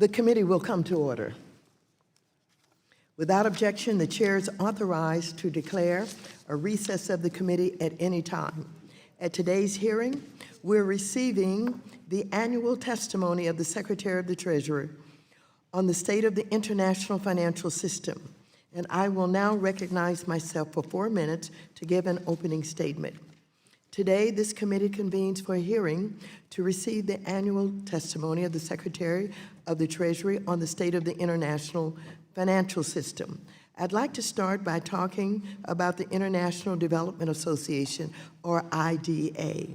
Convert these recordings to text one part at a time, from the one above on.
The committee will come to order. Without objection, the chair is authorized to declare a recess of the committee at any time. At today's hearing, we're receiving the annual testimony of the Secretary of the Treasury on the state of the international financial system, and I will now recognize myself for 4 minutes to give an opening statement. Today, this committee convenes for a hearing to receive the annual testimony of the Secretary of the Treasury on the state of the international financial system. I'd like to start by talking about the International Development Association, or IDA,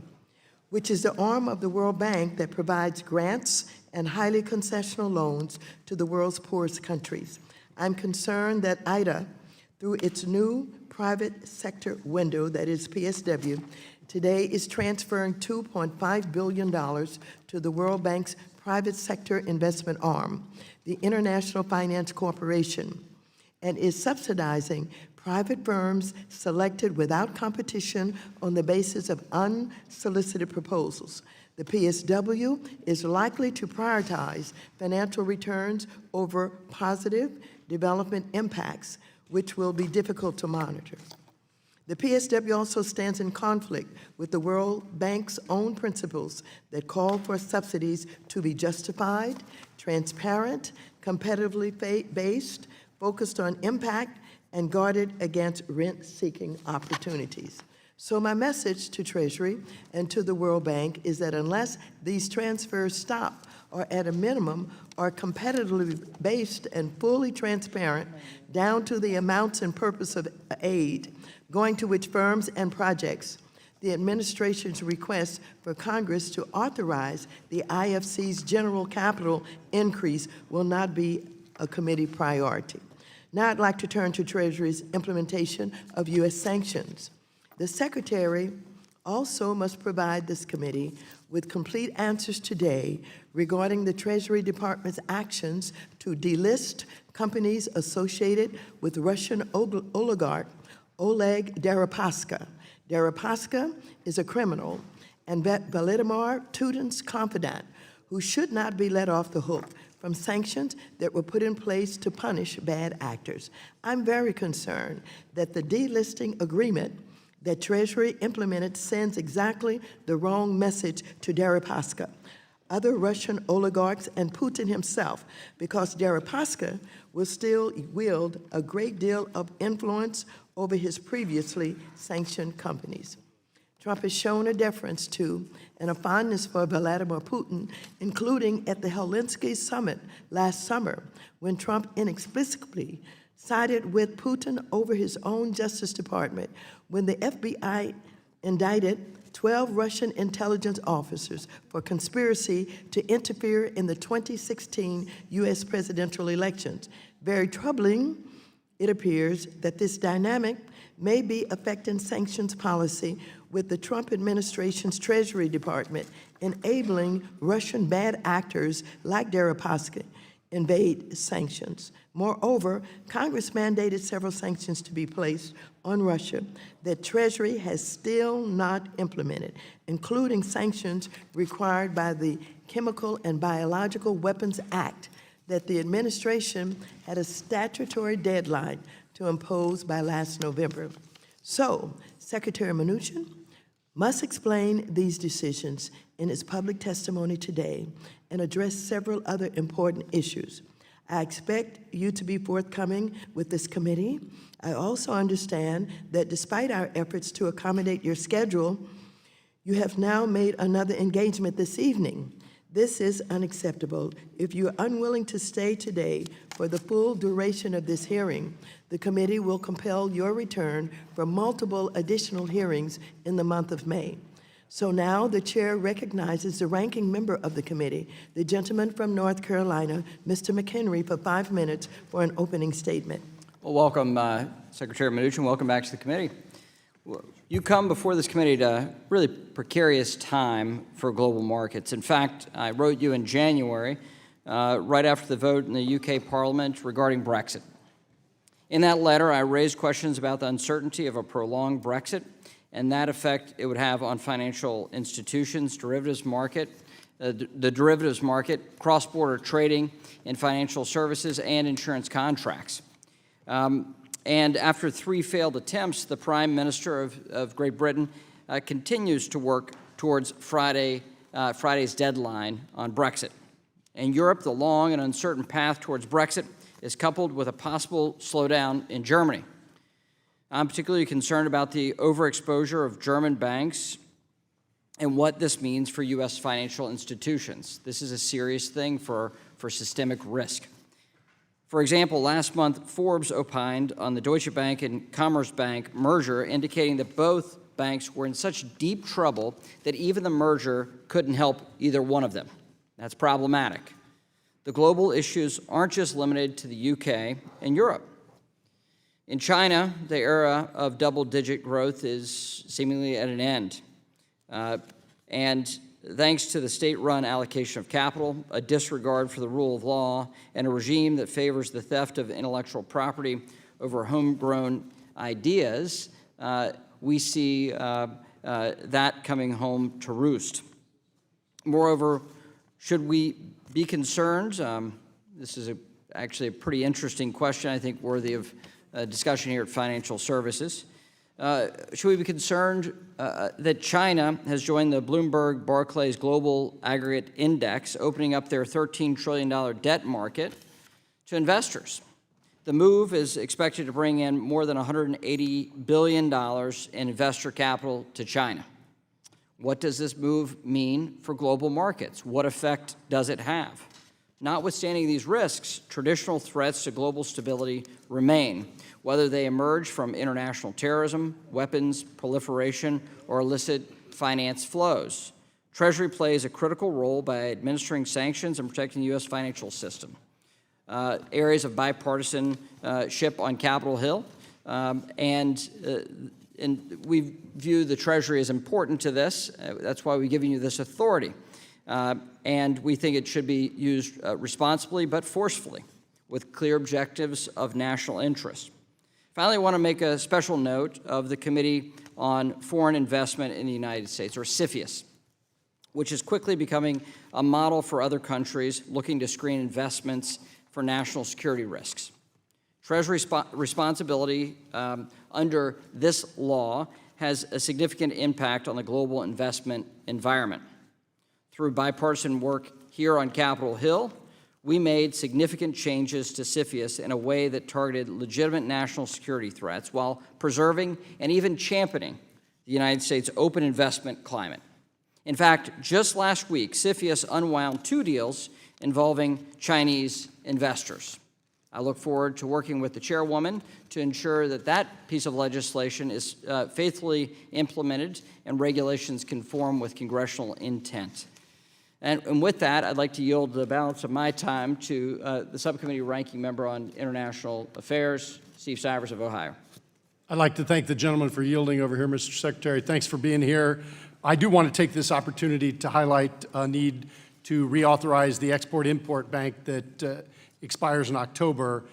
which is the arm of the World Bank that provides grants and highly concessional loans to the world's poorest countries. I'm concerned that IDA, through its new private sector window, that is PSW, today is transferring $2.5 billion to the World Bank's private sector investment arm, the International Finance Corporation, and is subsidizing private firms selected without competition on the basis of unsolicited proposals. The PSW is likely to prioritize financial returns over positive development impacts, which will be difficult to monitor. The PSW also stands in conflict with the World Bank's own principles that call for subsidies to be justified, transparent, competitively based, focused on impact, and guarded against rent-seeking opportunities. So my message to Treasury and to the World Bank is that unless these transfers stop, or at a minimum are competitively based and fully transparent down to the amounts and purpose of aid going to which firms and projects, the administration's request for Congress to authorize the IFC's general capital increase will not be a committee priority. Now I'd like to turn to Treasury's implementation of U.S. sanctions. The Secretary also must provide this committee with complete answers today regarding the Treasury Department's actions to delist companies associated with Russian oligarch Oleg Deripaska. Deripaska is a criminal and Vladimir Putin's confidant who should not be let off the hook from sanctions that were put in place to punish bad actors. I'm very concerned that the delisting agreement that Treasury implemented sends exactly the wrong message to Deripaska, other Russian oligarchs, and Putin himself, because Deripaska will still wield a great deal of influence over his previously sanctioned companies. Trump has shown a deference to and a fondness for Vladimir Putin, including at the Helsinki summit last summer, when Trump inexplicably sided with Putin over his own Justice Department when the FBI indicted 12 Russian intelligence officers for conspiracy to interfere in the 2016 U.S. presidential elections. Very troubling, it appears that this dynamic may be affecting sanctions policy with the Trump administration's Treasury Department enabling Russian bad actors like Deripaska evade sanctions. Moreover, Congress mandated several sanctions to be placed on Russia that Treasury has still not implemented, including sanctions required by the Chemical and Biological Weapons Act that the administration had a statutory deadline to impose by last November. So, Secretary Mnuchin must explain these decisions in his public testimony today and address several other important issues. I expect you to be forthcoming with this committee. I also understand that despite our efforts to accommodate your schedule, you have now made another engagement this evening. This is unacceptable. If you are unwilling to stay today for the full duration of this hearing, the committee will compel your return for multiple additional hearings in the month of May. So now the chair recognizes the ranking member of the committee, the gentleman from North Carolina, Mr. McHenry, for 5 minutes for an opening statement. Well, welcome, Secretary Mnuchin. Welcome back to the committee. You come before this committee at a really precarious time for global markets. In fact, I wrote you in January, right after the vote in the UK Parliament regarding Brexit. In that letter, I raised questions about the uncertainty of a prolonged Brexit and that effect it would have on financial institutions, derivatives market, the derivatives market, cross-border trading in financial services, and insurance contracts. And after 3 failed attempts, the Prime Minister of Great Britain continues to work towards Friday's deadline on Brexit. In Europe, the long and uncertain path towards Brexit is coupled with a possible slowdown in Germany. I'm particularly concerned about the overexposure of German banks and what this means for U.S. financial institutions. This is a serious thing for systemic risk. For example, last month, Forbes opined on the Deutsche Bank and Commerzbank merger, indicating that both banks were in such deep trouble that even the merger couldn't help either one of them. That's problematic. The global issues aren't just limited to the UK and Europe. In China, the era of double-digit growth is seemingly at an end. And thanks to the state-run allocation of capital, a disregard for the rule of law, and a regime that favors the theft of intellectual property over homegrown ideas, we see that coming home to roost. Moreover, should we be concerned? This is actually a pretty interesting question, I think worthy of discussion here at Financial Services. Should we be concerned that China has joined the Bloomberg Barclays Global Aggregate Index, opening up their $13 trillion debt market to investors? The move is expected to bring in more than $180 billion in investor capital to China. What does this move mean for global markets? What effect does it have? Notwithstanding these risks, traditional threats to global stability remain, whether they emerge from international terrorism, weapons proliferation, or illicit finance flows. Treasury plays a critical role by administering sanctions and protecting the U.S. financial system. Areas of bipartisanship on Capitol Hill, and we view the Treasury as important to this. That's why we've given you this authority. And we think it should be used responsibly but forcefully, with clear objectives of national interest. Finally, I want to make a special note of the Committee on Foreign Investment in the United States, or CFIUS, which is quickly becoming a model for other countries looking to screen investments for national security risks. Treasury responsibility under this law has a significant impact on the global investment environment. Through bipartisan work here on Capitol Hill, we made significant changes to CFIUS in a way that targeted legitimate national security threats while preserving and even championing the United States' open investment climate. In fact, just last week, CFIUS unwound 2 deals involving Chinese investors. I look forward to working with the chairwoman to ensure that that piece of legislation is faithfully implemented and regulations conform with congressional intent. And with that, I'd like to yield the balance of my time to the subcommittee ranking member on international affairs, Steve Sivers of Ohio. I'd like to thank the gentleman for yielding over here, Mr. Secretary. Thanks for being here. I do want to take this opportunity to highlight a need to reauthorize the Export-Import Bank that expires in October.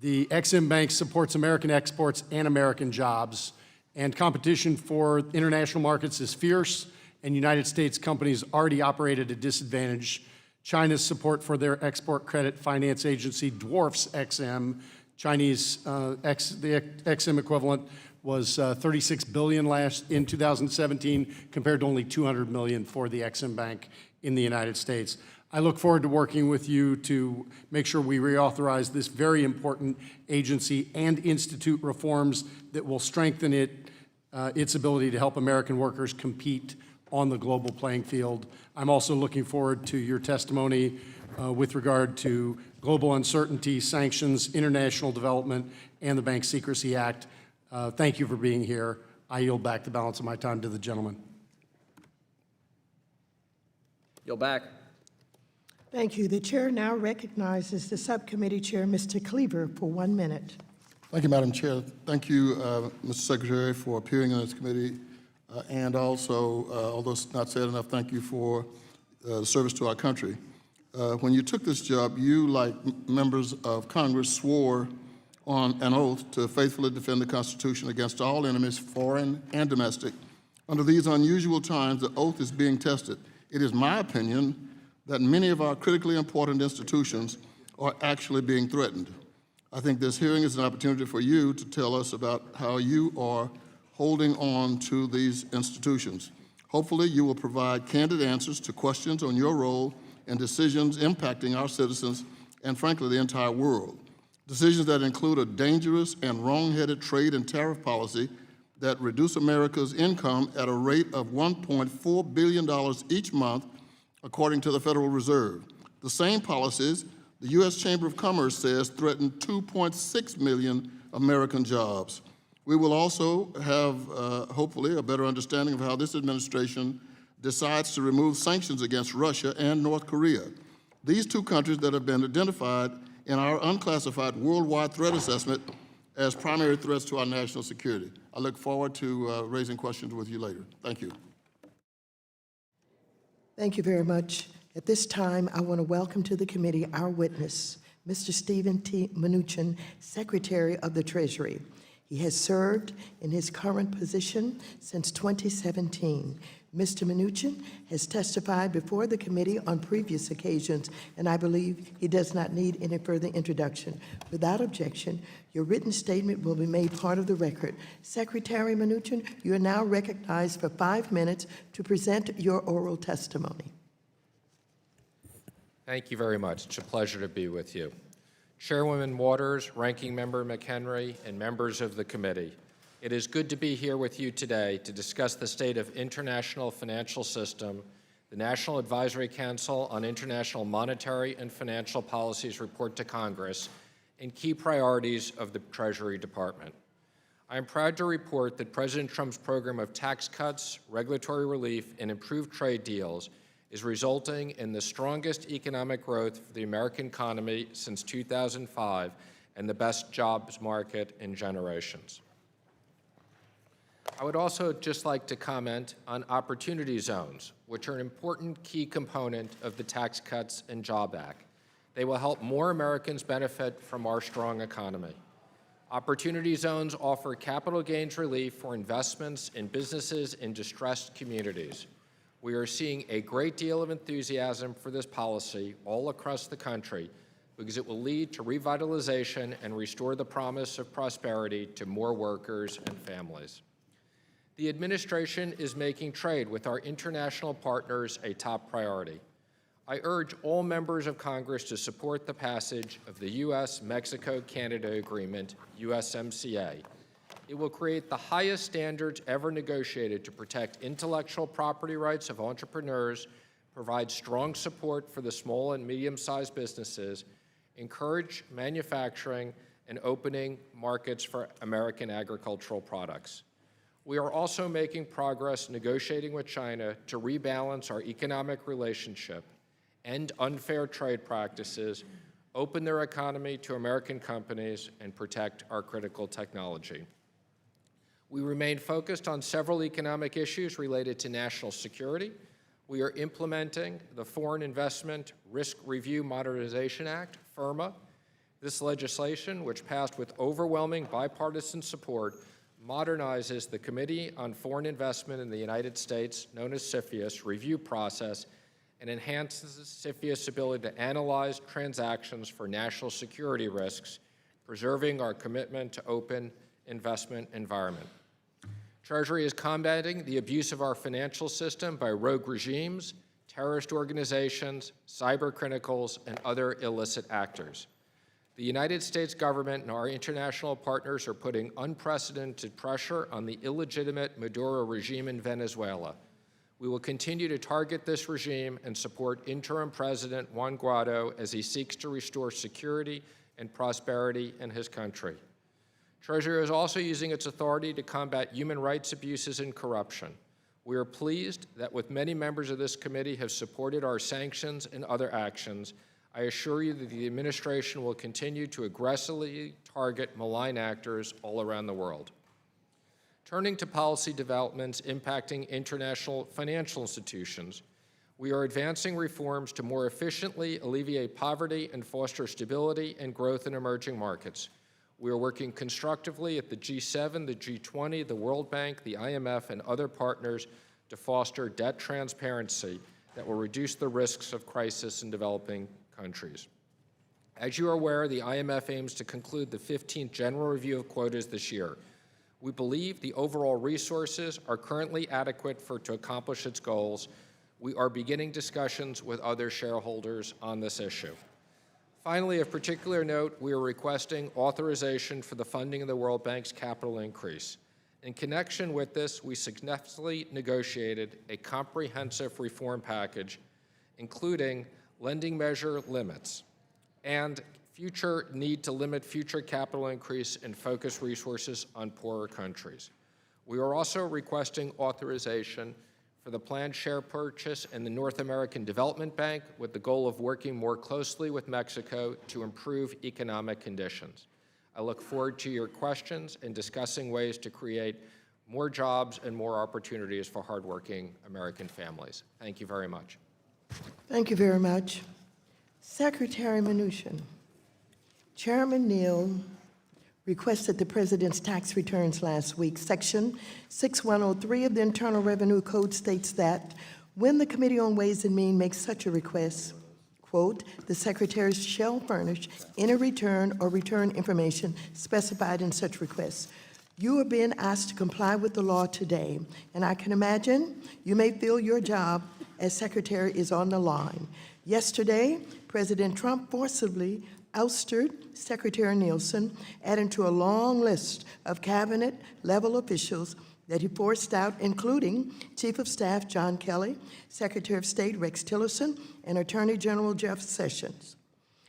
The Exim Bank supports American exports and American jobs, and competition for international markets is fierce, and United States companies already operate at a disadvantage. China's support for their export credit finance agency dwarfs Exim. The Exim equivalent was $36 billion in 2017, compared to only $200 million for the Exim Bank in the United States. I look forward to working with you to make sure we reauthorize this very important agency and institute reforms that will strengthen its ability to help American workers compete on the global playing field. I'm also looking forward to your testimony with regard to global uncertainty, sanctions, international development, and the Bank Secrecy Act. Thank you for being here. I yield back the balance of my time to the gentleman. Yield back. Thank you. The chair now recognizes the subcommittee chair, Mr. Cleaver, for 1 minute. Thank you, Madam Chair. Thank you, Mr. Secretary, for appearing on this committee. And also, although it's not said enough, thank you for the service to our country. When you took this job, you, like members of Congress, swore on an oath to faithfully defend the Constitution against all enemies, foreign and domestic. Under these unusual times, the oath is being tested. It is my opinion that many of our critically important institutions are actually being threatened. I think this hearing is an opportunity for you to tell us about how you are holding on to these institutions. Hopefully, you will provide candid answers to questions on your role in decisions impacting our citizens and, frankly, the entire world. Decisions that include a dangerous and wrong-headed trade and tariff policy that reduce America's income at a rate of $1.4 billion each month, according to the Federal Reserve. The same policies the U.S. Chamber of Commerce says threaten 2.6 million American jobs. We will also have, hopefully, a better understanding of how this administration decides to remove sanctions against Russia and North Korea. These two countries that have been identified in our unclassified worldwide threat assessment as primary threats to our national security. I look forward to raising questions with you later. Thank you. Thank you very much. At this time, I want to welcome to the committee our witness, Mr. Stephen T. Mnuchin, Secretary of the Treasury. He has served in his current position since 2017. Mr. Mnuchin has testified before the committee on previous occasions, and I believe he does not need any further introduction. Without objection, your written statement will be made part of the record. Secretary Mnuchin, you are now recognized for 5 minutes to present your oral testimony. Thank you very much. It's a pleasure to be with you. Chairwoman Waters, Ranking Member McHenry, and members of the committee, it is good to be here with you today to discuss the state of international financial system, the National Advisory Council on International Monetary and Financial Policies report to Congress, and key priorities of the Treasury Department. I am proud to report that President Trump's program of tax cuts, regulatory relief, and improved trade deals is resulting in the strongest economic growth for the American economy since 2005 and the best jobs market in generations. I would also just like to comment on opportunity zones, which are an important key component of the Tax Cuts and Jobs Act. They will help more Americans benefit from our strong economy. Opportunity zones offer capital gains relief for investments in businesses in distressed communities. We are seeing a great deal of enthusiasm for this policy all across the country because it will lead to revitalization and restore the promise of prosperity to more workers and families. The administration is making trade with our international partners a top priority. I urge all members of Congress to support the passage of the U.S.-Mexico-Canada Agreement, USMCA. It will create the highest standards ever negotiated to protect intellectual property rights of entrepreneurs, provide strong support for the small and medium-sized businesses, encourage manufacturing, and opening markets for American agricultural products. We are also making progress negotiating with China to rebalance our economic relationship, end unfair trade practices, open their economy to American companies, and protect our critical technology. We remain focused on several economic issues related to national security. We are implementing the Foreign Investment Risk Review Modernization Act, FIRMA. This legislation, which passed with overwhelming bipartisan support, modernizes the Committee on Foreign Investment in the United States, known as CFIUS, review process and enhances CFIUS' ability to analyze transactions for national security risks, preserving our commitment to open investment environment. Treasury is combating the abuse of our financial system by rogue regimes, terrorist organizations, cyber criminals, and other illicit actors. The United States government and our international partners are putting unprecedented pressure on the illegitimate Maduro regime in Venezuela. We will continue to target this regime and support interim President Juan Guaido as he seeks to restore security and prosperity in his country. Treasury is also using its authority to combat human rights abuses and corruption. We are pleased that with many members of this committee have supported our sanctions and other actions, I assure you that the administration will continue to aggressively target malign actors all around the world. Turning to policy developments impacting international financial institutions, we are advancing reforms to more efficiently alleviate poverty and foster stability and growth in emerging markets. We are working constructively at the G7, the G20, the World Bank, the IMF, and other partners to foster debt transparency that will reduce the risks of crisis in developing countries. As you are aware, the IMF aims to conclude the 15th General Review of Quotas this year. We believe the overall resources are currently adequate to accomplish its goals. We are beginning discussions with other shareholders on this issue. Finally, of particular note, we are requesting authorization for the funding of the World Bank's capital increase. In connection with this, we successfully negotiated a comprehensive reform package, including lending measure limits and future need to limit future capital increase and focus resources on poorer countries. We are also requesting authorization for the planned share purchase in the North American Development Bank with the goal of working more closely with Mexico to improve economic conditions. I look forward to your questions and discussing ways to create more jobs and more opportunities for hardworking American families. Thank you very much. Thank you very much. Secretary Mnuchin, Chairman Neal requested the President's tax returns last week. Section 6103 of the Internal Revenue Code states that when the Committee on Ways and Means makes such a request, quote, the Secretary shall furnish any return or return information specified in such requests. You are being asked to comply with the law today, and I can imagine you may feel your job as Secretary is on the line. Yesterday, President Trump forcibly ousted Secretary Nielsen, adding to a long list of cabinet-level officials that he forced out, including Chief of Staff John Kelly, Secretary of State Rex Tillerson, and Attorney General Jeff Sessions.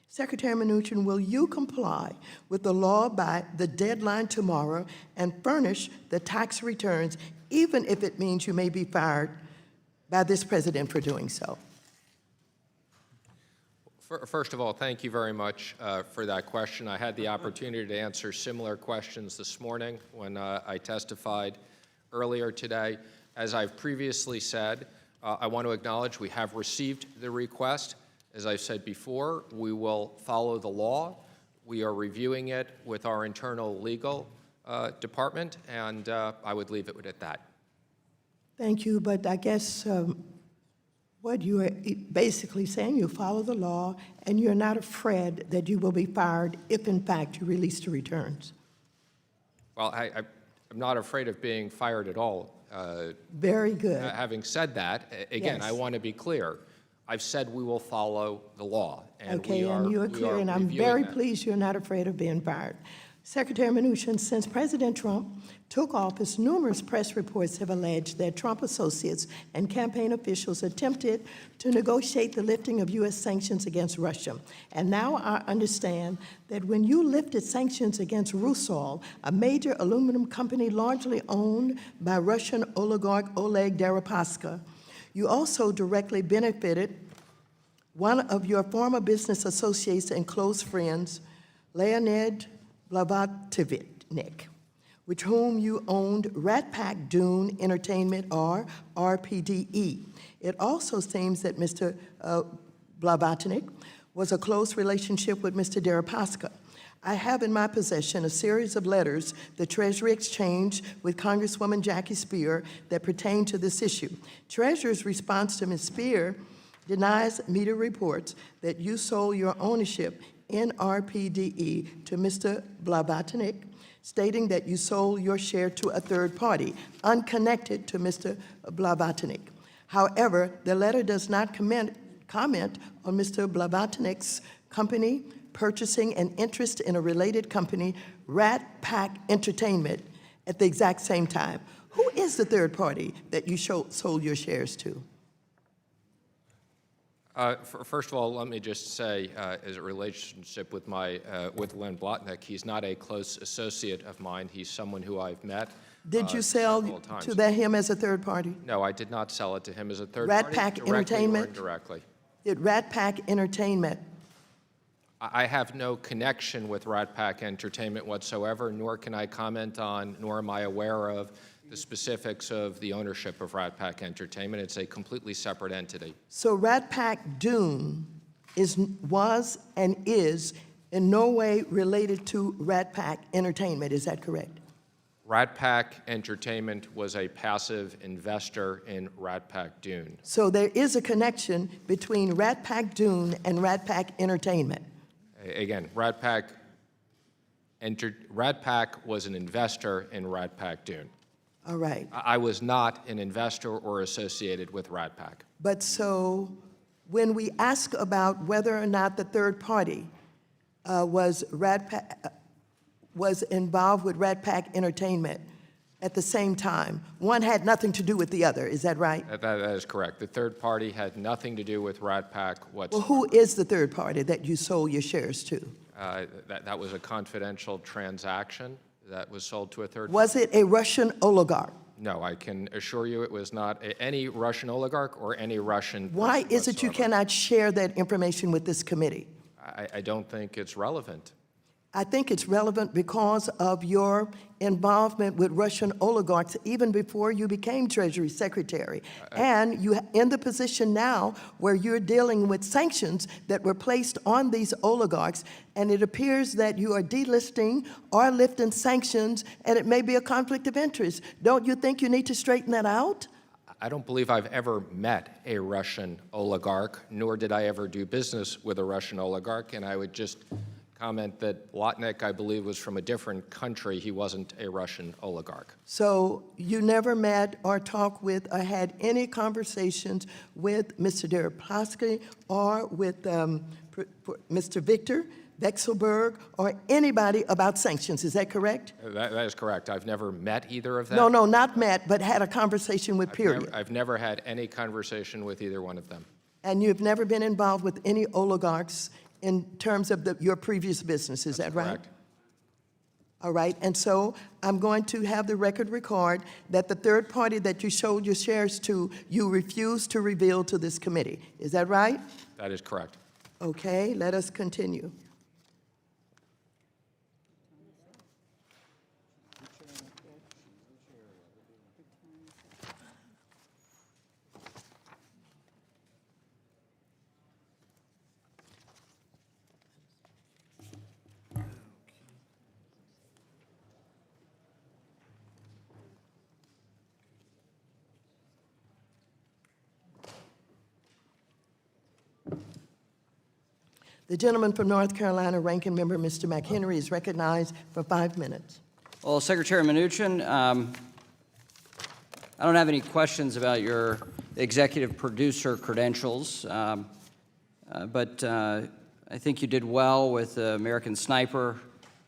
Secretary Mnuchin, will you comply with the law by the deadline tomorrow and furnish the tax returns, even if it means you may be fired by this president for doing so? First of all, thank you very much for that question. I had the opportunity to answer similar questions this morning when I testified earlier today. As I've previously said, I want to acknowledge we have received the request. As I said before, we will follow the law. We are reviewing it with our internal legal department, and I would leave it at that. Thank you, but I guess what you are basically saying, you follow the law, and you're not afraid that you will be fired if, in fact, you release the returns. Well, I'm not afraid of being fired at all. Very good. Having said that, again, Yes. I want to be clear. I've said we will follow the law, and Okay, we are and you are clear, and I'm reviewing very that. pleased you're not afraid of being fired. Secretary Mnuchin, since President Trump took office, numerous press reports have alleged that Trump associates and campaign officials attempted to negotiate the lifting of U.S. sanctions against Russia. And now I understand that when you lifted sanctions against Rusal, a major aluminum company largely owned by Russian oligarch Oleg Deripaska, you also directly benefited one of your former business associates and close friends, Leonid Blavatnik, with whom you owned Rat Pack Dune Entertainment, or RPDE. It also seems that Mr. Blavatnik was a close relationship with Mr. Deripaska. I have in my possession a series of letters the Treasury exchanged with Congresswoman Jackie Spear that pertain to this issue. Treasury's response to Ms. Spear denies media reports that you sold your ownership in RPDE to Mr. Blavatnik, stating that you sold your share to a third party, unconnected to Mr. Blavatnik. However, the letter does not comment on Mr. Blavatnik's company purchasing an interest in a related company, Rat Pack Entertainment, at the exact same time. Who is the third party that you sold your shares to? First of all, let me just say, as a relationship with with Len Blotnick, he's not a close associate of mine. He's someone who I've met. Did you sell to him as a third party? No, I did not sell it to him as a third Rat party. Pack directly Entertainment? Or indirectly. Did Rat Pack Entertainment? I have no connection with Rat Pack Entertainment whatsoever, nor can I comment on, nor am I aware of the specifics of the ownership of Rat Pack Entertainment. It's a completely separate entity. So Rat Pack Dune was and is in no way related to Rat Pack Entertainment, is that correct? Rat Pack Entertainment was a passive investor in Rat Pack Dune. So there is a connection between Rat Pack Dune and Rat Pack Entertainment. Again, Rat Pack was an investor in Rat Pack Dune. All right. I was not an investor or associated with Rat Pack. But so when we ask about whether or not the third party was involved with Rat Pack Entertainment at the same time, one had nothing to do with the other, is that right? That is correct. The third party had nothing to do with Rat Pack Well, whatsoever. who is the third party that you sold your shares to? That was a confidential transaction that was sold to a third party. Was it a Russian oligarch? No, I can assure you it was not any Russian oligarch or any Russian Why person is it you whatsoever. cannot share that information with this committee? I don't think it's relevant. I think it's relevant because of your involvement with Russian oligarchs even before you became Treasury Secretary. And you're in the position now where you're dealing with sanctions that were placed on these oligarchs, and it appears that you are delisting or lifting sanctions, and it may be a conflict of interest. Don't you think you need to straighten that out? I don't believe I've ever met a Russian oligarch, nor did I ever do business with a Russian oligarch, and I would just comment that Lotnick, I believe, was from a different country. He wasn't a Russian oligarch. So you never met or talked with or had any conversations with Mr. Deripaska or with Mr. Victor Vekselberg or anybody about sanctions, is that correct? That is correct. I've never met either of them. No, not met, but had a conversation with, period. I've never had any conversation with either one of them. And you've never been involved with any oligarchs in terms of your previous business, is that right? Correct. All right, and so I'm going to have the record record that the third party that you sold your shares to, you refused to reveal to this committee. Is that right? That is correct. Okay, let us continue. The gentleman from North Carolina, Ranking Member Mr. McHenry, is recognized for 5 minutes. Well, Secretary Mnuchin, I don't have any questions about your executive producer credentials, but I think you did well with American Sniper,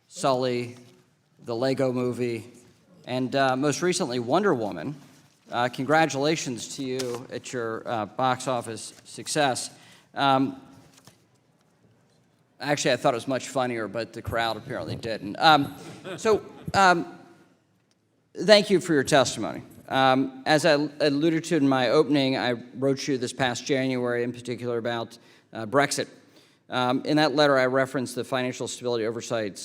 Sully, the Lego Movie, and most recently Wonder Woman. Congratulations to you at your box office success. Actually, I thought it was much funnier, but the crowd apparently didn't. Thank you for your testimony. As I alluded to in my opening, I wrote you this past January in particular about Brexit. In that letter, I referenced the Financial Stability Oversight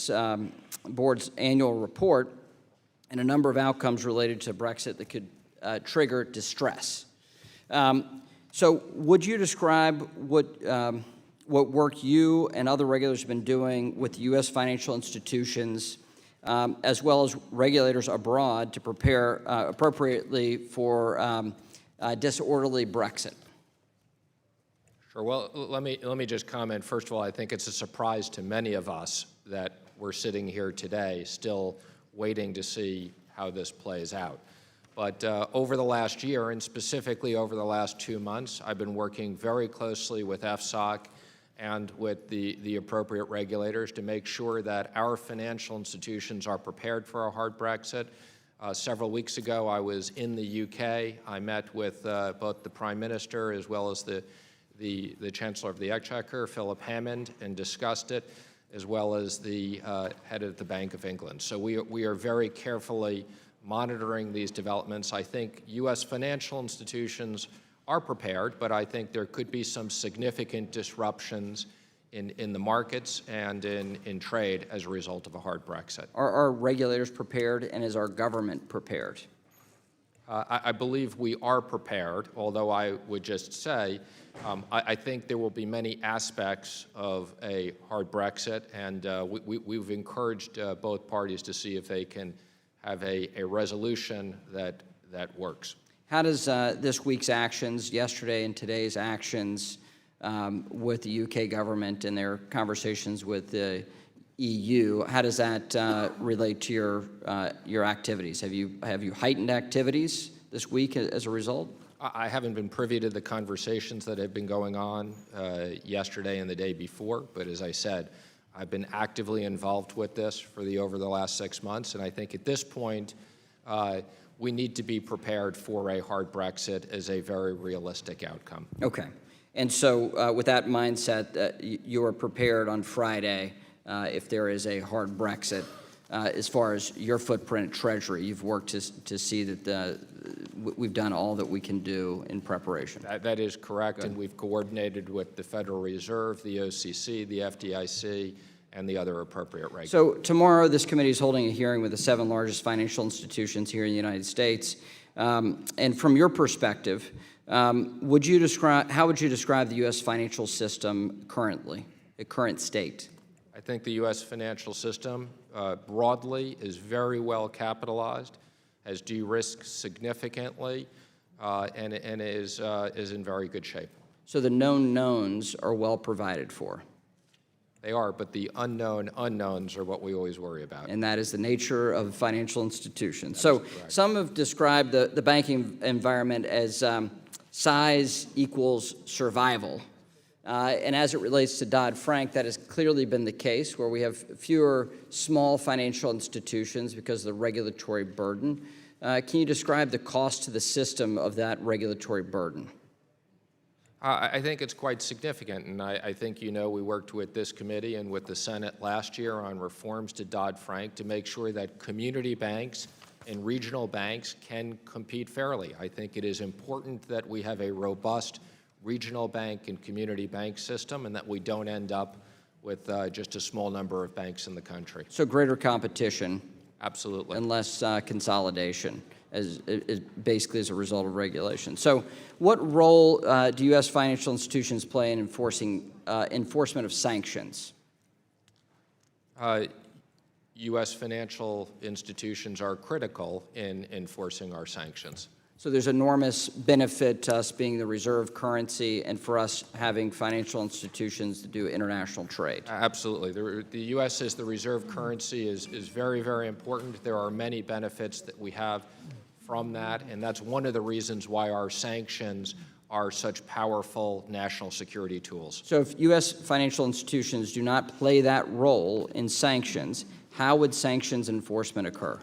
Board's annual report and a number of outcomes related to Brexit that could trigger distress. So would you describe what work you and other regulators have been doing with U.S. financial institutions, as well as regulators abroad, to prepare appropriately for disorderly Brexit? Sure. Well, let me just comment. First of all, I think it's a surprise to many of us that we're sitting here today still waiting to see how this plays out. But over the last year, and specifically over the last 2 months, I've been working very closely with FSOC and with the appropriate regulators to make sure that our financial institutions are prepared for a hard Brexit. Several weeks ago, I was in the UK. I met with both the Prime Minister as well as the Chancellor of the Exchequer, Philip Hammond, and discussed it, as well as the head of the Bank of England. So we are very carefully monitoring these developments. I think U.S. financial institutions are prepared, but I think there could be some significant disruptions in the markets and in trade as a result of a hard Brexit. Are our regulators prepared, and is our government prepared? I believe we are prepared, although I would just say I think there will be many aspects of a hard Brexit, and we've encouraged both parties to see if they can have a resolution that works. How does this week's actions, yesterday and today's actions with the UK government and their conversations with the EU, how does that relate to your activities? Have you heightened activities this week as a result? I haven't been privy to the conversations that have been going on yesterday and the day before, but as I said, I've been actively involved with this over the last 6 months, and I think at this point, we need to be prepared for a hard Brexit as a very realistic outcome. Okay. And so with that mindset, you are prepared on Friday if there is a hard Brexit. As far as your footprint at Treasury, you've worked to see that we've done all that we can do in preparation. That is correct, and we've coordinated with the Federal Reserve, the OCC, the FDIC, and the other appropriate regulators. So tomorrow, this committee is holding a hearing with the 7 largest financial institutions here in the United States. And from your perspective, how would you describe the U.S. financial system currently, the current state? I think the U.S. financial system broadly is very well capitalized, has de-risked significantly, and is in very good shape. So the known knowns are well provided for. They are, but the unknown unknowns are what we always worry about. And that is the nature of financial institutions. So some have described the banking environment as size equals survival. And as it relates to Dodd-Frank, that has clearly been the case, where we have fewer small financial institutions because of the regulatory burden. Can you describe the cost to the system of that regulatory burden? I think it's quite significant, and I think we worked with this committee and with the Senate last year on reforms to Dodd-Frank to make sure that community banks and regional banks can compete fairly. I think it is important that we have a robust regional bank and community bank system, and that we don't end up with just a small number of banks in the country. So greater competition. Absolutely. And less consolidation, basically as a result of regulation. So what role do U.S. financial institutions play in enforcement of sanctions? U.S. financial institutions are critical in enforcing our sanctions. So there's enormous benefit to us being the reserve currency and for us having financial institutions to do international trade. Absolutely. The U.S. as the reserve currency is very, very important. There are many benefits that we have from that, and that's one of the reasons why our sanctions are such powerful national security tools. So if U.S. financial institutions do not play that role in sanctions, how would sanctions enforcement occur?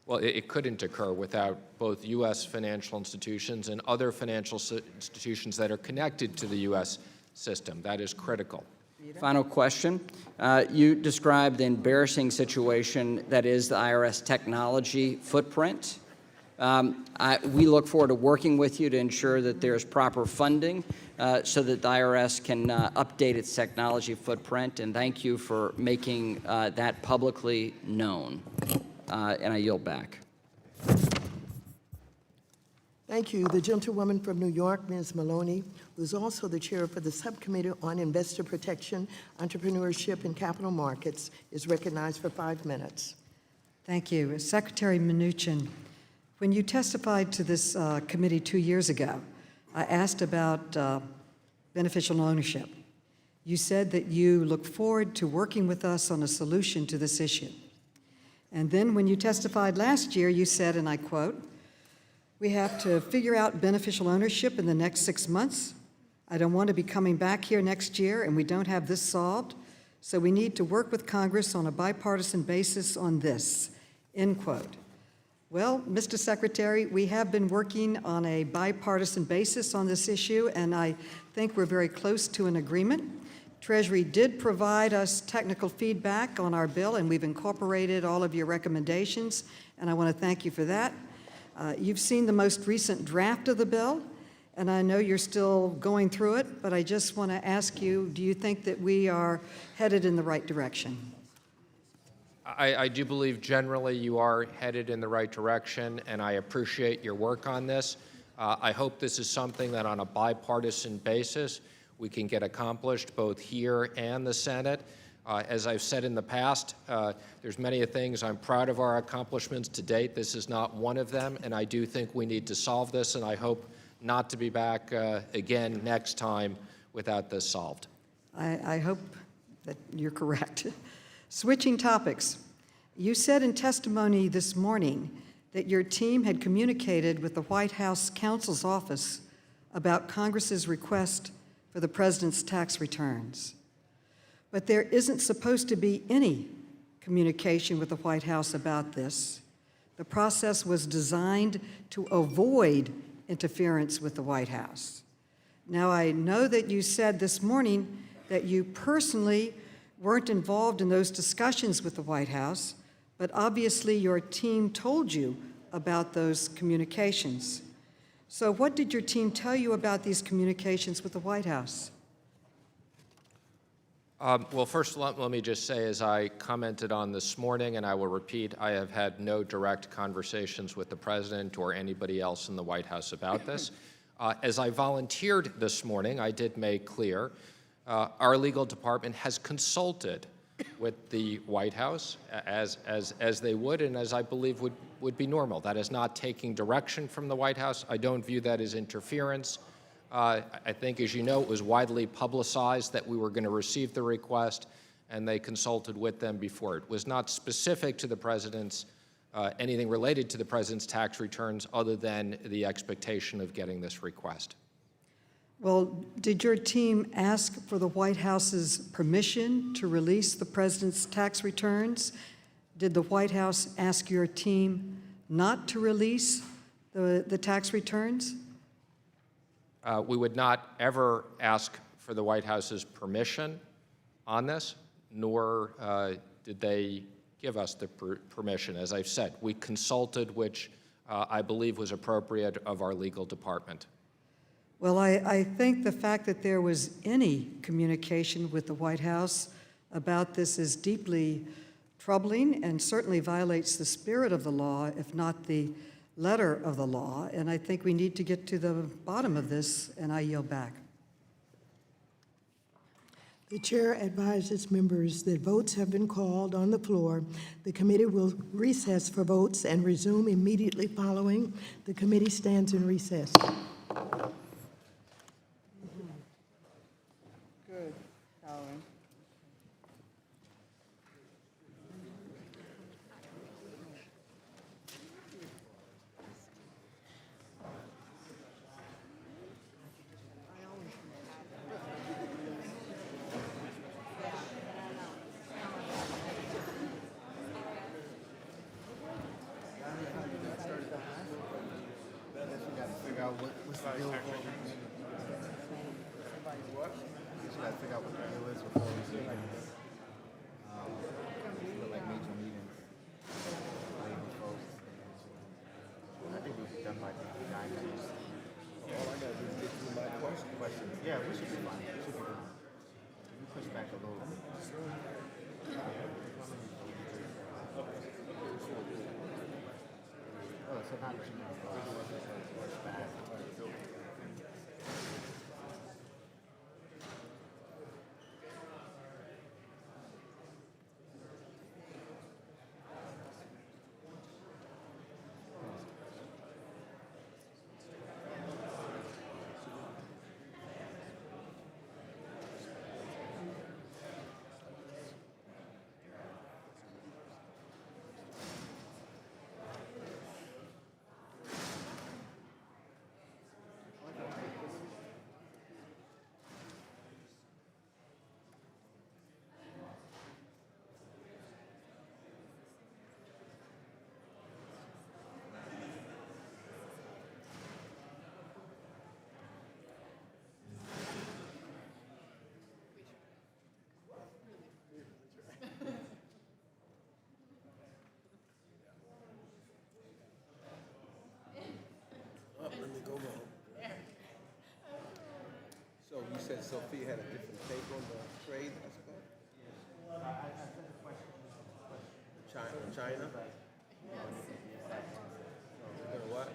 Well, it couldn't occur without both U.S. financial institutions and other financial institutions that are connected to the U.S. system. That is critical. Final question. You described the embarrassing situation that is the IRS technology footprint. We look forward to working with you to ensure that there's proper funding so that the IRS can update its technology footprint, and thank you for making that publicly known. And I yield back. Thank you. The gentlewoman from New York, Ms. Maloney, who is also the chair for the Subcommittee on Investor Protection, Entrepreneurship, and Capital Markets, is recognized for 5 minutes. Thank you. Secretary Mnuchin, when you testified to this committee 2 years ago, I asked about beneficial ownership. You said that you look forward to working with us on a solution to this issue. And then when you testified last year, you said, and I quote, "We have to figure out beneficial ownership in the next 6 months. I don't want to be coming back here next year and we don't have this solved. So we need to work with Congress on a bipartisan basis on this," end quote. Well, Mr. Secretary, we have been working on a bipartisan basis on this issue, and I think we're very close to an agreement. Treasury did provide us technical feedback on our bill, and we've incorporated all of your recommendations, and I want to thank you for that. You've seen the most recent draft of the bill, and I know you're still going through it, but I just want to ask you, do you think that we are headed in the right direction? I do believe generally you are headed in the right direction, and I appreciate your work on this. I hope this is something that on a bipartisan basis we can get accomplished both here and the Senate. As I've said in the past, there's many things I'm proud of our accomplishments to date. This is not one of them, and I do think we need to solve this, and I hope not to be back again next time without this solved. I hope that you're correct. Switching topics, you said in testimony this morning that your team had communicated with the White House counsel's office about Congress's request for the president's tax returns. But there isn't supposed to be any communication with the White House about this. The process was designed to avoid interference with the White House. Now, I know that you said this morning that you personally weren't involved in those discussions with the White House, but obviously your team told you about those communications. So what did your team tell you about these communications with the White House? Well, first, let me just say, as I commented on this morning, and I will repeat, I have had no direct conversations with the President or anybody else in the White House about this. As I volunteered this morning, I did make clear our legal department has consulted with the White House as they would and as I believe would be normal. That is not taking direction from the White House. I don't view that as interference. I think, as you know, it was widely publicized that we were going to receive the request, and they consulted with them before. It was not specific to the President's, anything related to the President's tax returns other than the expectation of getting this request. Well, did your team ask for the White House's permission to release the President's tax returns? Did the White House ask your team not to release the tax returns? We would not ever ask for the White House's permission on this, nor did they give us the permission. As I've said, we consulted, which I believe was appropriate of our legal department. Well, I think the fact that there was any communication with the White House about this is deeply troubling and certainly violates the spirit of the law, if not the letter of the law, and I think we need to get to the bottom of this, and I yield back. The chair advises members that votes have been called on the floor. The committee will recess for votes and resume immediately following. The committee stands in recess. Good, Colin. What's the deal with all this? What? Just gotta figure out what the deal is with all these meetings. Like major meetings. Labor folks. I think we've done like 9 minutes. All I gotta do is get through my questions. Yeah, we should be fine. We should be fine. We push back a little bit. Oh, so not push back. So you said Sophia had a different take on the trade aspect? China? What?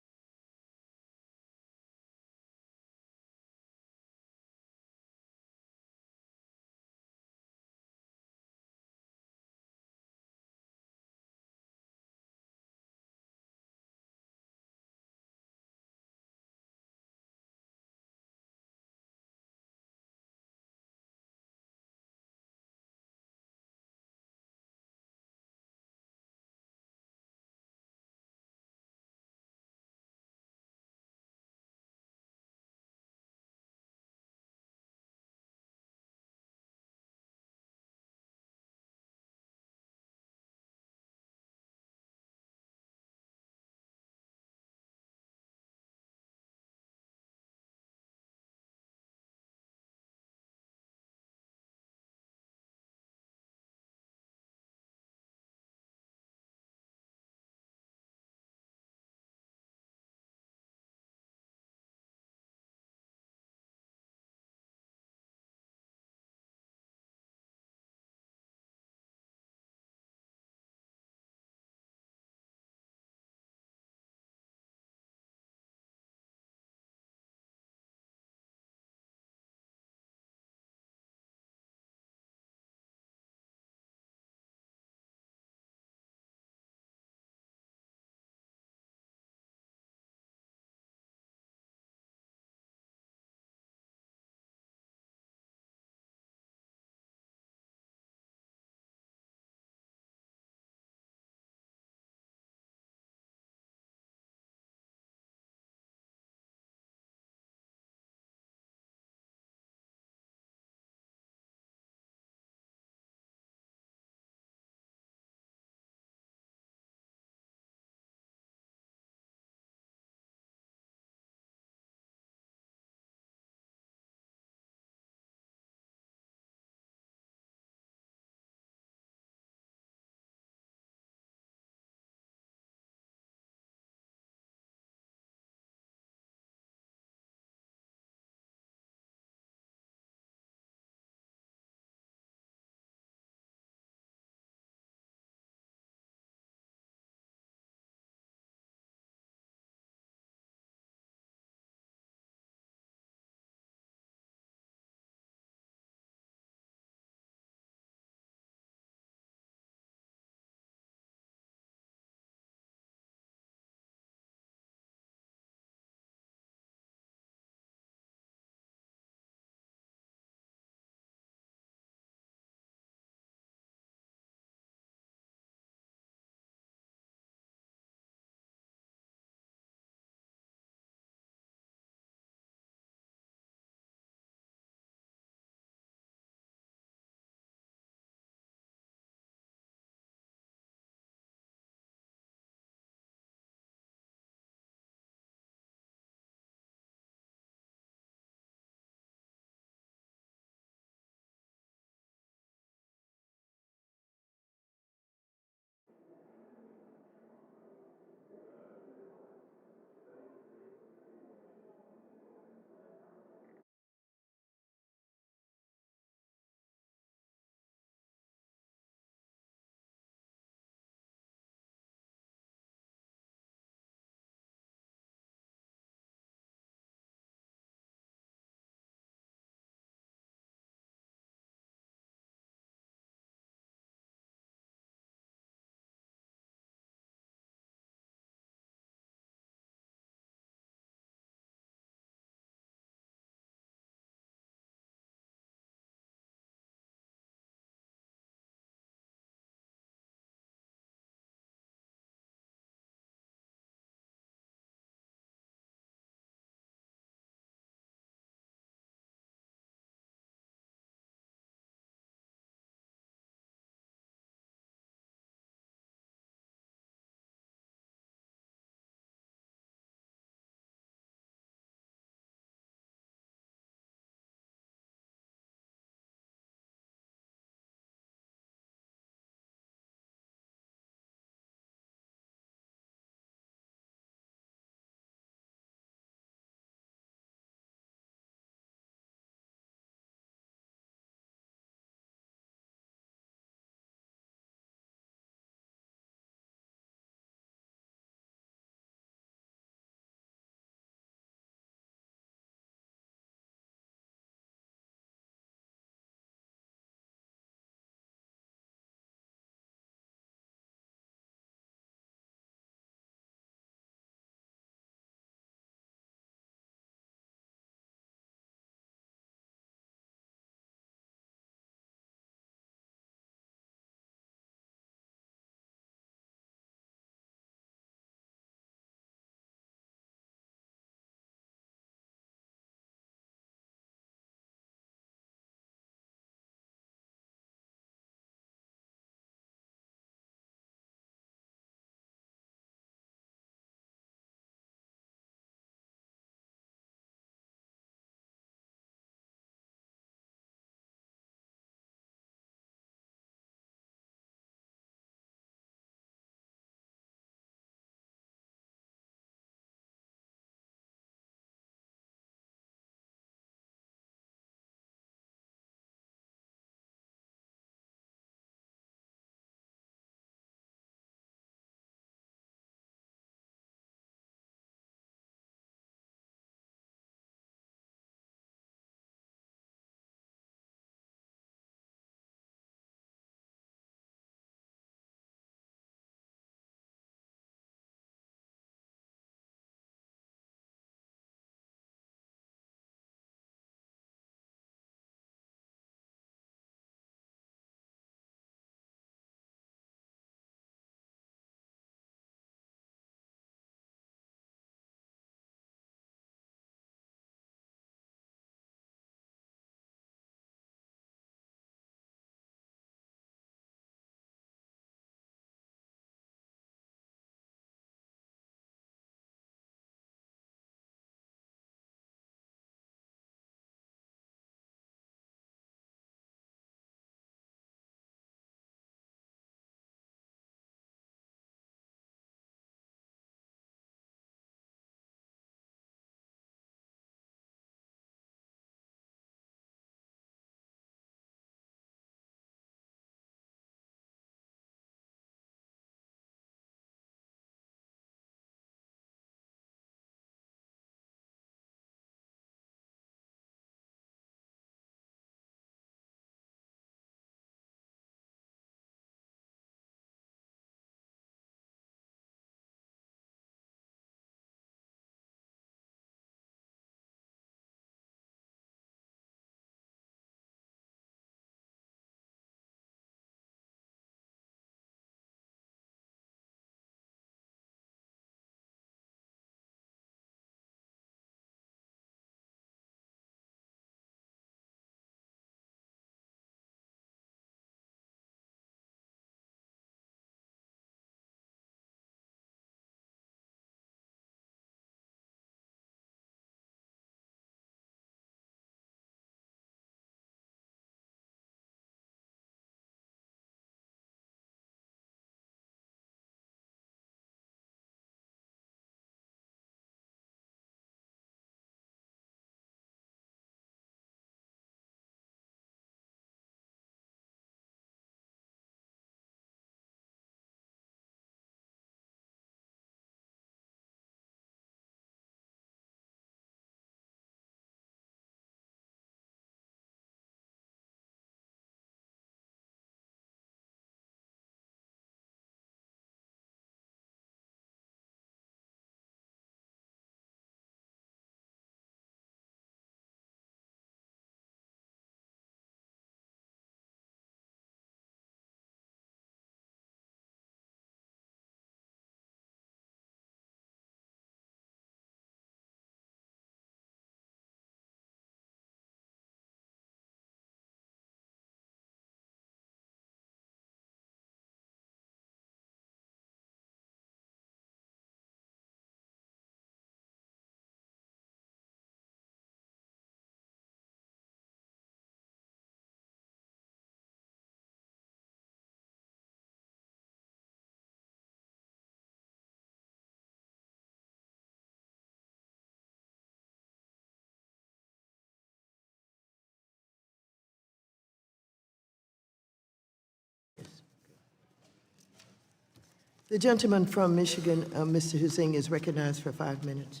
The gentleman from Michigan, Mr. Hussein, is recognized for 5 minutes.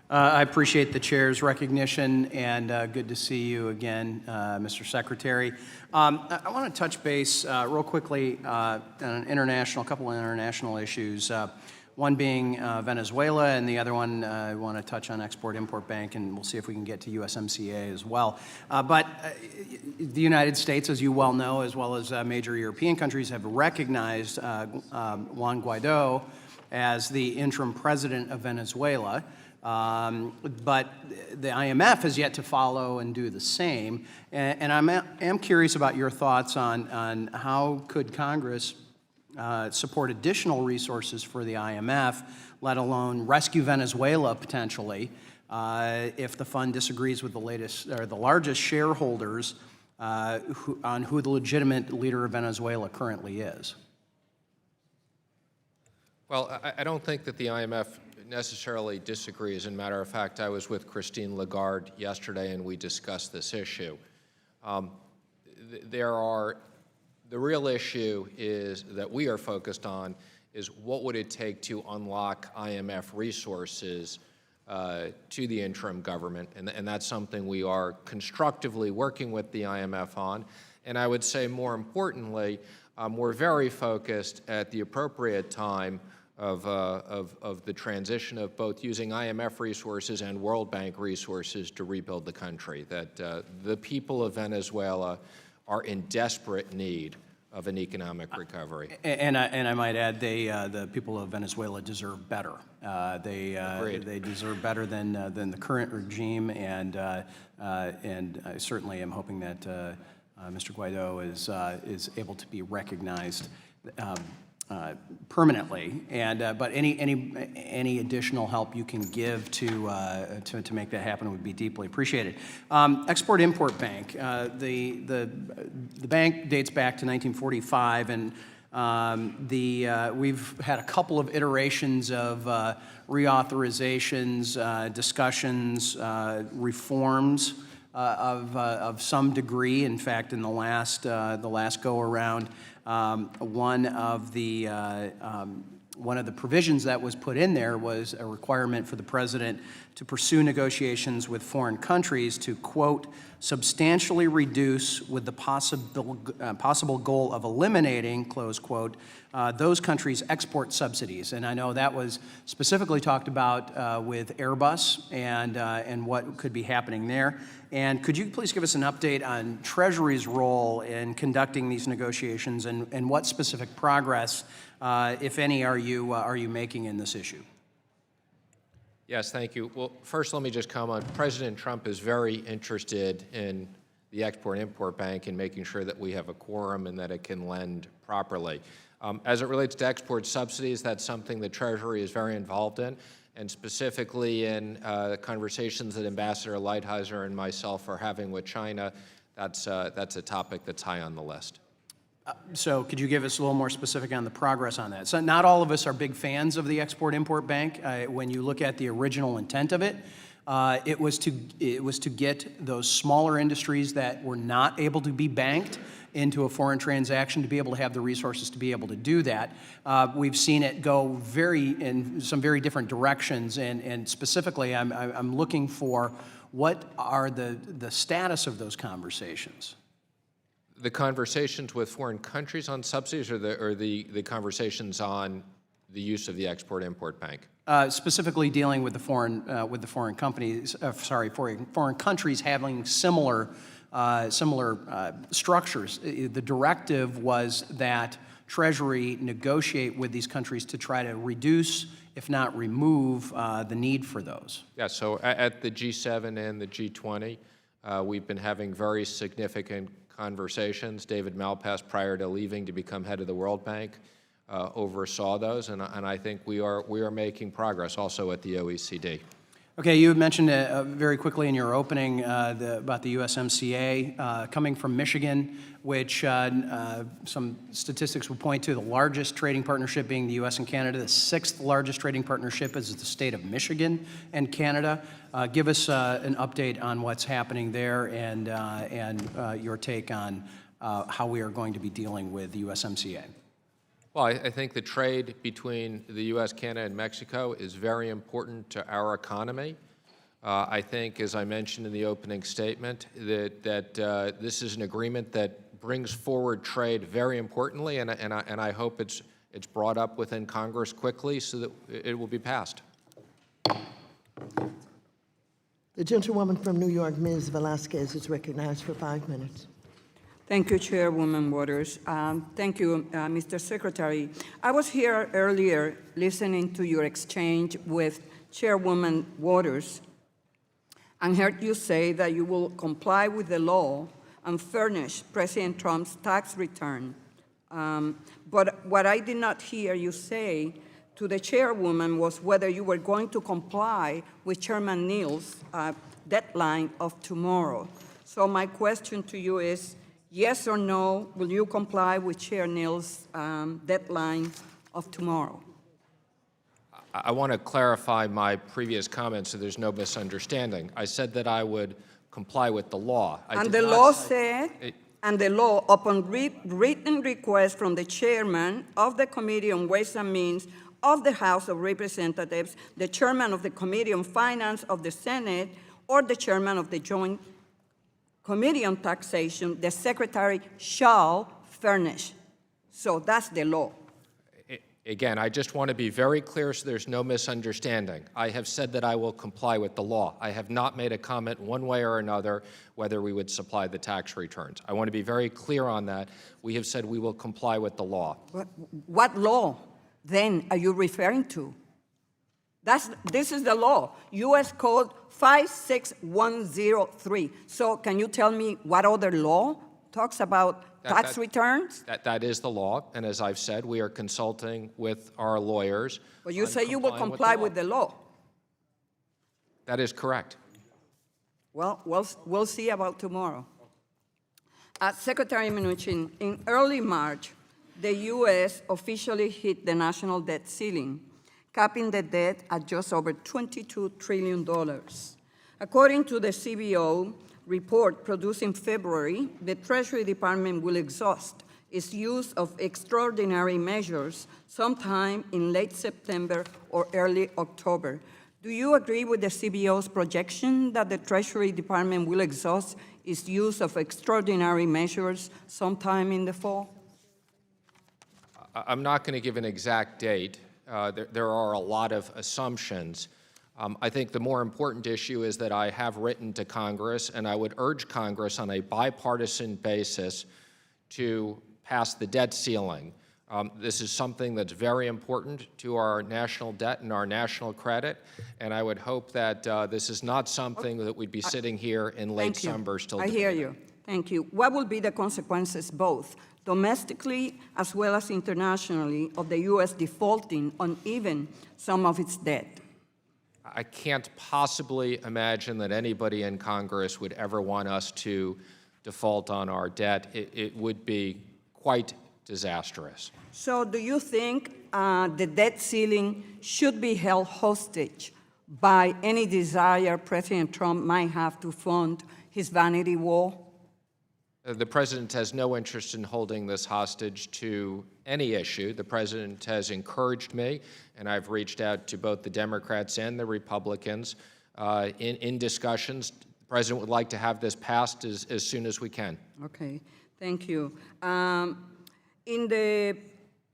I appreciate the chair's recognition, and good to see you again, Mr. Secretary. I want to touch base real quickly on a couple of international issues. One being Venezuela, and the other one I want to touch on Export-Import Bank, and we'll see if we can get to USMCA as well. But the United States, as you well know, as well as major European countries, have recognized Juan Guaido as the interim president of Venezuela. But the IMF has yet to follow and do the same. And I am curious about your thoughts on how could Congress support additional resources for the IMF, let alone rescue Venezuela potentially, if the fund disagrees with the largest shareholders on who the legitimate leader of Venezuela currently is. Well, I don't think that the IMF necessarily disagrees. As a matter of fact, I was with Christine Lagarde yesterday and we discussed this issue. The real issue is that we are focused on is what would it take to unlock IMF resources to the interim government, and that's something we are constructively working with the IMF on. And I would say more importantly, we're very focused at the appropriate time of the transition of both using IMF resources and World Bank resources to rebuild the country, that the people of Venezuela are in desperate need of an economic recovery. And I might add, the people of Venezuela deserve better. They deserve better than the current regime, and I certainly am hoping that Mr. Guaido is able to be recognized permanently, but any additional help you can give to make that happen would be deeply appreciated. Export-Import Bank, the bank dates back to 1945, and we've had a couple of iterations of reauthorizations, discussions, reforms of some degree. In fact, in the last go around. One of the provisions that was put in there was a requirement for the president to pursue negotiations with foreign countries to, quote, substantially reduce with the possible goal of eliminating, close quote, those countries' export subsidies. And I know that was specifically talked about with Airbus and what could be happening there. And could you please give us an update on Treasury's role in conducting these negotiations, and what specific progress, if any, are you making in this issue? Yes, thank you. Well, first let me just comment. President Trump is very interested in the Export-Import Bank and making sure that we have a quorum and that it can lend properly. As it relates to export subsidies, that's something the Treasury is very involved in, and specifically in conversations that Ambassador Lighthizer and myself are having with China. That's a topic that's high on the list. So could you give us a little more specific on the progress on that? So not all of us are big fans of the Export-Import Bank. When you look at the original intent of it, it was to get those smaller industries that were not able to be banked into a foreign transaction to be able to have the resources to be able to do that. We've seen it go in some very different directions, and specifically I'm looking for what are the status of those conversations? The conversations with foreign countries on subsidies, or the conversations on the use of the Export-Import Bank? Specifically dealing with the foreign companies, foreign countries having similar structures. The directive was that Treasury negotiate with these countries to try to reduce, if not remove, the need for those. Yeah, so at the G7 and the G20, we've been having very significant conversations. David Malpass, prior to leaving to become head of the World Bank, oversaw those, and I think we are making progress also at the OECD. Okay, you had mentioned very quickly in your opening about the USMCA coming from Michigan, which some statistics would point to the largest trading partnership being the U.S. and Canada. The sixth largest trading partnership is the state of Michigan and Canada. Give us an update on what's happening there and your take on how we are going to be dealing with the USMCA. Well, I think the trade between the U.S., Canada, and Mexico is very important to our economy. I think, as I mentioned in the opening statement, that this is an agreement that brings forward trade very importantly, and I hope it's brought up within Congress quickly so that it will be passed. The gentlewoman from New York, Ms. Velasquez, is recognized for 5 minutes. Thank you, Chairwoman Waters. Thank you, Mr. Secretary. I was here earlier listening to your exchange with Chairwoman Waters and heard you say that you will comply with the law and furnish President Trump's tax return. But what I did not hear you say to the Chairwoman was whether you were going to comply with Chairman Neal's deadline of tomorrow. So my question to you is, yes or no, will you comply with Chair Neal's deadline of tomorrow? I want to clarify my previous comments so there's no misunderstanding. I said that I would comply with the law. And the law said, and the law, upon written request from the chairman of the Committee on Ways and Means of the House of Representatives, the chairman of the Committee on Finance of the Senate, or the chairman of the Joint Committee on Taxation, the secretary shall furnish. So that's the law. Again, I just want to be very clear so there's no misunderstanding. I have said that I will comply with the law. I have not made a comment one way or another whether we would supply the tax returns. I want to be very clear on that. We have said we will comply with the law. What law then are you referring to? This is the law, U.S. Code 56103. So can you tell me what other law talks about tax returns? That is the law, and as I've said, we are consulting with our lawyers. But you say you will comply with the law. That is correct. Well, we'll see about tomorrow. Secretary Mnuchin, in early March, the U.S. officially hit the national debt ceiling, capping the debt at just over $22 trillion. According to the CBO report produced in February, the Treasury Department will exhaust its use of extraordinary measures sometime in late September or early October. Do you agree with the CBO's projection that the Treasury Department will exhaust its use of extraordinary measures sometime in the fall? I'm not going to give an exact date. There are a lot of assumptions. I think the more important issue is that I have written to Congress, and I would urge Congress on a bipartisan basis to pass the debt ceiling. This is something that's very important to our national debt and our national credit, and I would hope that this is not something that we'd be sitting here in late summer still debating. I hear you. Thank you. What will be the consequences, both domestically as well as internationally, of the U.S. defaulting on even some of its debt? I can't possibly imagine that anybody in Congress would ever want us to default on our debt. It would be quite disastrous. So do you think the debt ceiling should be held hostage by any desire President Trump might have to fund his vanity wall? The President has no interest in holding this hostage to any issue. The President has encouraged me, and I've reached out to both the Democrats and the Republicans in discussions. The President would like to have this passed as soon as we can. Okay, thank you. In the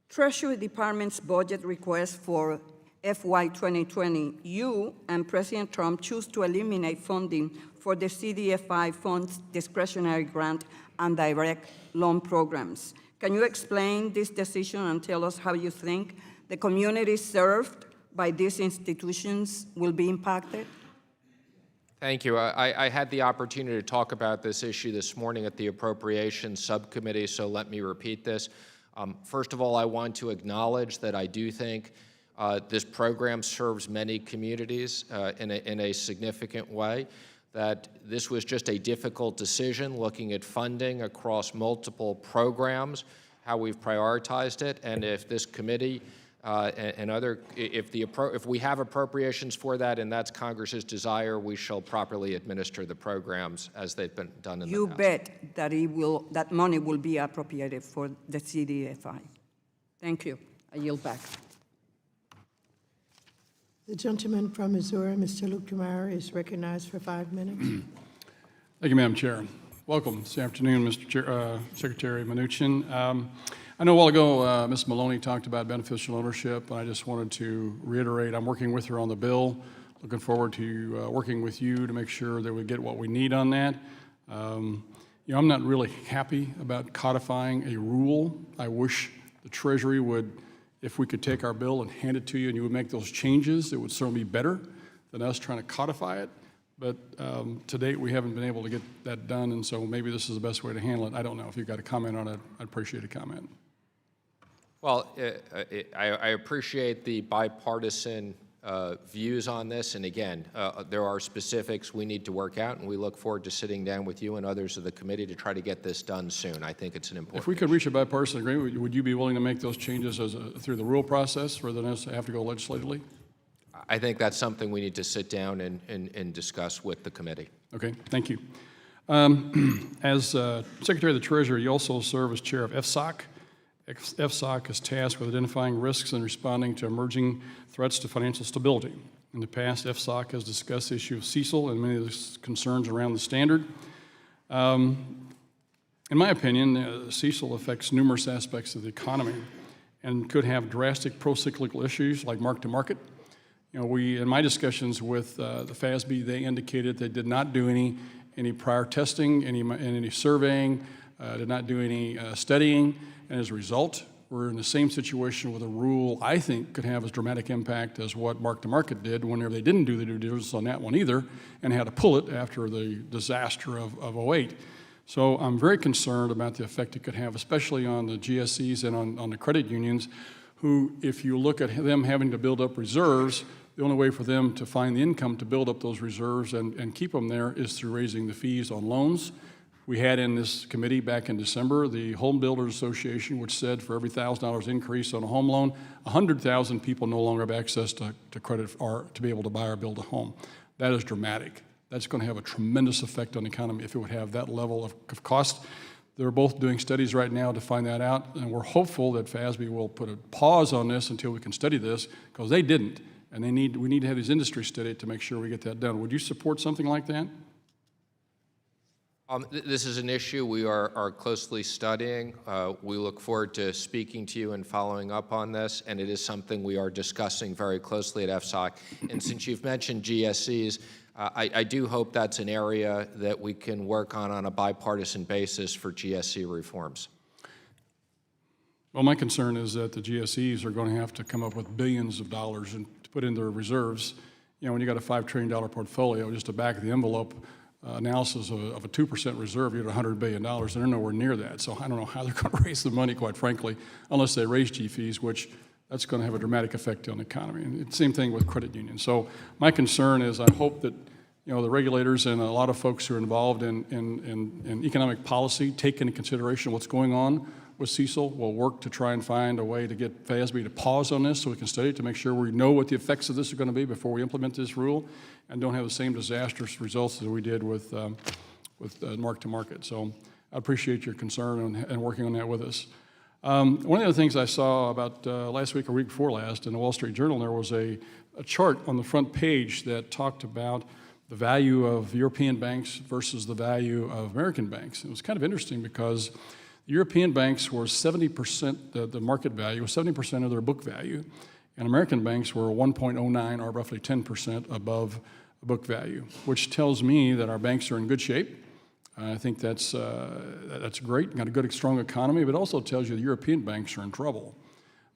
Treasury Department's budget request for FY 2020, you and President Trump choose to eliminate funding for the CDFI fund's discretionary grant and direct loan programs. Can you explain this decision and tell us how you think the communities served by these institutions will be impacted? Thank you. I had the opportunity to talk about this issue this morning at the Appropriations Subcommittee, so let me repeat this. First of all, I want to acknowledge that I do think this program serves many communities in a significant way, that this was just a difficult decision looking at funding across multiple programs, how we've prioritized it, and if this committee and other, if we have appropriations for that and that's Congress's desire, we shall properly administer the programs as they've been done in the past. You bet that that money will be appropriated for the CDFI. Thank you. I yield back. The gentleman from Missouri, Mr. Luke Dumar, is recognized for 5 minutes. Thank you, Madam Chair. Welcome this afternoon, Mr. Secretary Mnuchin. I know a while ago Ms. Maloney talked about beneficial ownership, and I just wanted to reiterate I'm working with her on the bill. Looking forward to working with you to make sure that we get what we need on that. You know, I'm not really happy about codifying a rule. I wish the Treasury would, if we could take our bill and hand it to you and you would make those changes, it would certainly be better than us trying to codify it. But to date, we haven't been able to get that done, and so maybe this is the best way to handle it. I don't know. If you've got a comment on it, I'd appreciate a comment. Well, I appreciate the bipartisan views on this, and again, there are specifics we need to work out, and we look forward to sitting down with you and others of the committee to try to get this done soon. I think it's an important If we could reach a bipartisan agreement, would you be willing to make those changes through the rule process rather than us have to go legislatively? I think that's something we need to sit down and discuss with the committee. Okay, thank you. As Secretary of the Treasury, you also serve as chair of EFSOC. EFSOC is tasked with identifying risks and responding to emerging threats to financial stability. In the past, EFSOC has discussed the issue of CECL and many of the concerns around the standard. In my opinion, CECL affects numerous aspects of the economy and could have drastic pro-cyclical issues like mark-to-market. You know, in my discussions with the FASB, they indicated they did not do any prior testing, any surveying, did not do any studying, and as a result, we're in the same situation with a rule I think could have as dramatic impact as what mark-to-market did whenever they didn't do the due diligence on that one either and had to pull it after the disaster of 08. So I'm very concerned about the effect it could have, especially on the GSEs and on the credit unions, who, if you look at them having to build up reserves, the only way for them to find the income to build up those reserves and keep them there is through raising the fees on loans. We had in this committee back in December the Home Builders Association, which said for every $1,000 increase on a home loan, 100,000 people no longer have access to credit or to be able to buy or build a home. That is dramatic. That's going to have a tremendous effect on the economy if it would have that level of cost. They're both doing studies right now to find that out, and we're hopeful that FASB will put a pause on this until we can study this, because they didn't, and we need to have these industries study it to make sure we get that done. Would you support something like that? This is an issue we are closely studying. We look forward to speaking to you and following up on this, and it is something we are discussing very closely at EFSOC. And since you've mentioned GSEs, I do hope that's an area that we can work on a bipartisan basis for GSE reforms. Well, my concern is that the GSEs are going to have to come up with billions of dollars to put in their reserves. You know, when you got a $5 trillion portfolio, just a back of the envelope analysis of a 2% reserve, you're at $100 billion, and they're nowhere near that. So I don't know how they're going to raise the money, quite frankly, unless they raise G fees, which that's going to have a dramatic effect on the economy. And it's the same thing with credit unions. So my concern is I hope that, you know, the regulators and a lot of folks who are involved in economic policy take into consideration what's going on with CECL. Will work to try and find a way to get FASB to pause on this so we can study it to make sure we know what the effects of this are going to be before we implement this rule and don't have the same disastrous results as we did with mark-to-market. So I appreciate your concern and working on that with us. One of the things I saw about last week or week before last in the Wall Street Journal, there was a chart on the front page that talked about the value of European banks versus the value of American banks. It was kind of interesting because the European banks were 70%, the market value was 70% of their book value, and American banks were 1.09 or roughly 10% above book value, which tells me that our banks are in good shape. I think that's great, got a good, strong economy, but also tells you the European banks are in trouble.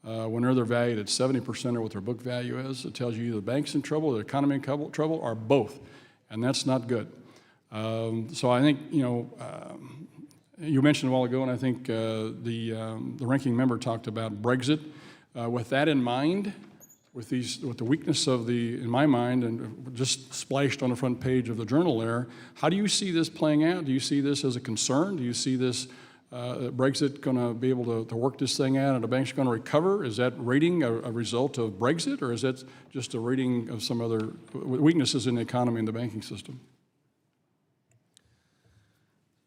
Whenever they're valued at 70% of what their book value is, it tells you either the bank's in trouble, the economy in trouble, or both, and that's not good. So I think, you know, you mentioned a while ago, and I think the ranking member talked about Brexit. With that in mind, with the weakness of in my mind, and just splashed on the front page of the journal there, how do you see this playing out? Do you see this as a concern? Do you see this Brexit going to be able to work this thing out and the bank's going to recover? Is that rating a result of Brexit, or is that just a rating of some other weaknesses in the economy and the banking system?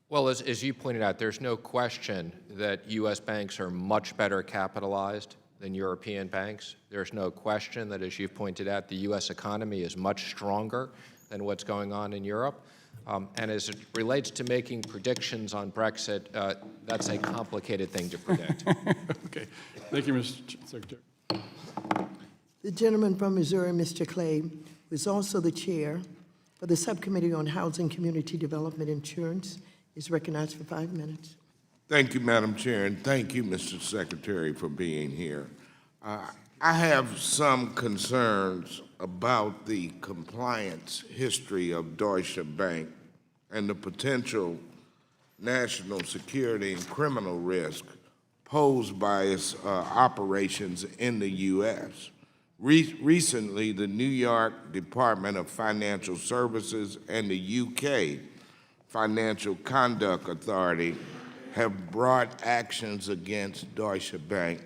Well, as you pointed out, there's no question that U.S. banks are much better capitalized than European banks. There's no question that, as you pointed out, the U.S. economy is much stronger than what's going on in Europe. And as it relates to making predictions on Brexit, that's a complicated thing to predict. Okay. Thank you, Mr. Secretary. The gentleman from Missouri, Mr. Clay, who is also the chair for the Subcommittee on Housing, Community Development, Insurance, is recognized for 5 minutes. Thank you, Madam Chair, and thank you, Mr. Secretary, for being here. I have some concerns about the compliance history of Deutsche Bank and the potential national security and criminal risk posed by its operations in the U.S. Recently, the New York Department of Financial Services and the U.K. Financial Conduct Authority have brought actions against Deutsche Bank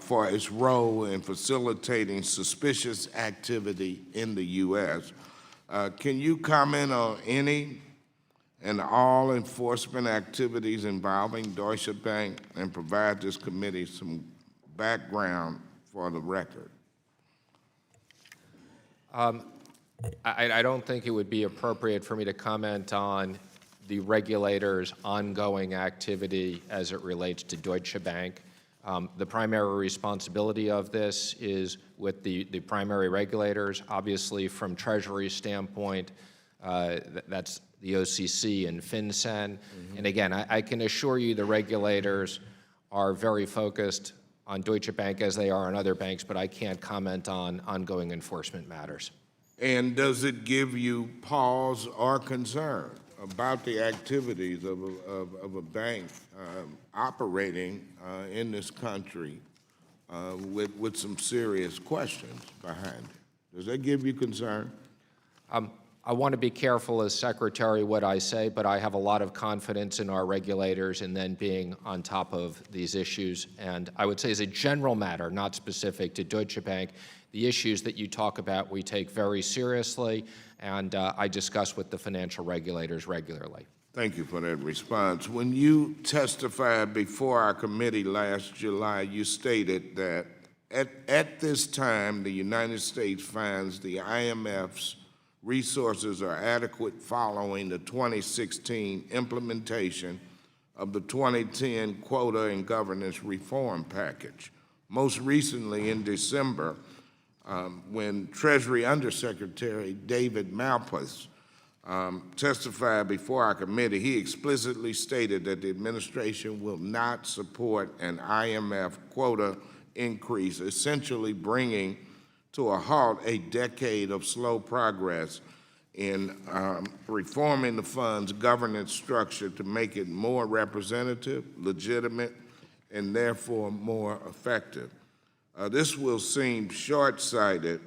for its role in facilitating suspicious activity in the U.S. Can you comment on any and all enforcement activities involving Deutsche Bank and provide this committee some background for the record? I don't think it would be appropriate for me to comment on the regulator's ongoing activity as it relates to Deutsche Bank. The primary responsibility of this is with the primary regulators. Obviously, from Treasury standpoint, that's the OCC and FinCEN. And again, I can assure you the regulators are very focused on Deutsche Bank as they are on other banks, but I can't comment on ongoing enforcement matters. And does it give you pause or concern about the activities of a bank operating in this country with some serious questions behind it? Does that give you concern? I want to be careful as Secretary what I say, but I have a lot of confidence in our regulators and then being on top of these issues. And I would say as a general matter, not specific to Deutsche Bank, the issues that you talk about we take very seriously, and I discuss with the financial regulators regularly. Thank you for that response. When you testified before our committee last July, you stated that at this time, the United States finds the IMF's resources are adequate following the 2016 implementation of the 2010 Quota and Governance Reform Package. Most recently in December, when Treasury Undersecretary David Malpass testified before our committee, he explicitly stated that the administration will not support an IMF quota increase, essentially bringing to a halt a decade of slow progress in reforming the fund's governance structure to make it more representative, legitimate, and therefore more effective. This will seem short-sighted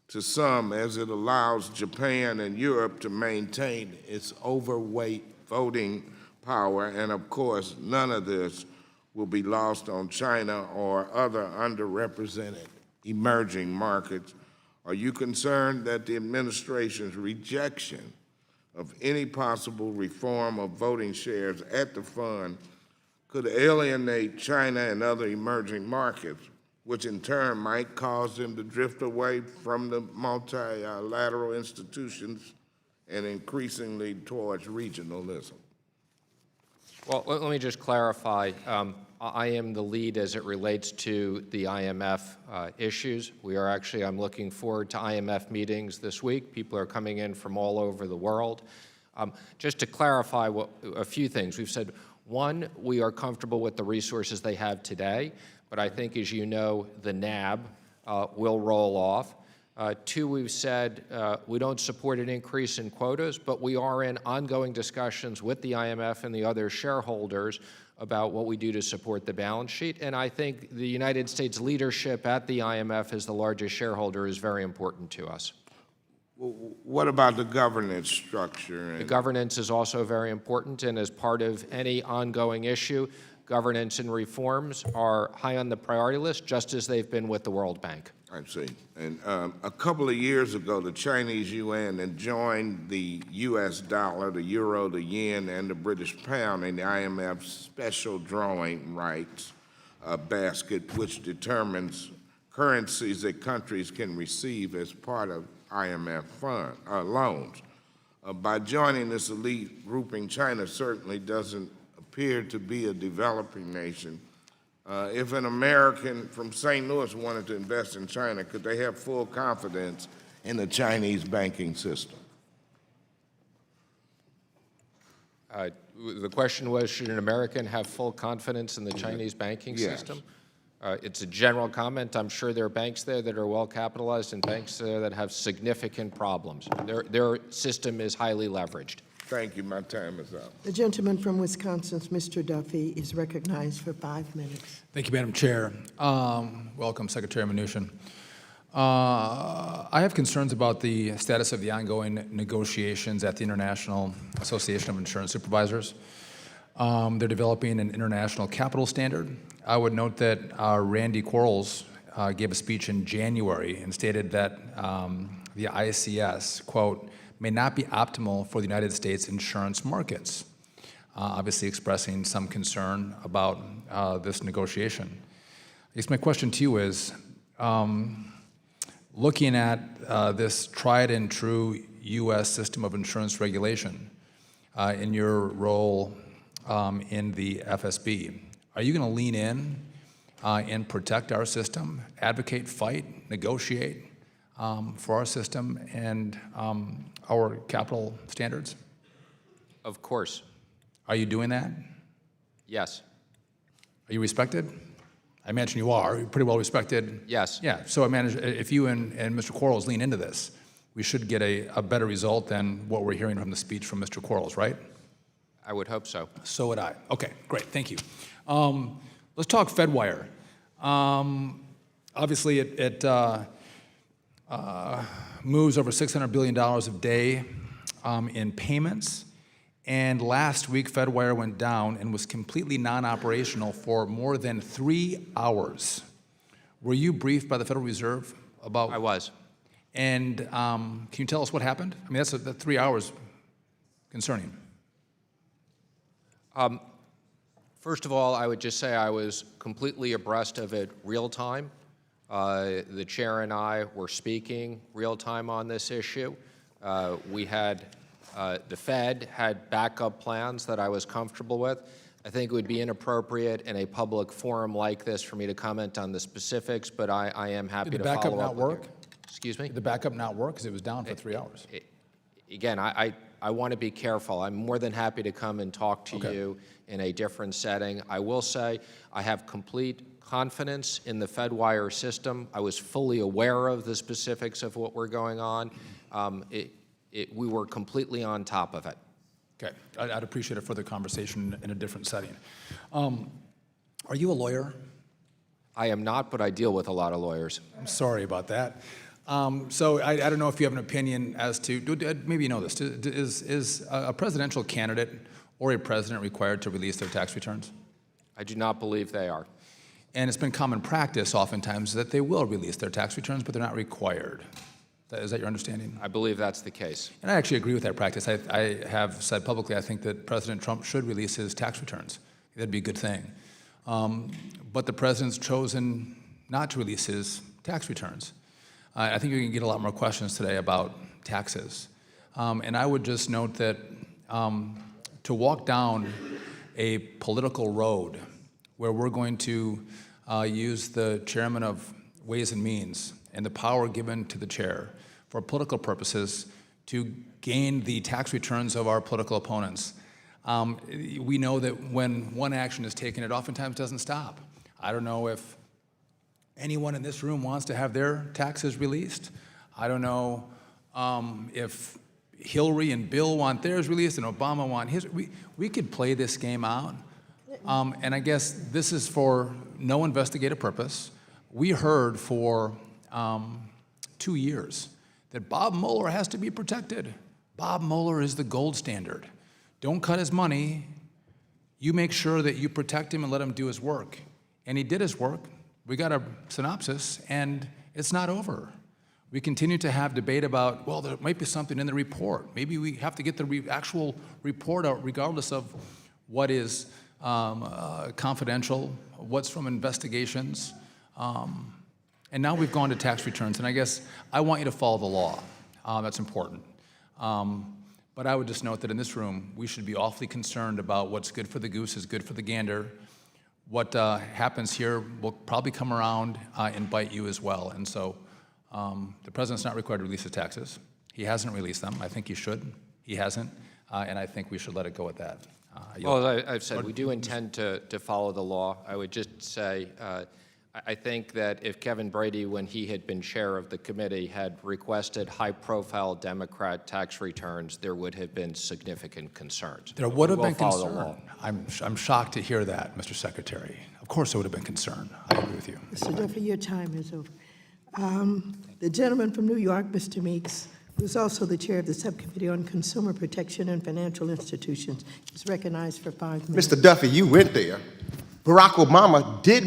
to some as it allows Japan and Europe to maintain its overweight voting power, and of course, none of this will be lost on China or other underrepresented emerging markets. Are you concerned that the administration's rejection of any possible reform of voting shares at the fund could alienate China and other emerging markets, which in turn might cause them to drift away from the multilateral institutions and increasingly towards regionalism? Well, let me just clarify. I am the lead as it relates to the IMF issues. I'm looking forward to IMF meetings this week. People are coming in from all over the world. Just to clarify a few things, we've said, one, we are comfortable with the resources they have today, but I think, as you know, the NAB will roll off. Two, we've said we don't support an increase in quotas, but we are in ongoing discussions with the IMF and the other shareholders about what we do to support the balance sheet. And I think the United States leadership at the IMF as the largest shareholder is very important to us. What about the governance structure? The governance is also very important, and as part of any ongoing issue, governance and reforms are high on the priority list, just as they've been with the World Bank. I see. And a couple of years ago, the Chinese yuan had joined the U.S. dollar, the euro, the yen, and the British pound in the IMF special drawing rights basket, which determines currencies that countries can receive as part of IMF loans. By joining this elite grouping, China certainly doesn't appear to be a developing nation. If an American from St. Louis wanted to invest in China, could they have full confidence in the Chinese banking system? The question was, should an American have full confidence in the Chinese banking Yes. system? It's a general comment. I'm sure there are banks there that are well capitalized and banks there that have significant problems. Their system is highly leveraged. Thank you. My time is up. The gentleman from Wisconsin, Mr. Duffy, is recognized for 5 minutes. Thank you, Madam Chair. Welcome, Secretary Mnuchin. I have concerns about the status of the ongoing negotiations at the International Association of Insurance Supervisors. They're developing an international capital standard. I would note that Randy Quarles gave a speech in January and stated that the ICS, quote, may not be optimal for the United States insurance markets, obviously expressing some concern about this negotiation. I guess my question to you is, looking at this tried and true U.S. system of insurance regulation in your role in the FSB, are you going to lean in and protect our system, advocate, fight, negotiate for our system and our capital standards? Of course. Are you doing that? Yes. Are you respected? I imagine you are. You're pretty well respected. Yes. Yeah. So I imagine if you and Mr. Quarles lean into this, we should get a better result than what we're hearing from the speech from Mr. Quarles, right? I would hope so. So would I. Okay, great. Thank you. Let's talk FedWire. Obviously, it moves over $600 billion a day in payments. And last week, FedWire went down and was completely non-operational for more than 3 hours. Were you briefed by the Federal Reserve about? I was. And can you tell us what happened? I mean, that's 3 hours concerning. First of all, I would just say I was completely abreast of it real time. The chair and I were speaking real time on this issue. We had, the Fed had backup plans that I was comfortable with. I think it would be inappropriate in a public forum like this for me to comment on the specifics, but I am happy to follow up. Did the backup not work? Excuse me? Did the backup not work because it was down for 3 hours? Again, I want to be careful. I'm more than happy to come and talk to you in a different setting. I will say I have complete confidence in the FedWire system. I was fully aware of the specifics of what were going on. We were completely on top of it. Okay, I'd appreciate a further conversation in a different setting. Are you a lawyer? I am not, but I deal with a lot of lawyers. I'm sorry about that. So I don't know if you have an opinion as to, maybe you know this, is a presidential candidate or a president required to release their tax returns? I do not believe they are. And it's been common practice oftentimes that they will release their tax returns, but they're not required. Is that your understanding? I believe that's the case. And I actually agree with that practice. I have said publicly I think that President Trump should release his tax returns. That'd be a good thing. But the president's chosen not to release his tax returns. I think you're going to get a lot more questions today about taxes. And I would just note that to walk down a political road where we're going to use the chairman of Ways and Means and the power given to the chair for political purposes to gain the tax returns of our political opponents. We know that when one action is taken, it oftentimes doesn't stop. I don't know if anyone in this room wants to have their taxes released. I don't know if Hillary and Bill want theirs released and Obama want his. We could play this game out. And I guess this is for no investigative purpose. We heard for 2 years that Bob Mueller has to be protected. Bob Mueller is the gold standard. Don't cut his money. You make sure that you protect him and let him do his work. And he did his work. We got a synopsis, and It's not over. We continue to have debate about, well, there might be something in the report. Maybe we have to get the actual report out regardless of what is confidential, what's from investigations. And now we've gone to tax returns, and I guess I want you to follow the law. That's important. But I would just note that in this room, we should be awfully concerned about what's good for the goose is good for the gander. What happens here will probably come around and bite you as well. And so the president's not required to release his taxes. He hasn't released them. I think he should. He hasn't. And I think we should let it go at that. Well, as I've said, we do intend to follow the law. I would just say, I think that if Kevin Brady, when he had been chair of the committee, had requested high-profile Democrat tax returns, there would have been significant concerns. There would have We'll been follow the concern. law. I'm shocked to hear that, Mr. Secretary. Of course there would have been concern. I agree with you. Mr. Duffy, your time is over. The gentleman from New York, Mr. Meeks, who's also the chair of the Subcommittee on Consumer Protection and Financial Institutions, is recognized for 5 minutes. Mr. Duffy, you went there. Barack Obama did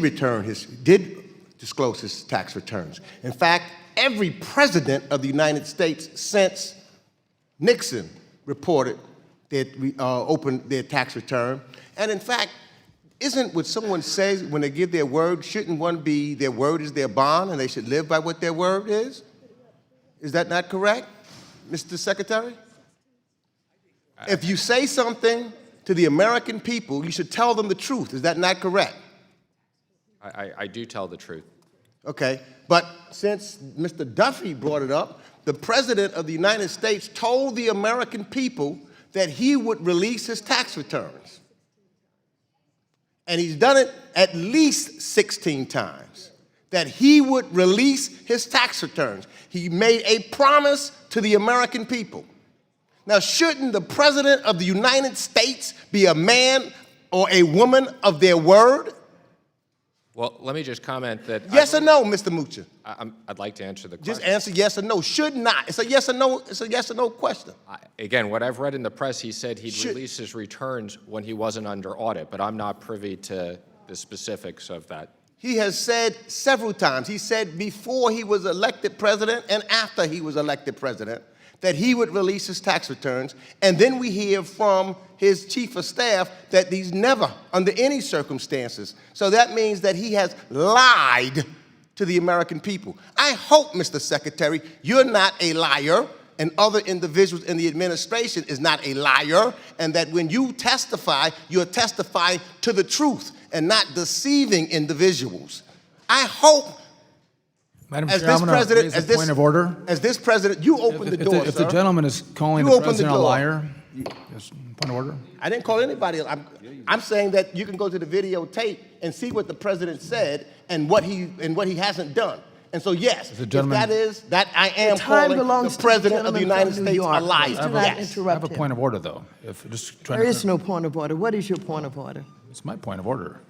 disclose his tax returns. In fact, every president of the United States since Nixon reported that opened their tax return. And in fact, isn't what someone says when they give their word, shouldn't one be their word is their bond and they should live by what their word is? Is that not correct, Mr. Secretary? If you say something to the American people, you should tell them the truth. Is that not correct? I do tell the truth. Okay, but since Mr. Duffy brought it up, the President of the United States told the American people that he would release his tax returns. And he's done it at least 16 times, that he would release his tax returns. He made a promise to the American people. Now, shouldn't the President of the United States be a man or a woman of their word? Well, let me just comment that... Yes or no, Mr. Mucha? I'd like to answer the question. Just answer yes or no. Should not. It's a yes or no question. Again, what I've read in the press, he said he'd release his returns when he wasn't under audit, but I'm not privy to the specifics of that. He has said several times. He said before he was elected president and after he was elected president that he would release his tax returns. And then we hear from his chief of staff that he's never, under any circumstances. So that means that he has lied to the American people. I hope, Mr. Secretary, you're not a liar and other individuals in the administration is not a liar, and that when you testify, you're testifying to the truth and not deceiving individuals. I hope, Madam as Chair, this I'm going to president, raise a point of order. as this president, you opened the door, If sir. the gentleman is calling You the opened the president a door. liar, yes, point of order. I didn't call anybody. I'm saying that you can go to the videotape and see what the president said and what he hasn't done. And so, yes, if that is, that I am time calling belongs the to the president of the gentleman United from New States York. a liar. Please do not Yes. I interrupt have a him. point of order, though. If just trying There to, is no point of order. What is your point of order? It's my point of order.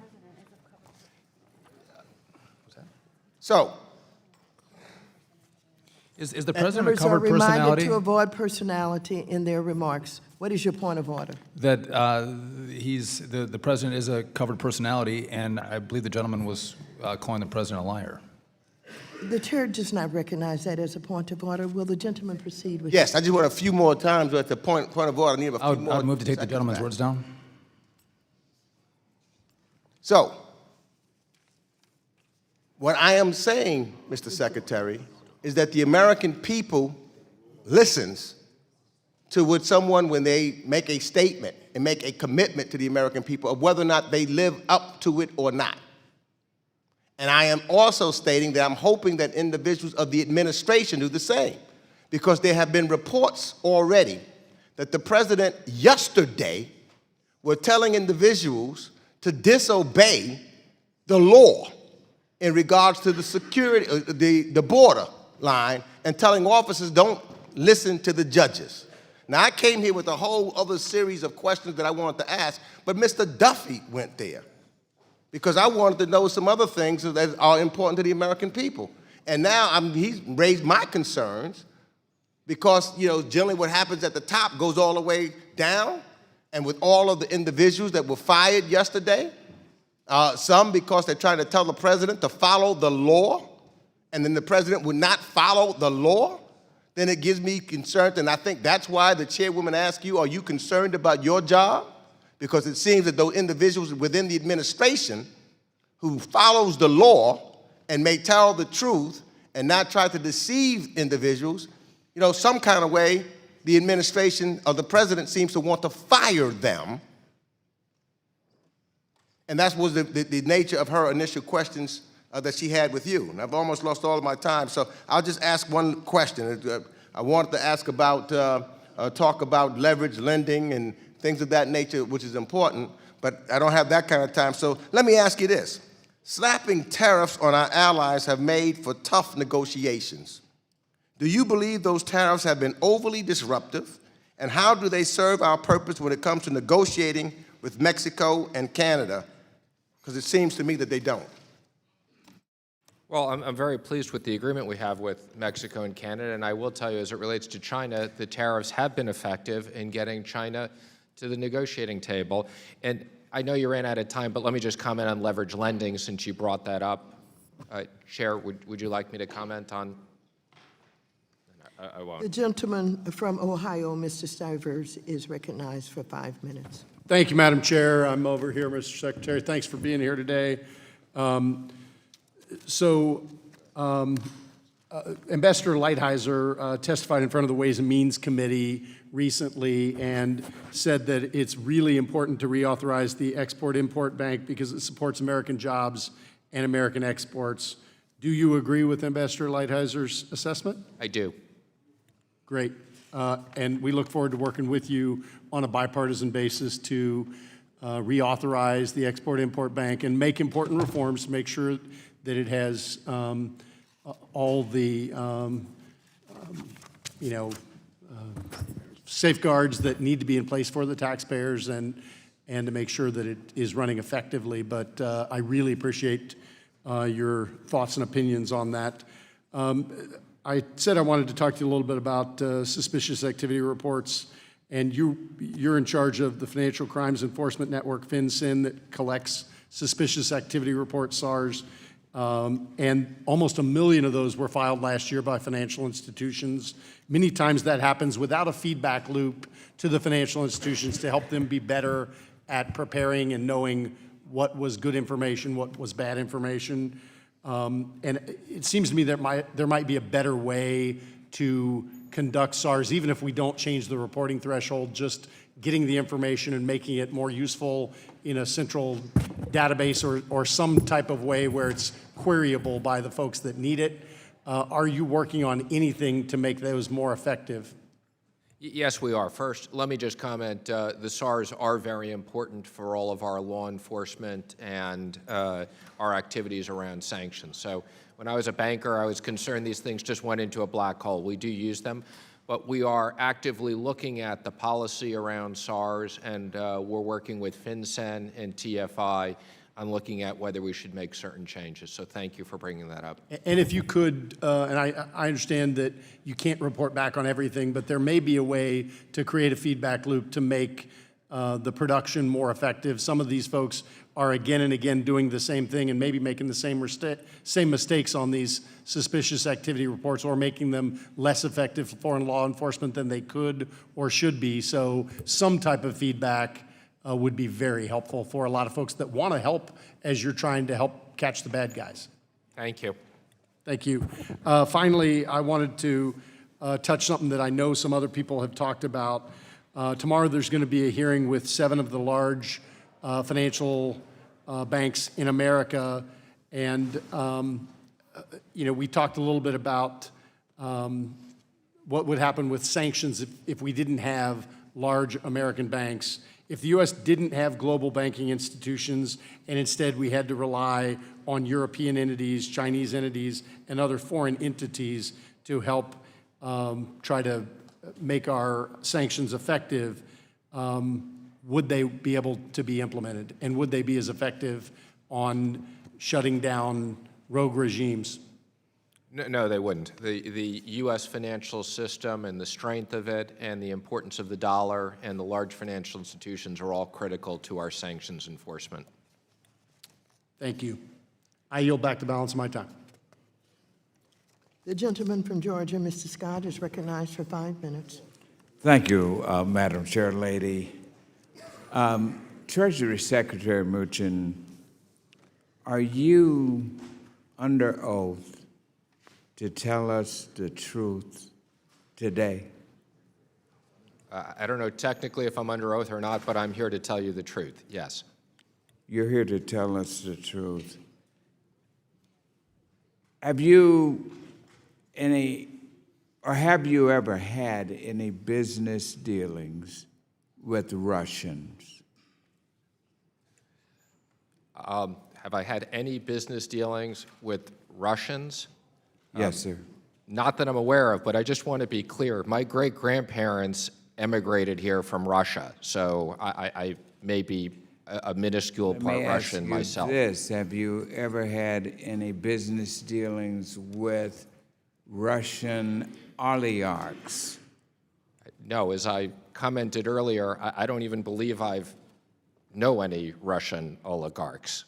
So, Is the That president a members are covered reminded personality? to avoid personality in their remarks. What is your point of order? That the president is a covered personality, and I believe the gentleman was calling the president a liar. The chair does not recognize that as a point of order. Will the gentleman proceed with? yes, I just want a few more times at the point of order. I need a few more I would move to take the seconds gentleman's back. words down. So, what I am saying, Mr. Secretary, is that the American people listens to what someone, when they make a statement and make a commitment to the American people of whether or not they live up to it or not. And I am also stating that I'm hoping that individuals of the administration do the same, because there have been reports already that the president yesterday were telling individuals to disobey the law in regards to the security, the border line, and telling officers don't listen to the judges. Now, I came here with a whole other series of questions that I wanted to ask, but Mr. Duffy went there because I wanted to know some other things that are important to the American people. And now he's raised my concerns because, generally what happens at the top goes all the way down, and with all of the individuals that were fired yesterday, some because they're trying to tell the president to follow the law, and then the president would not follow the law, then it gives me concern. And I think that's why the chairwoman asked you, are you concerned about your job? Because it seems that those individuals within the administration who follows the law and may tell the truth and not try to deceive individuals, you know, some kind of way, the administration or the president seems to want to fire them. And that was the nature of her initial questions that she had with you. And I've almost lost all of my time, so I'll just ask one question. I wanted to ask about, talk about leverage lending and things of that nature, which is important, but I don't have that kind of time. So let me ask you this. Slapping tariffs on our allies have made for tough negotiations. Do you believe those tariffs have been overly disruptive? And how do they serve our purpose when it comes to negotiating with Mexico and Canada? Because it seems to me that they don't. Well, I'm very pleased with the agreement we have with Mexico and Canada, and I will tell you, as it relates to China, the tariffs have been effective in getting China to the negotiating table. And I know you ran out of time, but let me just comment on leverage lending since you brought that up. Chair, would you like me to comment on? I won't. The gentleman from Ohio, Mr. Stivers, is recognized for 5 minutes. Thank you, Madam Chair. I'm over here, Mr. Secretary. Thanks for being here today. Ambassador Lighthizer testified in front of the Ways and Means Committee recently and said that it's really important to reauthorize the Export-Import Bank because it supports American jobs and American exports. Do you agree with Ambassador Lighthizer's assessment? I do. Great. And we look forward to working with you on a bipartisan basis to reauthorize the Export-Import Bank and make important reforms to make sure that it has all the safeguards that need to be in place for the taxpayers and to make sure that it is running effectively. But I really appreciate your thoughts and opinions on that. I said I wanted to talk to you a little bit about suspicious activity reports, and you're in charge of the Financial Crimes Enforcement Network, FinCEN, that collects suspicious activity reports, SARS. And almost 1 million of those were filed last year by financial institutions. Many times that happens without a feedback loop to the financial institutions to help them be better at preparing and knowing what was good information, what was bad information. And it seems to me that there might be a better way to conduct SARS, even if we don't change the reporting threshold, just getting the information and making it more useful in a central database or some type of way where it's queryable by the folks that need it. Are you working on anything to make those more effective? Yes, we are. First, let me just comment, the SARS are very important for all of our law enforcement and our activities around sanctions. So when I was a banker, I was concerned these things just went into a black hole. We do use them, but we are actively looking at the policy around SARS, and we're working with FinCEN and TFI on looking at whether we should make certain changes. So thank you for bringing that up. And if you could, and I understand that you can't report back on everything, but there may be a way to create a feedback loop to make the production more effective. Some of these folks are again and again doing the same thing and maybe making the same mistakes on these suspicious activity reports or making them less effective for foreign law enforcement than they could or should be. So some type of feedback would be very helpful for a lot of folks that want to help as you're trying to help catch the bad guys. Thank you. Thank you. Finally, I wanted to touch something that I know some other people have talked about. Tomorrow there's going to be a hearing with 7 of the large financial banks in America, and we talked a little bit about what would happen with sanctions if we didn't have large American banks. If the U.S. didn't have global banking institutions and instead we had to rely on European entities, Chinese entities, and other foreign entities to help try to make our sanctions effective, would they be able to be implemented? And would they be as effective on shutting down rogue regimes? No, they wouldn't. The U.S. financial system and the strength of it and the importance of the dollar and the large financial institutions are all critical to our sanctions enforcement. Thank you. I yield back the balance of my time. The gentleman from Georgia, Mr. Scott, is recognized for 5 minutes. Thank you, Madam Chair Lady. Treasury Secretary Mnuchin, are you under oath to tell us the truth today? I don't know technically if I'm under oath or not, but I'm here to tell you the truth, yes. You're here to tell us the truth. Have you have you ever had any business dealings with Russians? Have I had any business dealings with Russians? Yes, sir. Not that I'm aware of, but I just want to be clear. My great-grandparents emigrated here from Russia, so I may be a minuscule part Russian myself. This, have you ever had any business dealings with Russian oligarchs? No, as I commented earlier, I don't even believe I know any Russian oligarchs.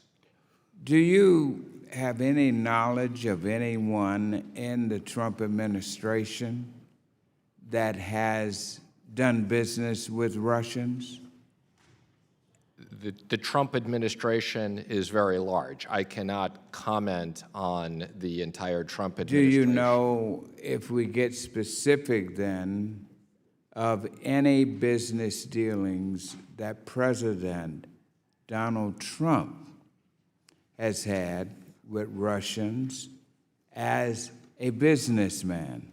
Do you have any knowledge of anyone in the Trump administration that has done business with Russians? The Trump administration is very large. I cannot comment on the entire Trump Do administration. you know, if we get specific then, of any business dealings that President Donald Trump has had with Russians as a businessman?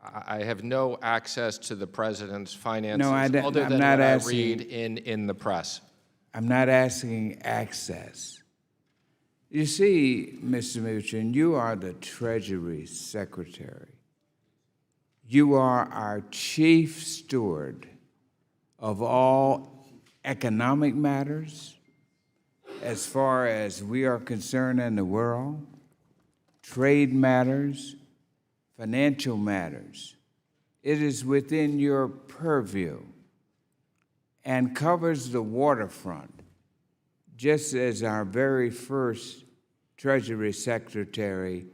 I have no access to the president's finances No, other I'm than not what I asking- read in the press. I'm not asking access. You see, Mr. Mnuchin, you are the Treasury Secretary. You are our chief steward of all economic matters, as far as we are concerned in the world, trade matters, financial matters. It is within your purview and covers the waterfront, just as our very first Treasury Secretary,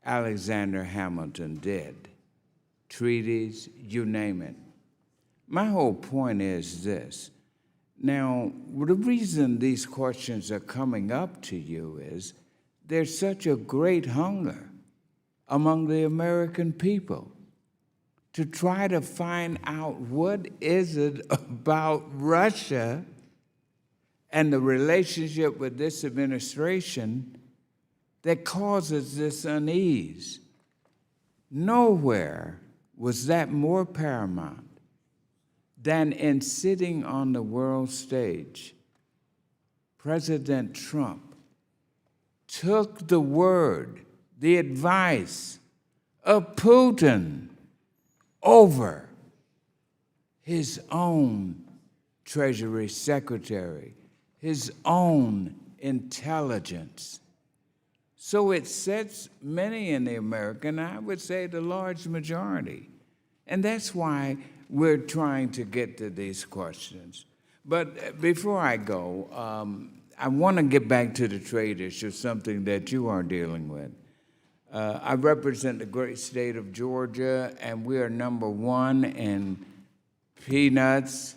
Alexander Hamilton, did. Treaties, you name it. My whole point is this. Now, the reason these questions are coming up to you is there's such a great hunger among the American people to try to find out what is it about Russia and the relationship with this administration that causes this unease. Nowhere was that more paramount than in sitting on the world stage. President Trump took the word, the advice of Putin over his own Treasury Secretary, his own intelligence. So it sets many in the American, I would say the large majority. And that's why we're trying to get to these questions. But before I go, I want to get back to the trade issue, something that you are dealing with. I represent the great state of Georgia, and we are #1 in peanuts,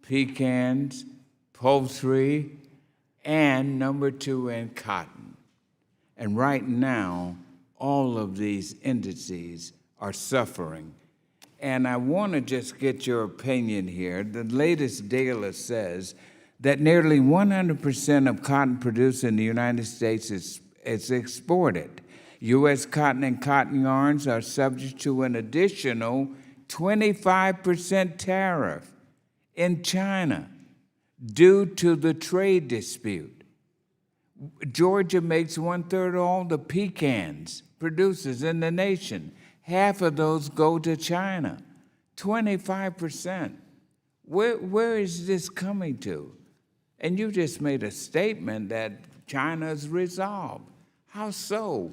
pecans, poultry, and #2 in cotton. And right now, all of these indices are suffering. And I want to just get your opinion here. The latest data says that nearly 100% of cotton produced in the United States is exported. U.S. cotton and cotton yarns are subject to an additional 25% tariff in China due to the trade dispute. Georgia makes 1/3 of all the pecans producers in the nation. Half of those go to China, 25%. Where is this coming to? And you just made a statement that China's resolved. How so?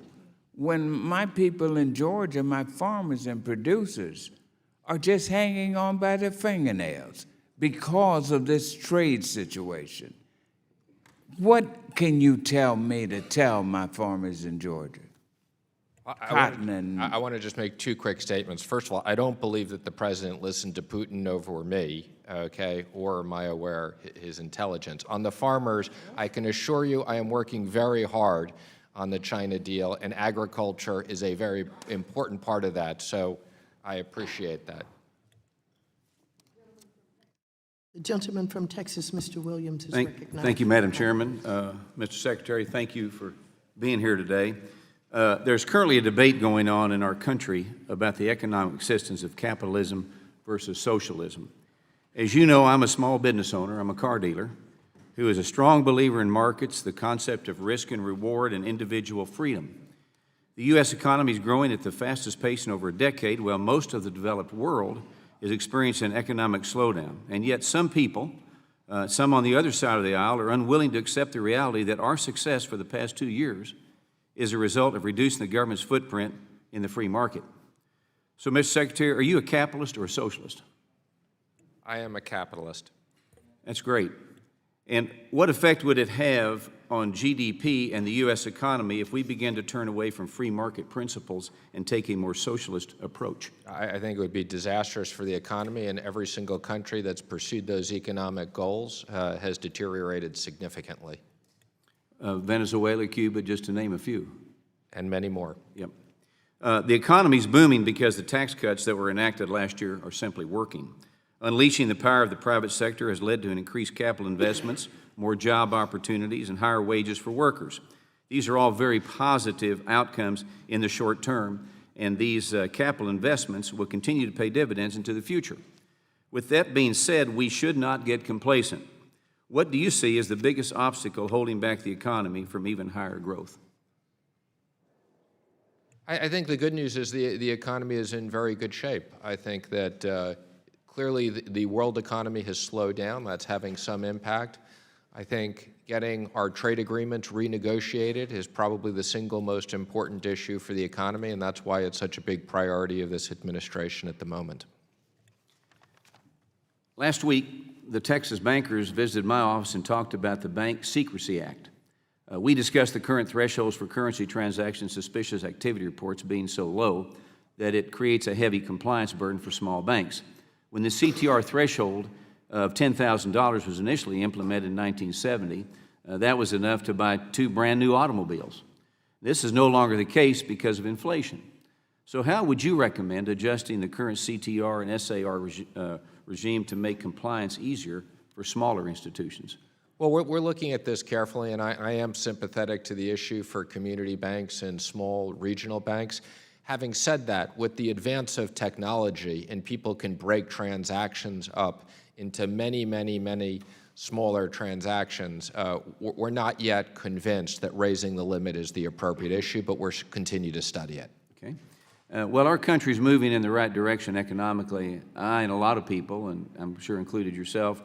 When my people in Georgia, my farmers and producers, are just hanging on by their fingernails because of this trade situation. What can you tell me to tell my farmers in Georgia? cotton I want to just make two quick statements. First of all, I don't believe that the president listened to Putin over me, okay, or am I aware his intelligence. On the farmers, I can assure you I am working very hard on the China deal, and agriculture is a very important part of that, so I appreciate that. The gentleman from Texas, Mr. Williams, is recognized. Thank you, Madam Chairman. Mr. Secretary, thank you for being here today. There's currently a debate going on in our country about the economic existence of capitalism versus socialism. As you know, I'm a small business owner. I'm a car dealer who is a strong believer in markets, the concept of risk and reward, and individual freedom. The U.S. economy is growing at the fastest pace in over a decade, while most of the developed world is experiencing an economic slowdown. And yet some people, some on the other side of the aisle, are unwilling to accept the reality that our success for the past 2 years is a result of reducing the government's footprint in the free market. So, Mr. Secretary, are you a capitalist or a socialist? I am a capitalist. That's great. And what effect would it have on GDP and the U.S. economy if we begin to turn away from free market principles and take a more socialist approach? I think it would be disastrous for the economy, and every single country that's pursued those economic goals has deteriorated significantly. Venezuela, Cuba, just to name a few. And many more. Yep. The economy's booming because the tax cuts that were enacted last year are simply working. Unleashing the power of the private sector has led to an increased capital investments, more job opportunities, and higher wages for workers. These are all very positive outcomes in the short term, and these capital investments will continue to pay dividends into the future. With that being said, we should not get complacent. What do you see as the biggest obstacle holding back the economy from even higher growth? I think the good news is the economy is in very good shape. I think that clearly the world economy has slowed down. That's having some impact. I think getting our trade agreements renegotiated is probably the single most important issue for the economy, and that's why it's such a big priority of this administration at the moment. Last week, the Texas bankers visited my office and talked about the Bank Secrecy Act. We discussed the current thresholds for currency transaction suspicious activity reports being so low that it creates a heavy compliance burden for small banks. When the CTR threshold of $10,000 was initially implemented in 1970, that was enough to buy 2 brand new automobiles. This is no longer the case because of inflation. So how would you recommend adjusting the current CTR and SAR regime to make compliance easier for smaller institutions? Well, we're looking at this carefully, and I am sympathetic to the issue for community banks and small regional banks. Having said that, with the advance of technology, and people can break transactions up into many, many, many smaller transactions, we're not yet convinced that raising the limit is the appropriate issue, but we'll continue to study it. Okay. Well, our country's moving in the right direction economically. I and a lot of people, and I'm sure included yourself,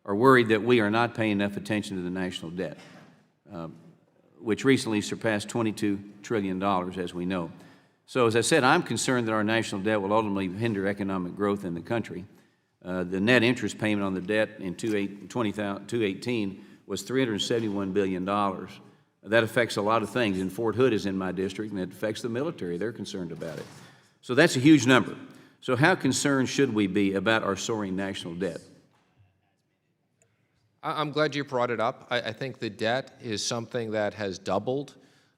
are worried that we are not paying enough attention to the national debt, which recently surpassed $22 trillion, as we know. So, as I said, I'm concerned that our national debt will ultimately hinder economic growth in the country. The net interest payment on the debt in 2018 was $371 billion. That affects a lot of things, and Fort Hood is in my district, and it affects the military. They're concerned about it. So that's a huge number. So how concerned should we be about our soaring national debt? I'm glad you brought it up. I think the debt is something that has doubled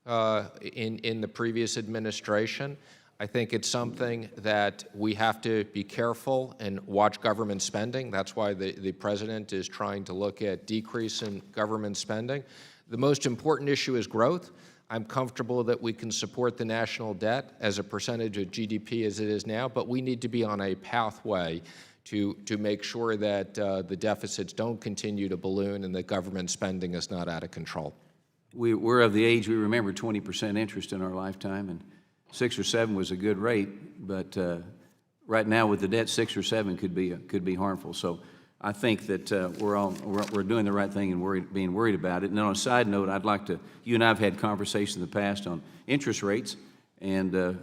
in the previous administration. I think it's something that we have to be careful and watch government spending. That's why the president is trying to look at decrease in government spending. The most important issue is growth. I'm comfortable that we can support the national debt as a percentage of GDP as it is now, but we need to be on a pathway to make sure that the deficits don't continue to balloon and that government spending is not out of control. We're of the age we remember 20% interest in our lifetime, and 6 or 7 was a good rate, but right now with the debt, 6 or 7 could be harmful. So I think that we're doing the right thing and being worried about it. And then on a side note, I'd like to, you and I have had conversations in the past on interest rates, and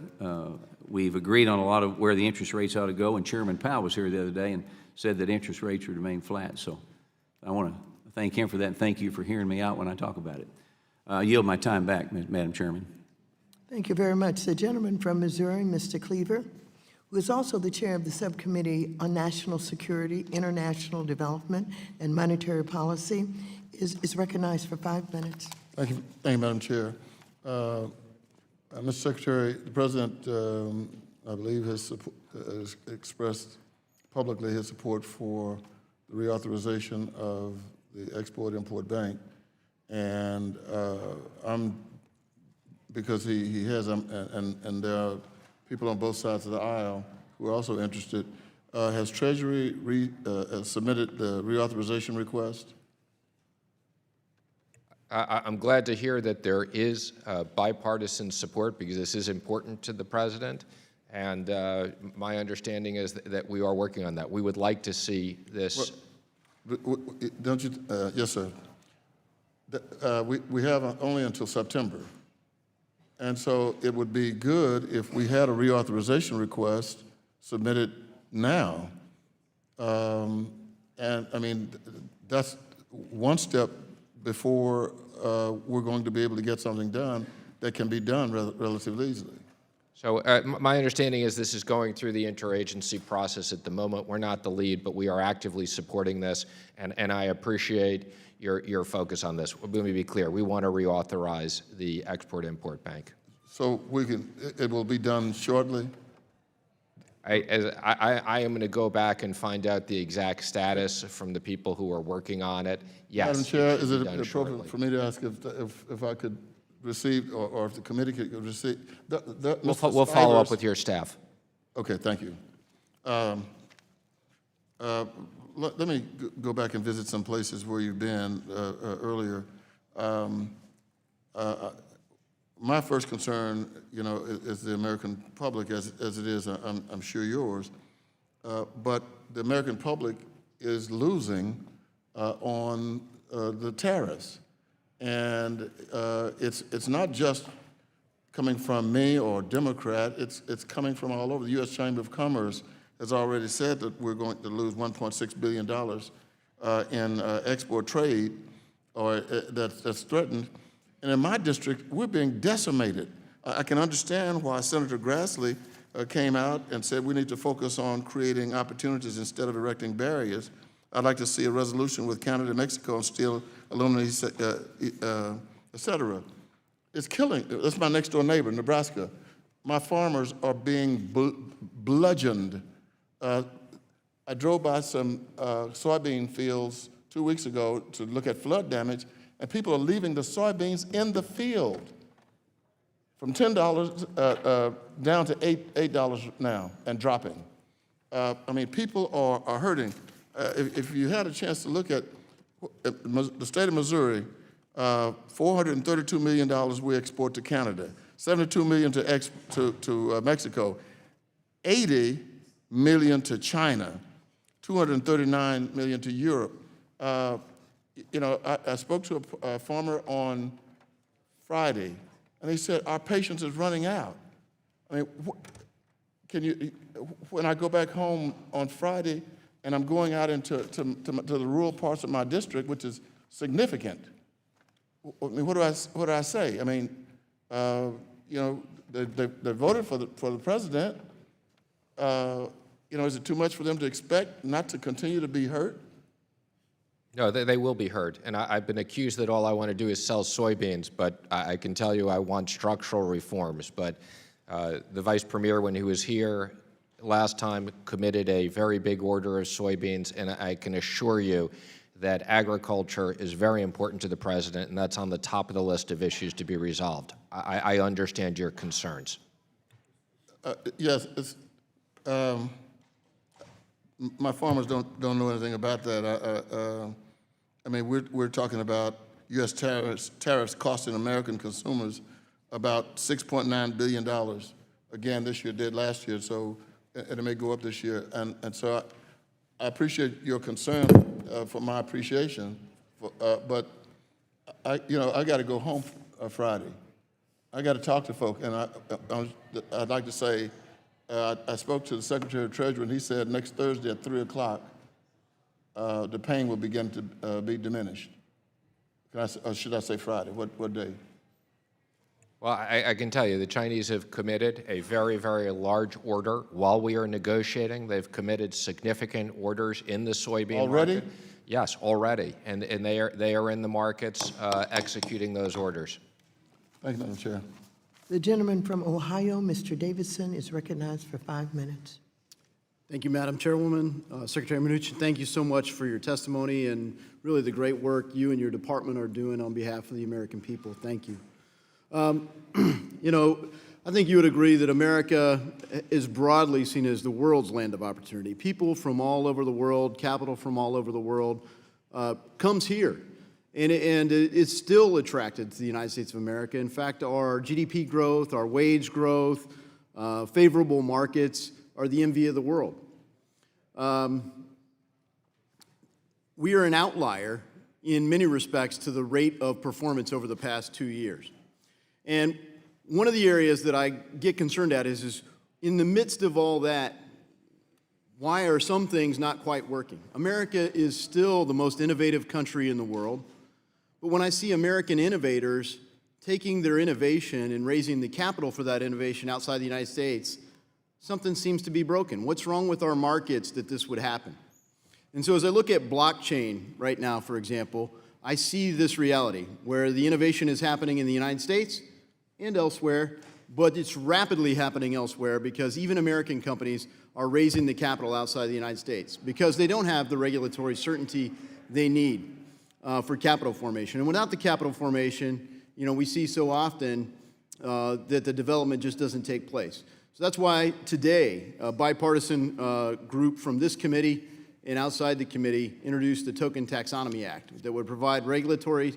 we've agreed on a lot of where the interest rates ought to go, and Chairman Powell was here the other day and said that interest rates would remain flat. So I want to thank him for that, and thank you for hearing me out when I talk about it. I yield my time back, Madam Chairman. Thank you very much. The gentleman from Missouri, Mr. Cleaver, who is also the chair of the Subcommittee on National Security, International Development, and Monetary Policy, is recognized for 5 minutes. Thank you, Madam Chair. Mr. Secretary, the President, I believe, has expressed publicly his support for the reauthorization of the Export-Import Bank, and because he has, and there are people on both sides of the aisle who are also interested. Has Treasury submitted the reauthorization request? I'm glad to hear that there is bipartisan support, because this is important to the president. And my understanding is that we are working on that. We would like to see this. Don't you? Yes, sir. We have only until September. And so it would be good if we had a reauthorization request submitted now. And I mean, that's one step before we're going to be able to get something done that can be done relatively easily. So my understanding is this is going through the interagency process at the moment. We're not the lead, but we are actively supporting this, and I appreciate your focus on this. Let me be clear. We want to reauthorize the Export-Import Bank. So it will be done shortly? I am going to go back and find out the exact status from the people who are working on it. Yes. Madam Chair, is it appropriate appropriate for me to ask if I could receive, or if the committee could receive? We'll follow up with your staff. Okay, thank you. Let me go back and visit some places where you've been earlier. My first concern, is the American public, as it is, I'm sure yours. But the American public is losing on the tariffs. And it's not just coming from me or Democrat, it's coming from all over. The U.S. Chamber of Commerce has already said that we're going to lose $1.6 billion in export trade, or that's threatened. And in my district, we're being decimated. I can understand why Senator Grassley came out and said we need to focus on creating opportunities instead of erecting barriers. I'd like to see a resolution with Canada, Mexico, and steel, aluminum, et cetera. It's killing. That's my next door neighbor, Nebraska. My farmers are being bludgeoned. I drove by some soybean fields 2 weeks ago to look at flood damage, and people are leaving the soybeans in the field from $10 down to $8 now and dropping. I mean, people are hurting. If you had a chance to look at the state of Missouri, $432 million we export to Canada, $72 million to Mexico, $80 million to China, $239 million to Europe. I spoke to a farmer on Friday, and he said, our patience is running out. I mean, when I go back home on Friday, and I'm going out into the rural parts of my district, which is significant, I mean, what do I say? I mean, they voted for the president. Is it too much for them to expect not to continue to be hurt? No, they will be hurt. And I've been accused that all I want to do is sell soybeans, but I can tell you I want structural reforms. But the vice premier, when he was here last time, committed a very big order of soybeans, and I can assure you that agriculture is very important to the president, and that's on the top of the list of issues to be resolved. I understand your concerns. Yes, my farmers don't know anything about that. I mean, we're talking about U.S. tariffs costing American consumers about $6.9 billion. Again, this year did last year, so and it may go up this year. And so I appreciate your concern for my appreciation, but I got to go home Friday. I got to talk to folk, and I'd like to say I spoke to the Secretary of Treasury, and he said next Thursday at 3 o'clock, the pain will begin to be diminished. Or should I say Friday? What day? Well, I can tell you, the Chinese have committed a very, very large order while we are negotiating. They've committed significant orders in the soybean Already? market. Yes, already, and they are in the markets executing those orders. Thank you, Madam Chair. The gentleman from Ohio, Mr. Davidson, is recognized for 5 minutes. Thank you, Madam Chairwoman. Secretary Mnuchin, thank you so much for your testimony and really the great work you and your department are doing on behalf of the American people. Thank you. You know, I think you would agree that America is broadly seen as the world's land of opportunity. People from all over the world, capital from all over the world comes here. And it's still attracted to the United States of America. In fact, our GDP growth, our wage growth, favorable markets are the envy of the world. We are an outlier in many respects to the rate of performance over the past 2 years. And one of the areas that I get concerned at is in the midst of all that, why are some things not quite working? America is still the most innovative country in the world, but when I see American innovators taking their innovation and raising the capital for that innovation outside the United States, something seems to be broken. What's wrong with our markets that this would happen? And so as I look at blockchain right now, for example, I see this reality where the innovation is happening in the United States and elsewhere, but it's rapidly happening elsewhere because even American companies are raising the capital outside the United States because they don't have the regulatory certainty they need for capital formation. And without the capital formation, you know, we see so often that the development just doesn't take place. So that's why today, a bipartisan group from this committee and outside the committee introduced the Token Taxonomy Act that would provide regulatory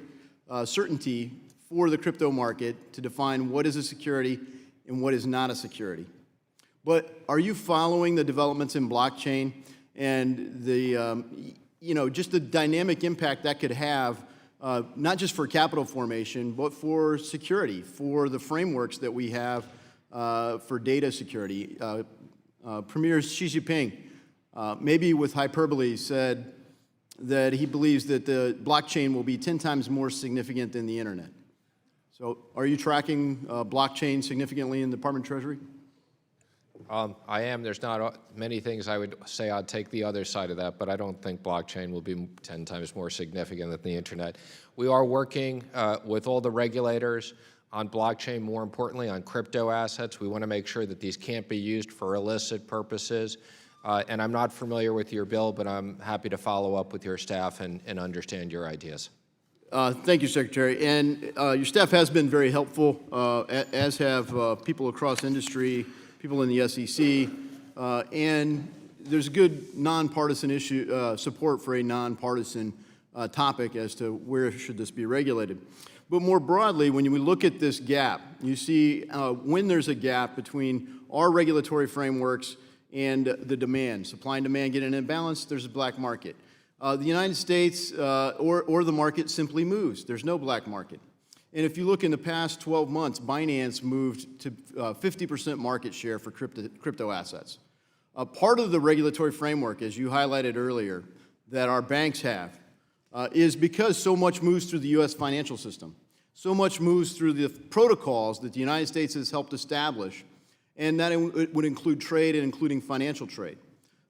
certainty for the crypto market to define what is a security and what is not a security. But are you following the developments in blockchain and the, you know, just the dynamic impact that could have, not just for capital formation, but for security, for the frameworks that we have for data security? Premier Xi Jinping, maybe with hyperbole, said that he believes that the blockchain will be 10 times more significant than the internet. So are you tracking blockchain significantly in the Department of Treasury? I am. There's not many things I would say I'd take the other side of that, but I don't think blockchain will be 10 times more significant than the internet. We are working with all the regulators on blockchain, more importantly on crypto assets. We want to make sure that these can't be used for illicit purposes. And I'm not familiar with your bill, but I'm happy to follow up with your staff and understand your ideas. Thank you, Secretary. And your staff has been very helpful, as have people across industry, people in the SEC, and there's good nonpartisan issue support for a nonpartisan topic as to where should this be regulated. But more broadly, when we look at this gap, you see when there's a gap between our regulatory frameworks and the demand, supply and demand get in imbalance, there's a black market. The United States or the market simply moves. There's no black market. And if you look in the past 12 months, Binance moved to 50% market share for crypto assets. Part of the regulatory framework, as you highlighted earlier, that our banks have is because so much moves through the U.S. financial system. So much moves through the protocols that the United States has helped establish, and that it would include trade and including financial trade.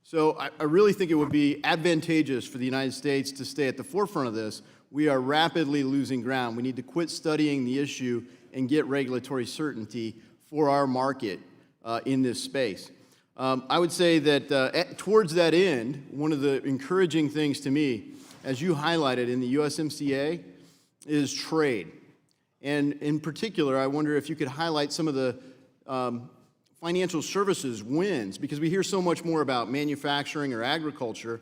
So I really think it would be advantageous for the United States to stay at the forefront of this. We are rapidly losing ground. We need to quit studying the issue and get regulatory certainty for our market in this space. I would say that towards that end, one of the encouraging things to me, as you highlighted in the USMCA, is trade. And in particular, I wonder if you could highlight some of the financial services wins, because we hear so much more about manufacturing or agriculture.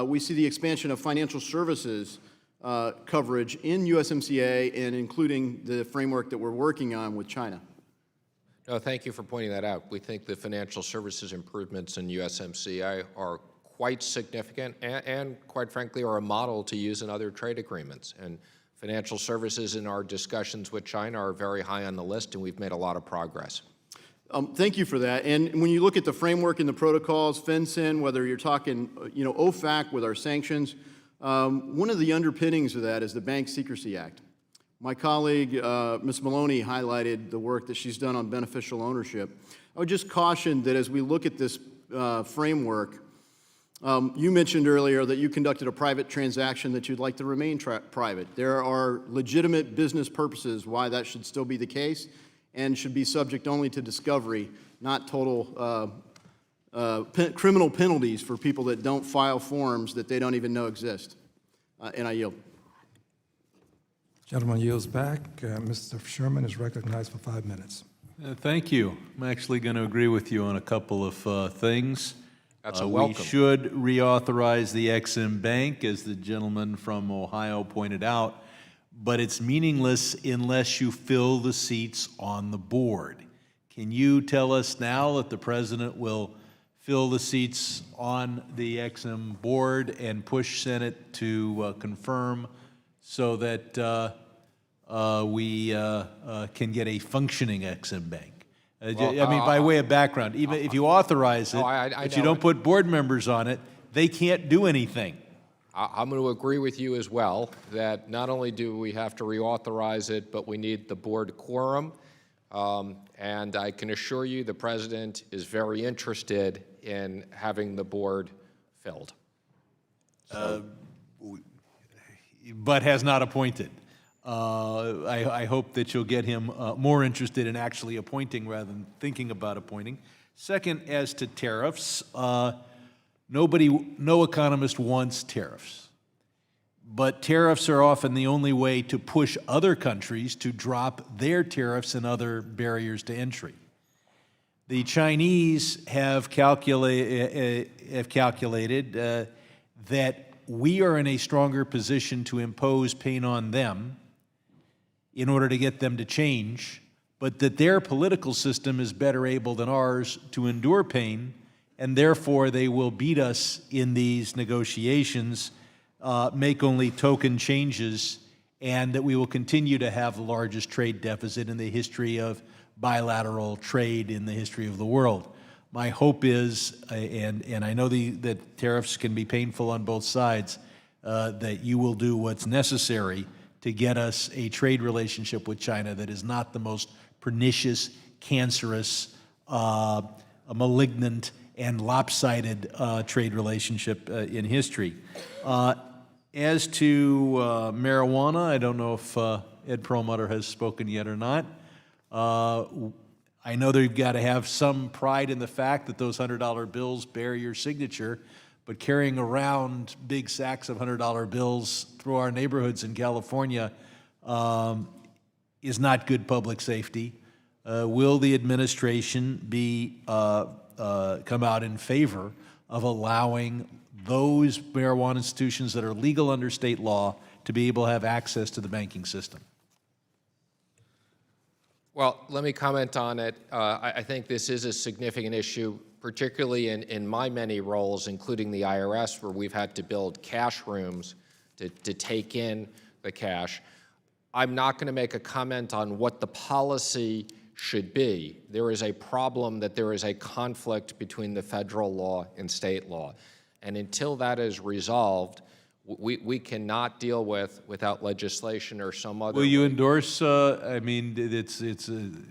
We see the expansion of financial services coverage in USMCA and including the framework that we're working on with China. No, thank you for pointing that out. We think the financial services improvements in USMCA are quite significant and quite frankly, are a model to use in other trade agreements. And financial services in our discussions with China are very high on the list, and we've made a lot of progress. Thank you for that. And when you look at the framework and the protocols, FinCEN, whether you're talking, OFAC with our sanctions, one of the underpinnings of that is the Bank Secrecy Act, My colleague, Ms. Maloney, highlighted the work that she's done on beneficial ownership. I would just caution that as we look at this framework, you mentioned earlier that you conducted a private transaction that you'd like to remain private. There are legitimate business purposes why that should still be the case and should be subject only to discovery, not total criminal penalties for people that don't file forms that they don't even know exist. And I yield. Gentleman yields back. Mr. Sherman is recognized for 5 minutes. Thank you. I'm actually going to agree with you on a couple of things. That's a welcome. We should reauthorize the Exim Bank, as the gentleman from Ohio pointed out, but it's meaningless unless you fill the seats on the board. Can you tell us now that the President will fill the seats on the Exim board and push Senate to confirm so that we can get a functioning Exim Bank? I mean, by way of background, even if you authorize it, but you don't put board members on it, they can't do anything. I'm going to agree with you as well, that not only do we have to reauthorize it, but we need the board quorum. And I can assure you the President is very interested in having the board filled. But has not appointed. I hope that you'll get him more interested in actually appointing rather than thinking about appointing. Second, as to tariffs, no economist wants tariffs. But tariffs are often the only way to push other countries to drop their tariffs and other barriers to entry. The Chinese have calculated that we are in a stronger position to impose pain on them in order to get them to change, but that their political system is better able than ours to endure pain, and therefore they will beat us in these negotiations, make only token changes, and that we will continue to have the largest trade deficit in the history of bilateral trade in the history of the world. My hope is, and I know that tariffs can be painful on both sides, that you will do what's necessary to get us a trade relationship with China that is not the most pernicious, cancerous, malignant, and lopsided trade relationship in history. As to marijuana, I don't know if Ed Perlmutter has spoken yet or not. I know that you've got to have some pride in the fact that those $100 bills bear your signature, but carrying around big sacks of $100 bills through our neighborhoods in California is not good public safety. Will the administration come out in favor of allowing those marijuana institutions that are legal under state law to be able to have access to the banking system? Well, let me comment on it. I think this is a significant issue, particularly in my many roles, including the IRS, where we've had to build cash rooms to take in the cash. I'm not going to make a comment on what the policy should be. There is a problem that there is a conflict between the federal law and state law. And until that is resolved, we cannot deal without legislation or some other. Will you endorse, I mean, it's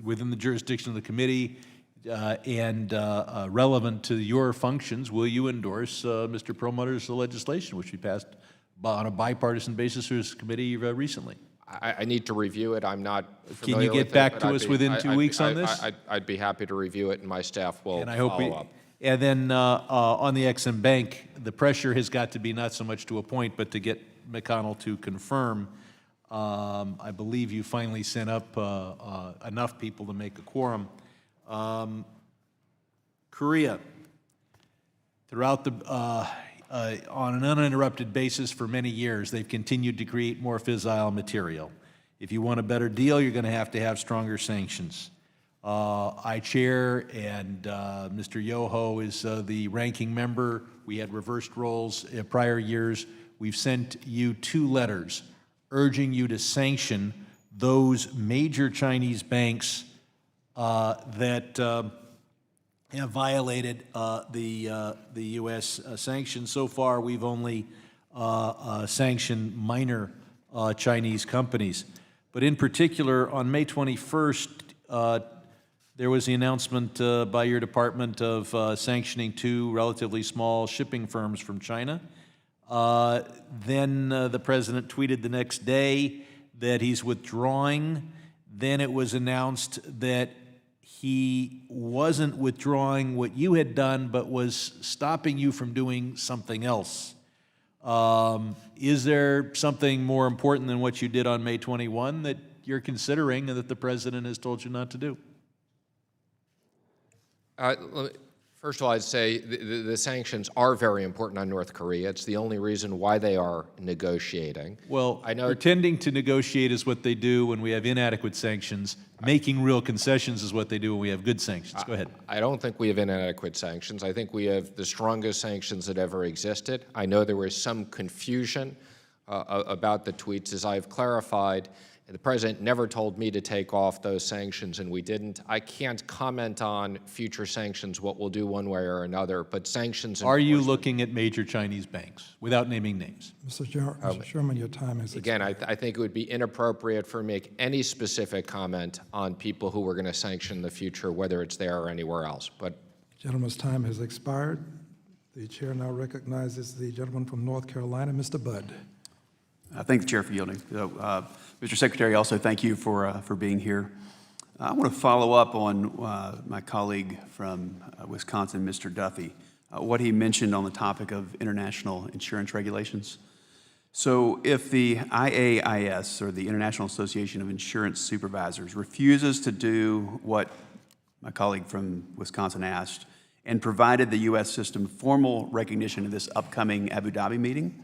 within the jurisdiction of the committee and relevant to your functions, will you endorse Mr. Perlmutter's legislation, which we passed on a bipartisan basis through this committee recently? I need to review it. I'm not familiar with it. Can you get back to us within 2 weeks on this? I'd be happy to review it, and my staff will And I hope follow up. And then on the Exim Bank, the pressure has got to be not so much to appoint, but to get McConnell to confirm. I believe you finally sent up enough people to make a quorum. Korea, throughout the on an uninterrupted basis for many years, they've continued to create more fissile material. If you want a better deal, you're going to have stronger sanctions. I chair, and Mr. Yoho is the ranking member. We had reversed roles in prior years. We've sent you 2 letters urging you to sanction those major Chinese banks that have violated the U.S. sanctions. So far, we've only sanctioned minor Chinese companies. But in particular, on May 21st, there was the announcement by your department of sanctioning 2 relatively small shipping firms from China. Then the president tweeted the next day that he's withdrawing. Then it was announced that he wasn't withdrawing what you had done, but was stopping you from doing something else. Is there something more important than what you did on May 21 that you're considering and that the president has told you not to do? First of all, I'd say the sanctions are very important on North Korea. It's the only reason why they are negotiating. Well, I know pretending to negotiate is what they do when we have inadequate sanctions. Making real concessions is what they do when we have good sanctions. Go ahead. I don't think we have inadequate sanctions. I think we have the strongest sanctions that ever existed. I know there was some confusion about the tweets. As I've clarified, the president never told me to take off those sanctions, and we didn't. I can't comment on future sanctions, what we'll do one way or another, but sanctions... Are you looking at major Chinese banks, without naming names? Mr. Sherman, your time has Again, expired. I think it would be inappropriate for me to make any specific comment on people who we're going to sanction in the future, whether it's there or anywhere else. But Gentleman's time has expired. The chair now recognizes the gentleman from North Carolina, Mr. Budd. I thank the chair for yielding. Mr. Secretary, also thank you for being here. I want to follow up on my colleague from Wisconsin, Mr. Duffy, what he mentioned on the topic of international insurance regulations. So if the IAIS, or the International Association of Insurance Supervisors, refuses to do what my colleague from Wisconsin asked, and provided the U.S. system formal recognition of this upcoming Abu Dhabi meeting,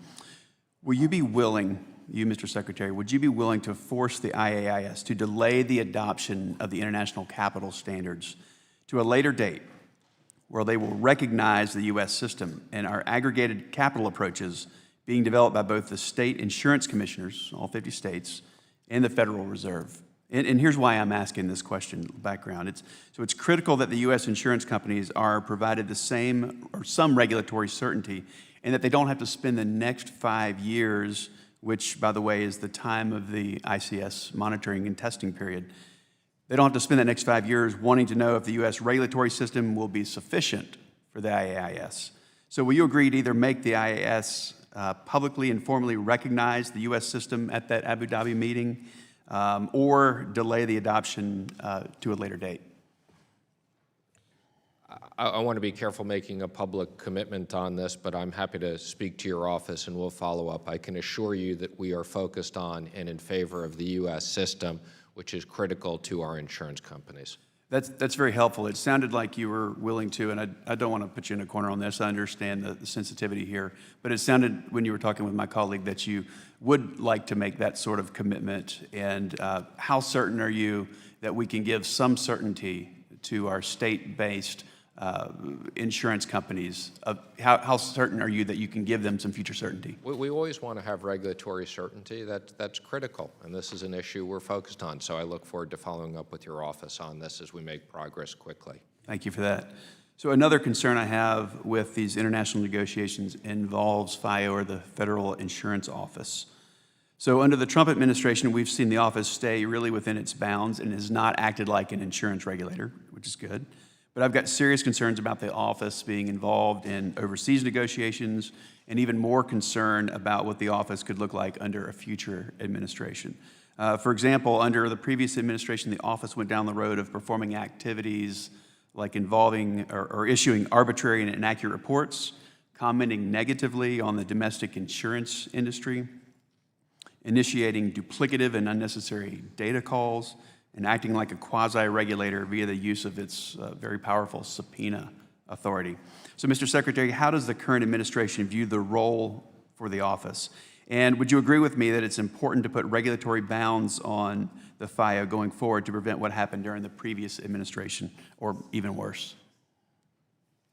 will you be willing, you, Mr. Secretary, would you be willing to force the IAIS to delay the adoption of the international capital standards to a later date where they will recognize the U.S. system and our aggregated capital approaches being developed by both the state insurance commissioners, all 50 states, and the Federal Reserve? And here's why I'm asking this question, background. It's critical that the U.S. insurance companies are provided the same or some regulatory certainty, and that they don't have to spend the next 5 years, which, by the way, is the time of the ICS monitoring and testing period. They don't have to spend the next 5 years wanting to know if the U.S. regulatory system will be sufficient for the IAIS. So will you agree to either make the IAIS publicly and formally recognize the U.S. system at that Abu Dhabi meeting, or delay the adoption to a later date? I want to be careful making a public commitment on this, but I'm happy to speak to your office and we'll follow up. I can assure you that we are focused on and in favor of the U.S. system, which is critical to our insurance companies. That's very helpful. It sounded like you were willing to, and I don't want to put you in a corner on this. I understand the sensitivity here, but it sounded when you were talking with my colleague that you would like to make that sort of commitment. And how certain are you that we can give some certainty to our state-based insurance companies? How certain are you that you can give them some future certainty? We always want to have regulatory certainty. That's critical, and this is an issue we're focused on. So I look forward to following up with your office on this as we make progress quickly. Thank you for that. So another concern I have with these international negotiations involves FIO, or the Federal Insurance Office. So under the Trump administration, we've seen the office stay really within its bounds and has not acted like an insurance regulator, which is good. But I've got serious concerns about the office being involved in overseas negotiations, and even more concern about what the office could look like under a future administration. For example, under the previous administration, the office went down the road of performing activities like involving or issuing arbitrary and inaccurate reports, commenting negatively on the domestic insurance industry, initiating duplicative and unnecessary data calls, and acting like a quasi-regulator via the use of its very powerful subpoena authority. So, Mr. Secretary, how does the current administration view the role for the office? And would you agree with me that it's important to put regulatory bounds on the FIO going forward to prevent what happened during the previous administration, or even worse?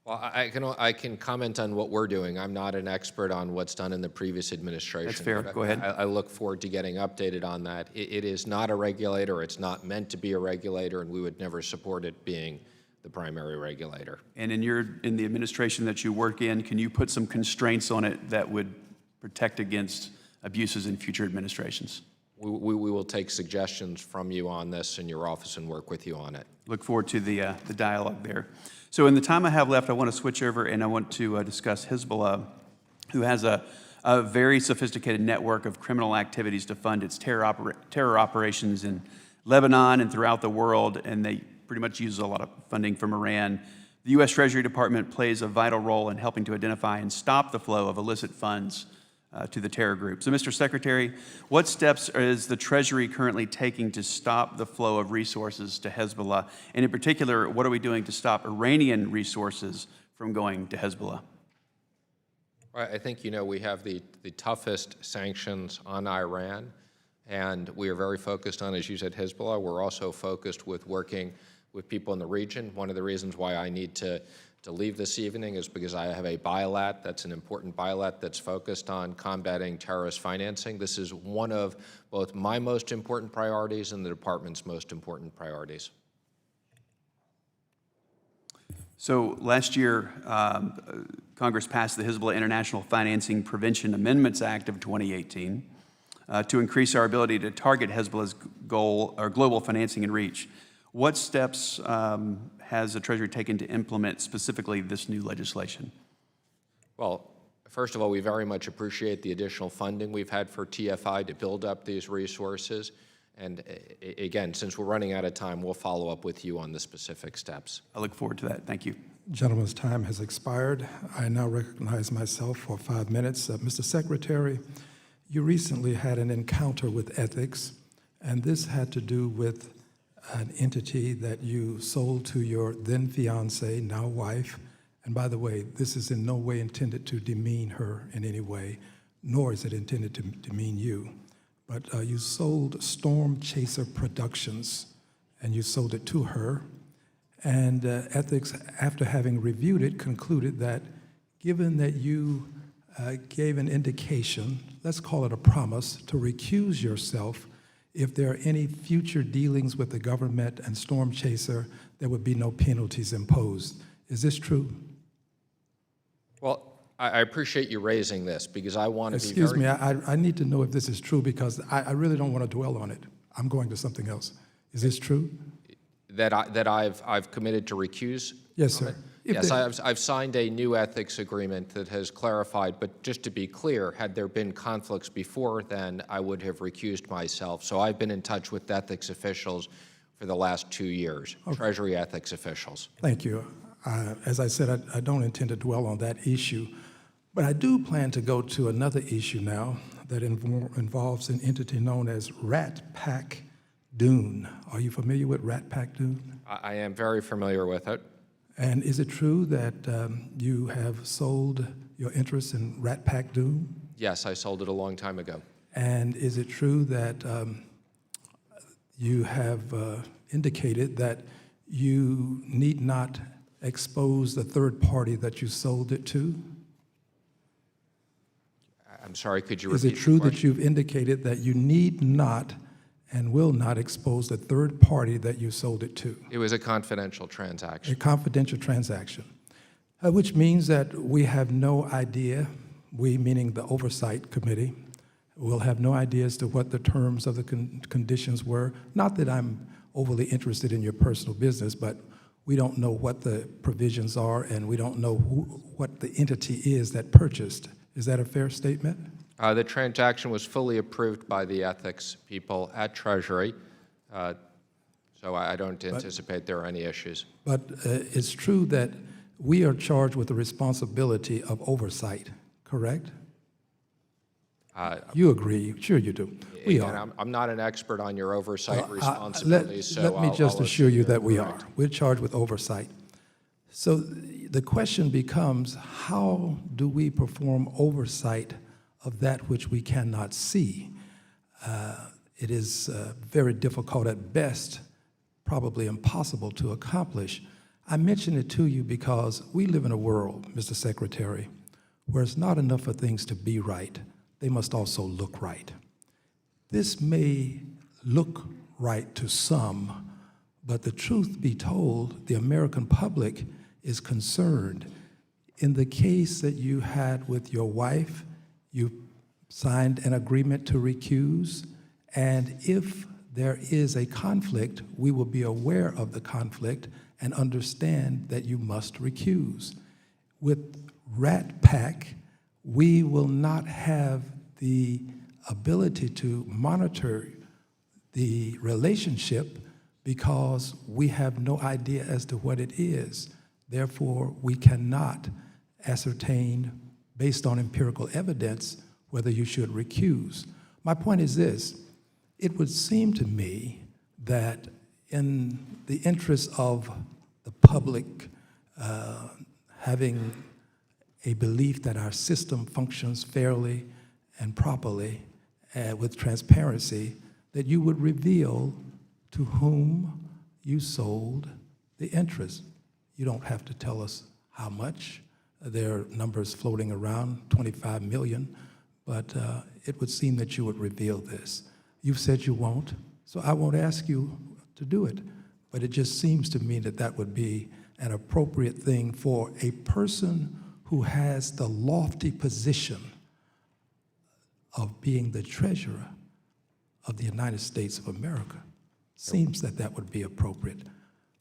Well, I can comment on what we're doing. I'm not an expert on what's done in the previous administration. That's fair. Go ahead. I look forward to getting updated on that. It is not a regulator. It's not meant to be a regulator, and we would never support it being the primary regulator. And in the administration that you work in, can you put some constraints on it that would protect against abuses in future administrations? we will take suggestions from you on this in your office and work with you on it. Look forward to the dialogue there. So in the time I have left, I want to switch over and I want to discuss Hezbollah, who has a very sophisticated network of criminal activities to fund its terror operations in Lebanon and throughout the world, and they pretty much use a lot of funding from Iran. The U.S. Treasury Department plays a vital role in helping to identify and stop the flow of illicit funds to the terror group. So, Mr. Secretary, what steps is the Treasury currently taking to stop the flow of resources to Hezbollah? And in particular, what are we doing to stop Iranian resources from going to Hezbollah? I think you know we have the toughest sanctions on Iran, and we are very focused on, as you said, Hezbollah. We're also focused with working with people in the region. One of the reasons why I need to leave this evening is because I have a bilat that's an important bilat that's focused on combating terrorist financing. This is one of both my most important priorities and the department's most important priorities. So last year, Congress passed the Hezbollah International Financing Prevention Amendments Act of 2018 to increase our ability to target Hezbollah's goal or global financing and reach. What steps has the Treasury taken to implement specifically this new legislation? Well, first of all, we very much appreciate the additional funding we've had for TFI to build up these resources. And again, since we're running out of time, we'll follow up with you on the specific steps. I look forward to that. Thank you. Gentleman's time has expired. I now recognize myself for 5 minutes. Mr. Secretary, you recently had an encounter with ethics, and this had to do with an entity that you sold to your then fiance, now wife. And by the way, this is in no way intended to demean her in any way, nor is it intended to demean you. But you sold Storm Chaser Productions, and you sold it to her. And ethics, after having reviewed it, concluded that given that you gave an indication, let's call it a promise, to recuse yourself if there are any future dealings with the government and Storm Chaser, there would be no penalties imposed. Is this true? Well, I appreciate you raising this because I want to be very... Excuse me, I need to know if this is true because I really don't want to dwell on it. I'm going to something else. Is this true? That I've committed to recuse? Yes, sir. Yes, I've signed a new ethics agreement that has clarified, but just to be clear, had there been conflicts before then, I would have recused myself. So I've been in touch with ethics officials for the last 2 years, okay. Treasury ethics officials. Thank you. As I said, I don't intend to dwell on that issue, but I do plan to go to another issue now that involves an entity known as Rat Pack Dune. Are you familiar with Rat Pack Dune? I am very familiar with it. And is it true that you have sold your interest in Rat Pack Dune? Yes, I sold it a long time ago. And is it true that you have indicated that you need not expose the third party that you sold it to? I'm sorry, could you repeat the question? Is it true that you've indicated that you need not and will not expose the third party that you sold it to? It was a confidential transaction. A confidential transaction, which means that we have no idea, we meaning the Oversight Committee, will have no idea as to what the terms of the conditions were. Not that I'm overly interested in your personal business, but we don't know what the provisions are and we don't know what the entity is that purchased. Is that a fair statement? The transaction was fully approved by the ethics people at Treasury, so I don't anticipate there are any issues. But it's true that we are charged with the responsibility of oversight, correct? You agree, sure you do. We are. I'm not an expert on your oversight responsibilities, so let me just assure you that we are. We're charged with oversight. So the question becomes, how do we perform oversight of that which we cannot see? It is very difficult at best, probably impossible to accomplish. I mention it to you because we live in a world, Mr. Secretary, where it's not enough for things to be right, they must also look right. This may look right to some, but the truth be told, the American public is concerned. In the case that you had with your wife, you signed an agreement to recuse, And if there is a conflict, we will be aware of the conflict and understand that you must recuse. With Rat Pack, we will not have the ability to monitor the relationship because we have no idea as to what it is. Therefore, we cannot ascertain, based on empirical evidence, whether you should recuse. My point is this: it would seem to me that in the interest of the public having a belief that our system functions fairly and properly with transparency, that you would reveal to whom you sold the interest. You don't have to tell us how much. There are numbers floating around, 25 million, but it would seem that you would reveal this. You've said you won't, so I won't ask you to do it, but it just seems to me that that would be an appropriate thing for a person who has the lofty position of being the treasurer of the United States of America. Seems that that would be appropriate.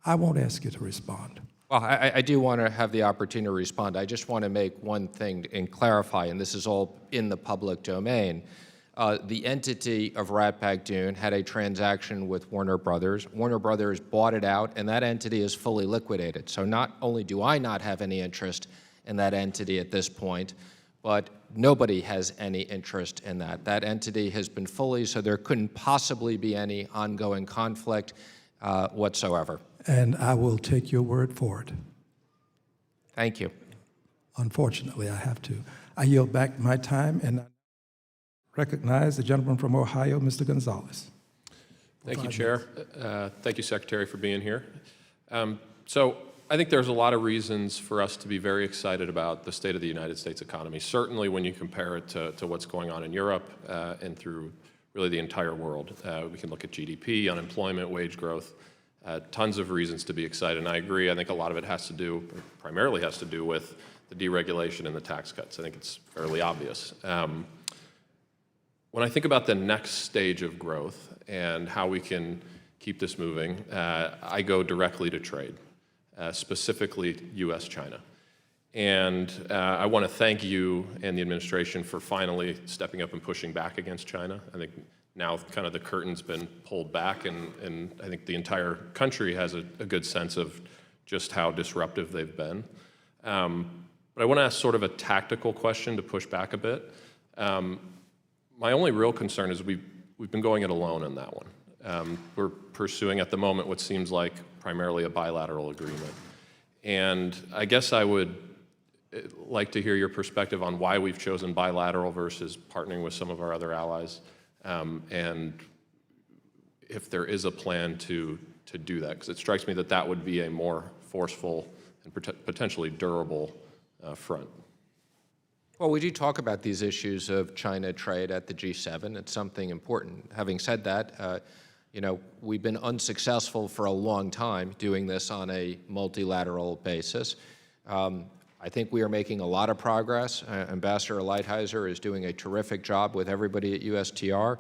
I won't ask you to respond. Well, I do want to have the opportunity to respond. I just want to make one thing and clarify, and this is all in the public domain. The entity of Rat Pack Dune had a transaction with Warner Brothers. Warner Brothers bought it out, and that entity is fully liquidated. So not only do I not have any interest in that entity at this point, but nobody has any interest in that. That entity has been fully, so there couldn't possibly be any ongoing conflict whatsoever. And I will take your word for it. Thank you. Unfortunately, I have to. I yield back my time and I recognize the gentleman from Ohio, Mr. Gonzalez. Thank you, Chair. Thank you, Secretary, for being here. So I think there's a lot of reasons for us to be very excited about the state of the United States economy, certainly when you compare it to what's going on in Europe and through really the entire world. We can look at GDP, unemployment, wage growth, tons of reasons to be excited. And I agree, I think a lot of it has to do, or primarily has to do with the deregulation and the tax cuts. I think it's fairly obvious. When I think about the next stage of growth and how we can keep this moving, I go directly to trade, specifically U.S.-China. And I want to thank you and the administration for finally stepping up and pushing back against China. I think now kind of the curtain's been pulled back, and I think the entire country has a good sense of just how disruptive they've been. But I want to ask sort of a tactical question to push back a bit. My only real concern is we've been going it alone on that one. We're pursuing at the moment what seems like primarily a bilateral agreement. And I guess I would like to hear your perspective on why we've chosen bilateral versus partnering with some of our other allies, and if there is a plan to do that, because it strikes me that that would be a more forceful and potentially durable front. Well, we do talk about these issues of China trade at the G7. It's something important. Having said that, you know, we've been unsuccessful for a long time doing this on a multilateral basis. I think we are making a lot of progress. Ambassador Lighthizer is doing a terrific job with everybody at USTR.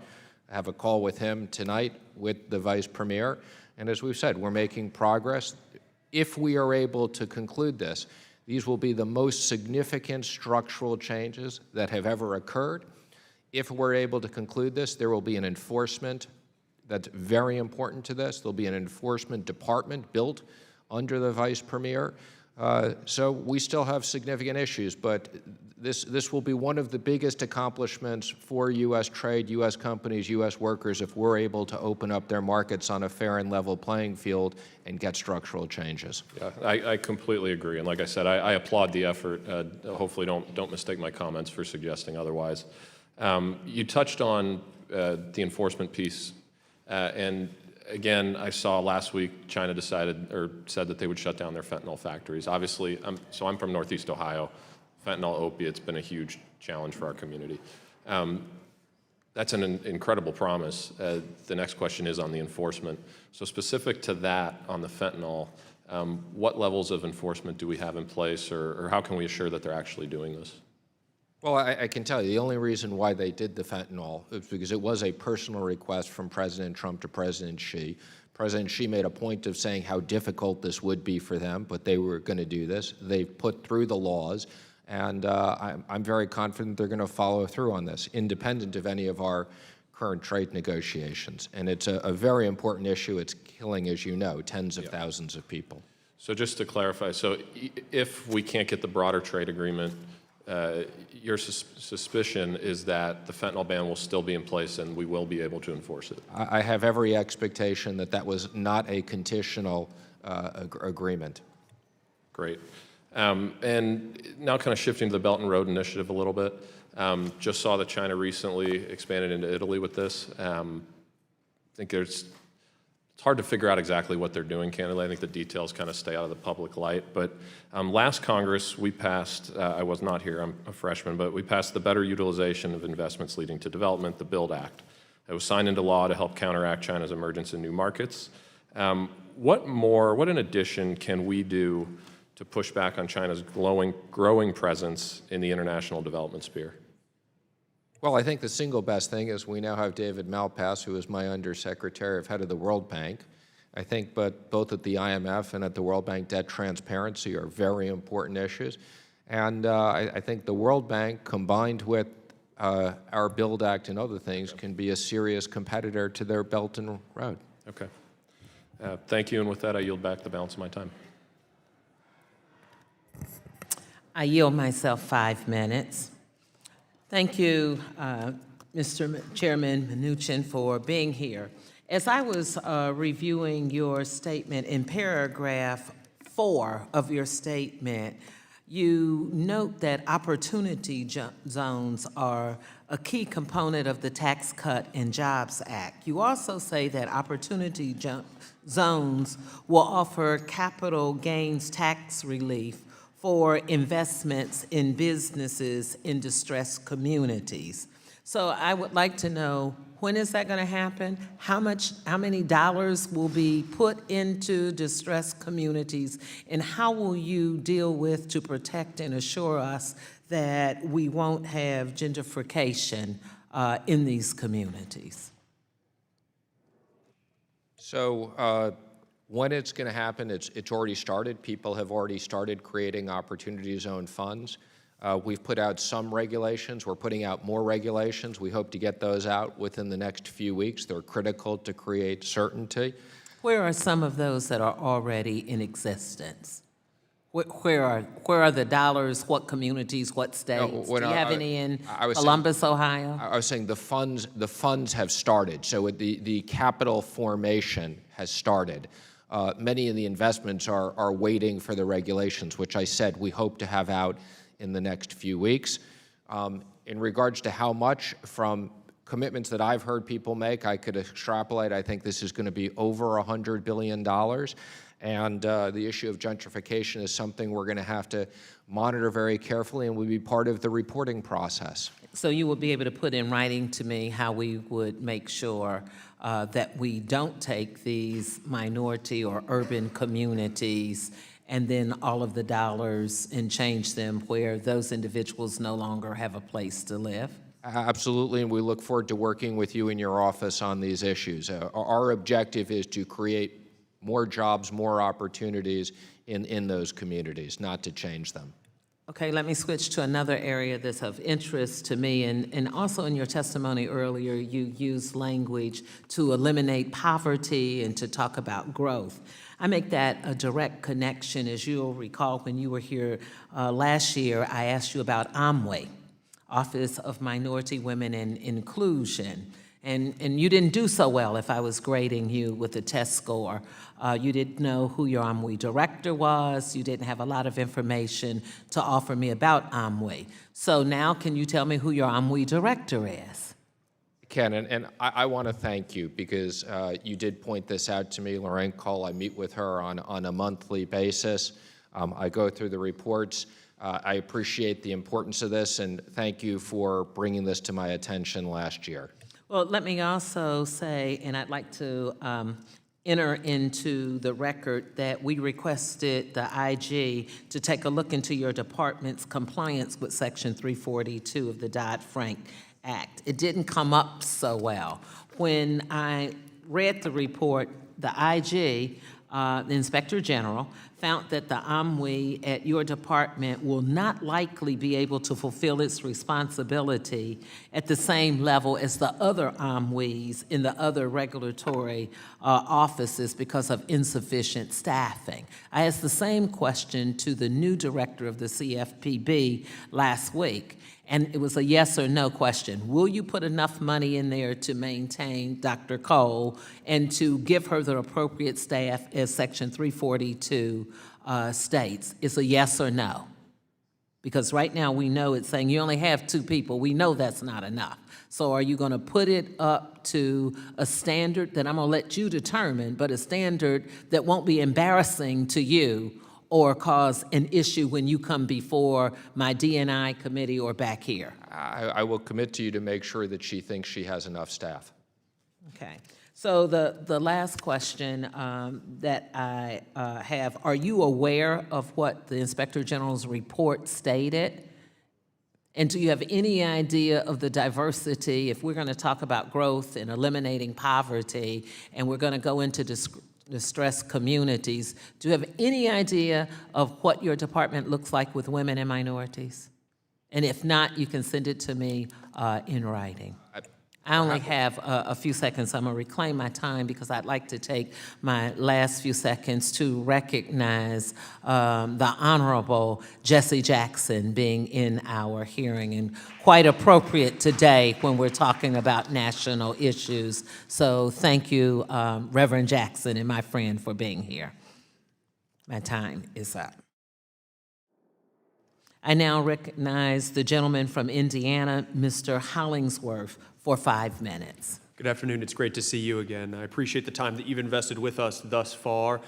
I have a call with him tonight with the Vice Premier. And as we've said, we're making progress. If we are able to conclude this, these will be the most significant structural changes that have ever occurred. If we're able to conclude this, there will be an enforcement that's very important to this. There'll be an enforcement department built under the Vice Premier. So we still have significant issues, but this will be one of the biggest accomplishments for U.S. trade, U.S. companies, U.S. workers if we're able to open up their markets on a fair and level playing field and get structural changes. Yeah, I completely agree. And like I said, I applaud the effort. Hopefully don't mistake my comments for suggesting otherwise. You touched on the enforcement piece, and again, I saw last week China decided or said that they would shut down their fentanyl factories. Obviously, so I'm from Northeast Ohio. Fentanyl opiate's been a huge challenge for our community. That's an incredible promise. The next question is on the enforcement. So specific to that, on the fentanyl, what levels of enforcement do we have in place, or how can we assure that they're actually doing this? Well, I can tell you, the only reason why they did the fentanyl is because it was a personal request from President Trump to President Xi. President Xi made a point of saying how difficult this would be for them, but they were going to do this. They've put through the laws, and I'm very confident they're going to follow through on this, independent of any of our current trade negotiations. And it's a very important issue. It's killing, as you know, tens of thousands of people. So just to clarify, so if we can't get the broader trade agreement, your suspicion is that the fentanyl ban will still be in place and we will be able to enforce it? I have every expectation that that was not a conditional agreement. Great. And now kind of shifting to the Belt and Road Initiative a little bit. Just saw that China recently expanded into Italy with this. I think it's hard to figure out exactly what they're doing, candidly. I think the details kind of stay out of the public light. But last Congress, we passed, I was not here, I'm a freshman, but we passed the Better Utilization of Investments Leading to Development, the BUILD Act. It was signed into law to help counteract China's emergence in new markets. What in addition can we do to push back on China's growing presence in the international development sphere? Well, I think the single best thing is we now have David Malpass, who is my undersecretary of head of the World Bank. I think both at the IMF and at the World Bank, debt transparency are very important issues. And I think the World Bank, combined with our BUILD Act and other things, can be a serious competitor to their Belt and Road. Okay. Thank you, and with that, I yield back the balance of my time. I yield myself 5 minutes. Thank you, Mr. Chairman Mnuchin, for being here. As I was reviewing your statement, in paragraph 4 of your statement, you note that opportunity zones are a key component of the Tax Cut and Jobs Act. You also say that opportunity zones will offer capital gains tax relief for investments in businesses in distressed communities. So I would like to know, when is that going to happen? How many dollars will be put into distressed communities, and how will you deal with to protect and assure us that we won't have gentrification in these communities? So when it's going to happen, it's already started. People have already started creating opportunity zone funds. We've put out some regulations. We're putting out more regulations. We hope to get those out within the next few weeks. They're critical to create certainty. Where are some of those that are already in existence? Where are the dollars? What communities? What states? Do you have any in Columbus, Ohio? I was saying the funds have started. So the capital formation has started. Many of the investments are waiting for the regulations, which I said we hope to have out in the next few weeks. In regards to how much, from commitments that I've heard people make, I could extrapolate. I think this is going to be over $100 billion. And the issue of gentrification is something we're going to have to monitor very carefully and will be part of the reporting process. So you will be able to put in writing to me how we would make sure that we don't take these minority or urban communities and then all of the dollars and change them where those individuals no longer have a place to live? Absolutely, and we look forward to working with you in your office on these issues. Our objective is to create more jobs, more opportunities in those communities, not to change them. Okay, let me switch to another area that's of interest to me, and also in your testimony earlier, you used language to eliminate poverty and to talk about growth. I make that a direct connection. As you'll recall, when you were here last year, I asked you about Amway, Office of Minority Women and Inclusion. And you didn't do so well if I was grading you with a test score. You didn't know who your Amway director was. You didn't have a lot of information to offer me about Amway. So now can you tell me who your Amway director is? Ken, and I want to thank you because you did point this out to me. Lorraine Cole, I meet with her on a monthly basis. I go through the reports. I appreciate the importance of this, and thank you for bringing this to my attention last year. Well, let me also say, and I'd like to enter into the record that we requested the IG to take a look into your department's compliance with Section 342 of the Dodd-Frank Act. It didn't come up so well. When I read the report, the IG, the Inspector General, found that the OMWI at your department will not likely be able to fulfill its responsibility at the same level as the other OMWIs in the other regulatory offices because of insufficient staffing. I asked the same question to the new director of the CFPB last week, and it was a yes or no question. Will you put enough money in there to maintain Dr. Cole and to give her the appropriate staff as Section 342 states? It's a yes or no. Because right now we know it's saying you only have 2 people. We know that's not enough. So are you going to put it up to a standard that I'm going to let you determine, but a standard that won't be embarrassing to you or cause an issue when you come before my D&I committee or back here? I will commit to you to make sure that she thinks she has enough staff. Okay. So the last question that I have, are you aware of what the Inspector General's report stated? And do you have any idea of the diversity, if we're going to talk about growth and eliminating poverty, and we're going to go into distressed communities, do you have any idea of what your department looks like with women and minorities? And if not, you can send it to me in writing. I only have a few seconds. I'm going to reclaim my time because I'd like to take my last few seconds to recognize the Honorable Jesse Jackson being in our hearing, and quite appropriate today when we're talking about national issues. So thank you, Reverend Jackson and my friend, for being here. My time is up. I now recognize the gentleman from Indiana, Mr. Hollingsworth, for 5 minutes. Good afternoon. It's great to see you again. I appreciate the time that you've invested with us thus far.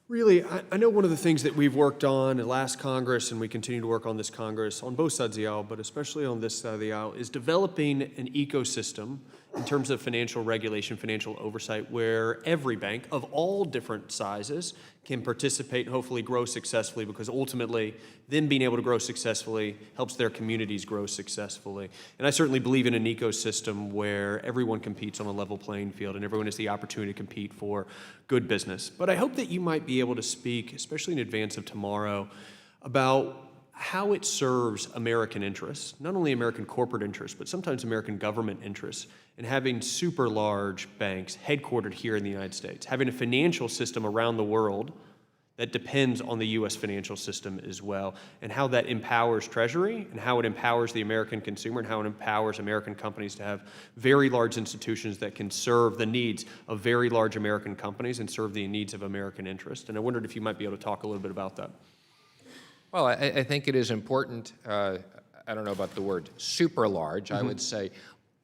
Really, I know one of the things that we've worked on at last Congress, and we continue to work on this Congress, on both sides of the aisle, but especially on this side of the aisle, is developing an ecosystem in terms of financial regulation, financial oversight, where every bank of all different sizes can participate and hopefully grow successfully, because ultimately, them being able to grow successfully helps their communities grow successfully. And I certainly believe in an ecosystem where everyone competes on a level playing field and everyone has the opportunity to compete for good business. But I hope that you might be able to speak, especially in advance of tomorrow, about how it serves American interests, not only American corporate interests, but sometimes American government interests, in having super large banks headquartered here in the United States, having a financial system around the world that depends on the U.S. financial system as well, and how that empowers Treasury, and how it empowers the American consumer, and how it empowers American companies to have very large institutions that can serve the needs of very large American companies and serve the needs of American interests. And I wondered if you might be able to talk a little bit about that. Well, I think it is important. I don't know about the word super large. I would say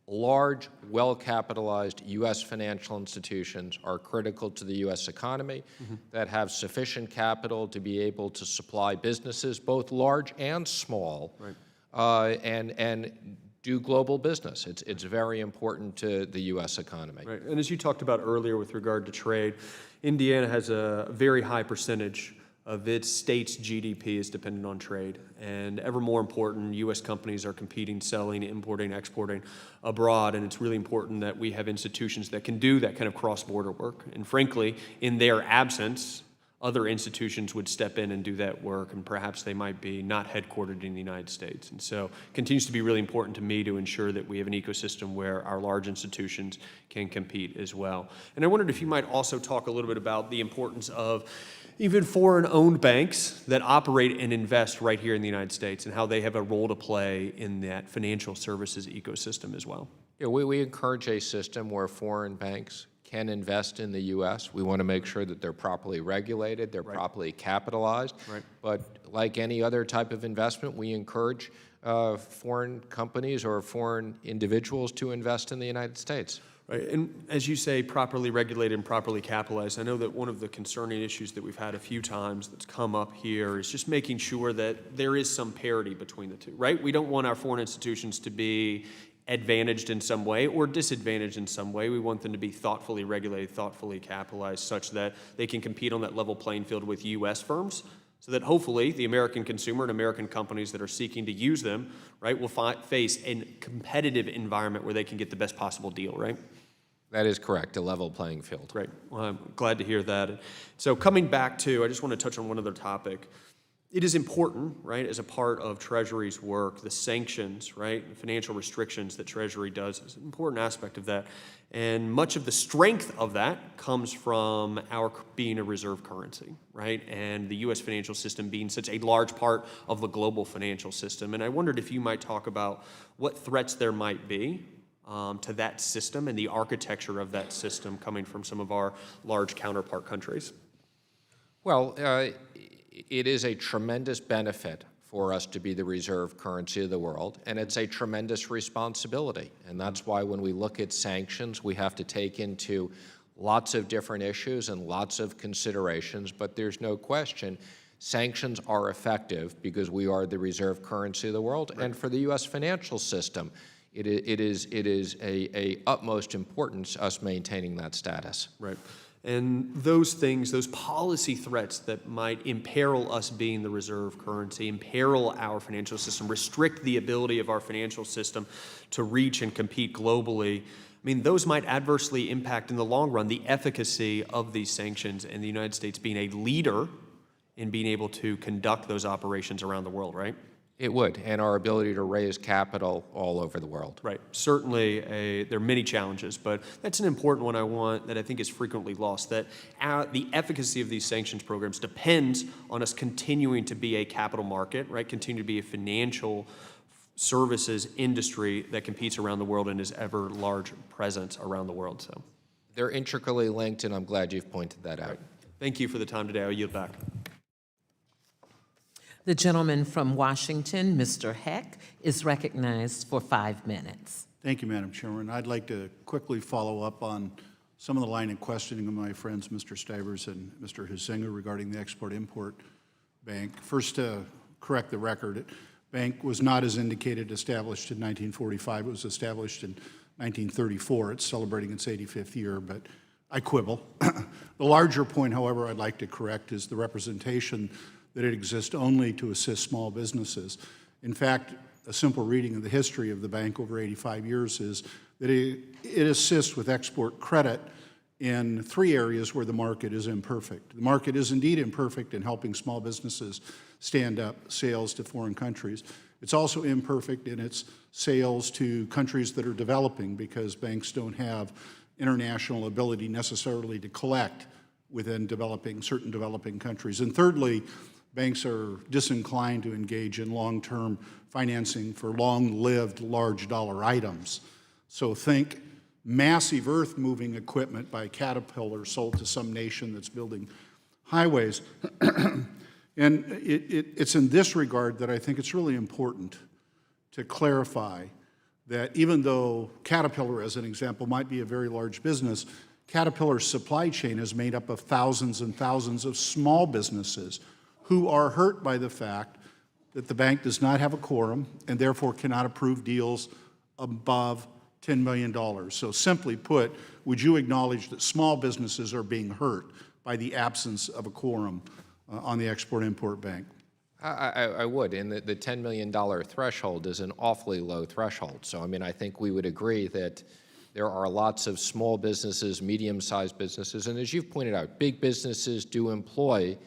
large, well-capitalized U.S. financial institutions are critical to the U.S. economy that have sufficient capital to be able to supply businesses, both large and small, and do global business. It's very important to the U.S. economy. Right, and as you talked about earlier with regard to trade, Indiana has a very high percentage of its state's GDP is dependent on trade. And ever more important, U.S. companies are competing, selling, importing, exporting abroad, and it's really important that we have institutions that can do that kind of cross-border work. And frankly, in their absence, other institutions would step in and do that work, and perhaps they might be not headquartered in the United States. And so it continues to be really important to me to ensure that we have an ecosystem where our large institutions can compete as well. And I wondered if you might also talk a little bit about the importance of even foreign-owned banks that operate and invest right here in the United States, and how they have a role to play in that financial services ecosystem as well. Yeah, we encourage a system where foreign banks can invest in the U.S. We want to make sure that they're properly regulated, they're properly capitalized. But like any other type of investment, we encourage foreign companies or foreign individuals to invest in the United States. Right, and as you say, properly regulated and properly capitalized, I know that one of the concerning issues that we've had a few times that's come up here is just making sure that there is some parity between the two, right? We don't want our foreign institutions to be advantaged in some way or disadvantaged in some way. We want them to be thoughtfully regulated, thoughtfully capitalized, such that they can compete on that level playing field with U.S. firms, so that hopefully the American consumer and American companies that are seeking to use them, right, will face a competitive environment where they can get the best possible deal, right? That is correct, a level playing field. Great. Well, I'm glad to hear that. So coming back to, I just want to touch on one other topic. It is important, right, as a part of Treasury's work, the sanctions, right, the financial restrictions that Treasury does is an important aspect of that. And much of the strength of that comes from our being a reserve currency, right, and the U.S. financial system being such a large part of the global financial system. And I wondered if you might talk about what threats there might be to that system and the architecture of that system coming from some of our large counterpart countries. Well, it is a tremendous benefit for us to be the reserve currency of the world, and it's a tremendous responsibility. And that's why when we look at sanctions, we have to take into lots of different issues and lots of considerations, but there's no question sanctions are effective because we are the reserve currency of the world. Right. And for the U.S. financial system, it is a utmost importance us maintaining that status. Right. And those things, those policy threats that might imperil us being the reserve currency, imperil our financial system, restrict the ability of our financial system to reach and compete globally, I mean, those might adversely impact in the long run the efficacy of these sanctions and the United States being a leader in being able to conduct those operations around the world, right? It would, and our ability to raise capital all over the world. Right. Certainly, there are many challenges, but that's an important one that I think is frequently lost, that the efficacy of these sanctions programs depends on us continuing to be a capital market, right, continue to be a financial services industry that competes around the world and is ever large presence around the world. So they're intricately linked, and I'm glad you've pointed that out. Right. Thank you for the time today. I'll yield back. The gentleman from Washington, Mr. Heck, is recognized for 5 minutes. Thank you, Madam Chairman. I'd like to quickly follow up on some of the line of questioning of my friends, Mr. Stivers and Mr. Huizinga, regarding the Export-Import Bank. First, to correct the record, bank was not, as indicated, established in 1945. It was established in 1934. It's celebrating its 85th year, but I quibble. The larger point, however, I'd like to correct is the representation that it exists only to assist small businesses. In fact, a simple reading of the history of the bank over 85 years is that it assists with export credit in 3 areas where the market is imperfect. The market is indeed imperfect in helping small businesses stand up sales to foreign countries. It's also imperfect in its sales to countries that are developing because banks don't have international ability necessarily to collect within certain developing countries. And thirdly, banks are disinclined to engage in long-term financing for long-lived, large-dollar items. So think massive earth-moving equipment by Caterpillar sold to some nation that's building highways. And it's in this regard that I think it's really important to clarify that even though Caterpillar, as an example, might be a very large business, Caterpillar's supply chain is made up of thousands and thousands of small businesses who are hurt by the fact that the bank does not have a quorum and therefore cannot approve deals above $10 million. So simply put, would you acknowledge that small businesses are being hurt by the absence of a quorum on the Export-Import Bank? I would, and the $10 million threshold is an awfully low threshold. So, I mean, I think we would agree that there are lots of small businesses, medium-sized businesses, and as you've pointed out, big businesses do employ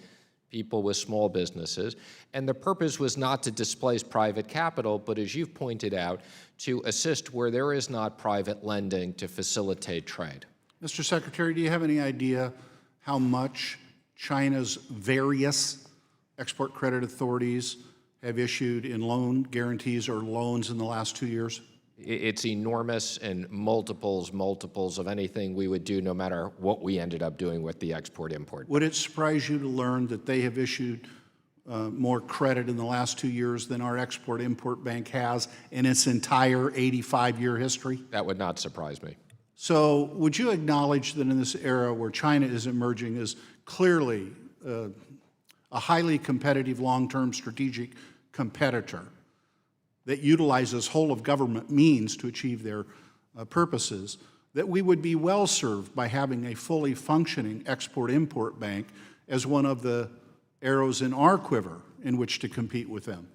people with small businesses. And the purpose was not to displace private capital, but as you've pointed out, to assist where there is not private lending to facilitate trade. Mr. Secretary, do you have any idea how much China's various export credit authorities have issued in loan guarantees or loans in the last 2 years? It's enormous and multiples of anything we would do no matter what we ended up doing with the export-import. Would it surprise you to learn that they have issued more credit in the last 2 years than our Export-Import Bank has in its entire 85-year history? That would not surprise me. So would you acknowledge that in this era where China is emerging as clearly a highly competitive long-term strategic competitor, that utilizes whole-of-government means to achieve their purposes, that we would be well served by having a fully functioning Export-Import Bank as one of the arrows in our quiver in which to compete with them.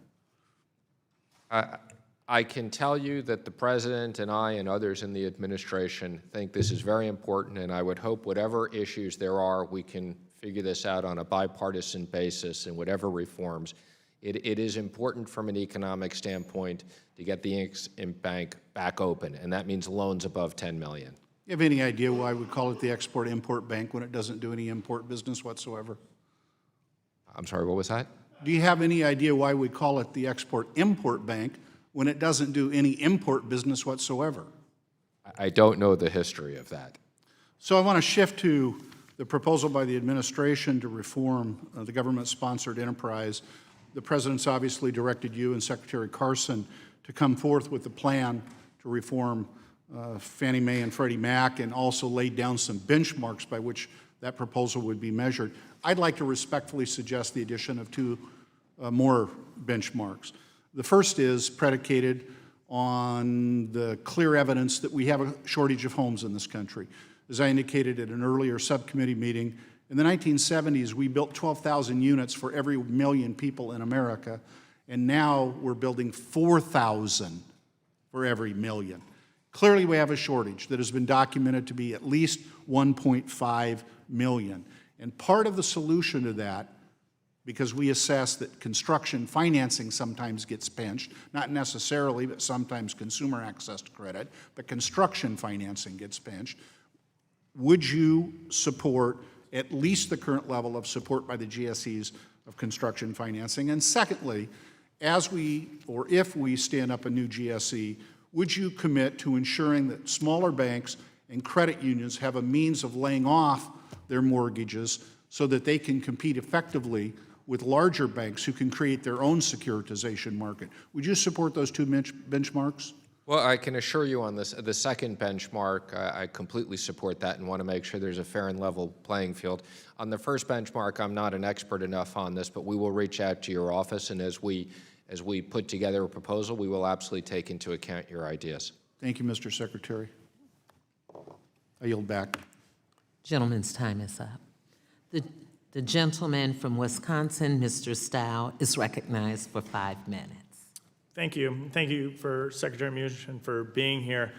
I can tell you that the President and I and others in the administration think this is very important, and I would hope whatever issues there are, we can figure this out on a bipartisan basis and whatever reforms. It is important from an economic standpoint to get the Exim Bank back open, and that means loans above $10 million. You have any idea why we call it the Export-Import Bank when it doesn't do any import business whatsoever? I'm sorry, what was that? Do you have any idea why we call it the Export-Import Bank when it doesn't do any import business whatsoever? I don't know the history of that. So I want to shift to the proposal by the administration to reform the government-sponsored enterprise. The President's obviously directed you and Secretary Carson to come forth with a plan to reform Fannie Mae and Freddie Mac, and also laid down some benchmarks by which that proposal would be measured. I'd like to respectfully suggest the addition of two more benchmarks. The first is predicated on the clear evidence that we have a shortage of homes in this country. As I indicated at an earlier subcommittee meeting, in the 1970s, we built 12,000 units for every million people in America, and now we're building 4,000 for every million. Clearly, we have a shortage that has been documented to be at least 1.5 million. And part of the solution to that, because we assess that construction financing sometimes gets pinched, not necessarily, but sometimes consumer access to credit, but construction financing gets pinched, would you support at least the current level of support by the GSEs of construction financing? And secondly, as we, or if we stand up a new GSE, would you commit to ensuring that smaller banks and credit unions have a means of laying off their mortgages so that they can compete effectively with larger banks who can create their own securitization market? Would you support those two benchmarks? Well, I can assure you on this, the second benchmark, I completely support that and want to make sure there's a fair and level playing field. On the first benchmark, I'm not an expert enough on this, but we will reach out to your office, and as we put together a proposal, we will absolutely take into account your ideas. Thank you, Mr. Secretary. I yield back. Gentleman's time is up. The gentleman from Wisconsin, Mr. Stowe, is recognized for 5 minutes. Thank you. Thank you for Secretary Mnuchin for being here.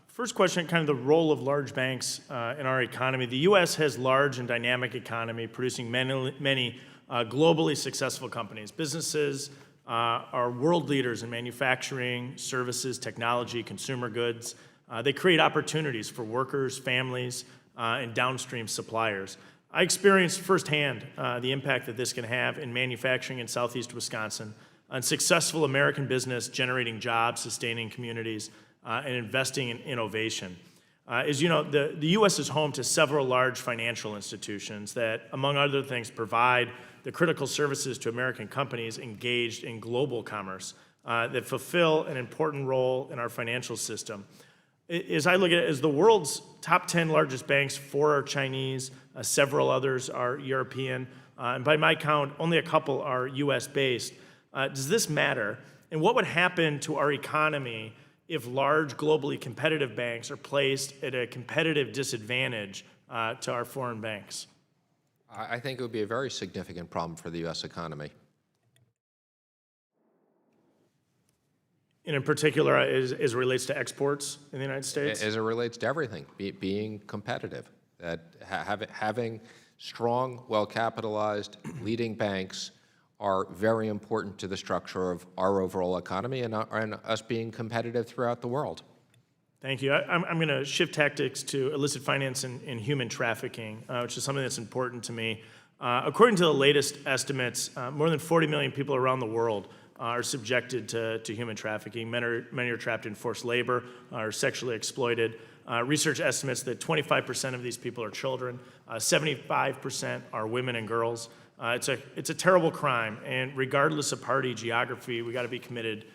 First question, kind of the role of large banks in our economy. The U.S. has large and dynamic economy, producing many globally successful companies. Businesses are world leaders in manufacturing, services, technology, consumer goods. They create opportunities for workers, families, and downstream suppliers. I experienced firsthand the impact that this can have in manufacturing in southeast Wisconsin, on successful American business generating jobs, sustaining communities, and investing in innovation. As you know, the U.S. is home to several large financial institutions that, among other things, provide the critical services to American companies engaged in global commerce that fulfill an important role in our financial system. As I look at it, as the world's top 10 largest banks, 4 are Chinese, several others are European, and by my count, only a couple are U.S.-based. Does this matter? And what would happen to our economy if large, globally competitive banks are placed at a competitive disadvantage to our foreign banks? I think it would be a very significant problem for the U.S. economy. And in particular, as it relates to exports in the United States? As it relates to everything, being competitive, that having strong, well-capitalized, leading banks are very important to the structure of our overall economy and us being competitive throughout the world. Thank you. I'm going to shift tactics to illicit finance and human trafficking, which is something that's important to me. According to the latest estimates, more than 40 million people around the world are subjected to human trafficking. Many are trapped in forced labor, are sexually exploited. Research estimates that 25% of these people are children, 75% are women and girls. It's a terrible crime, and regardless of party geography, we got to be committed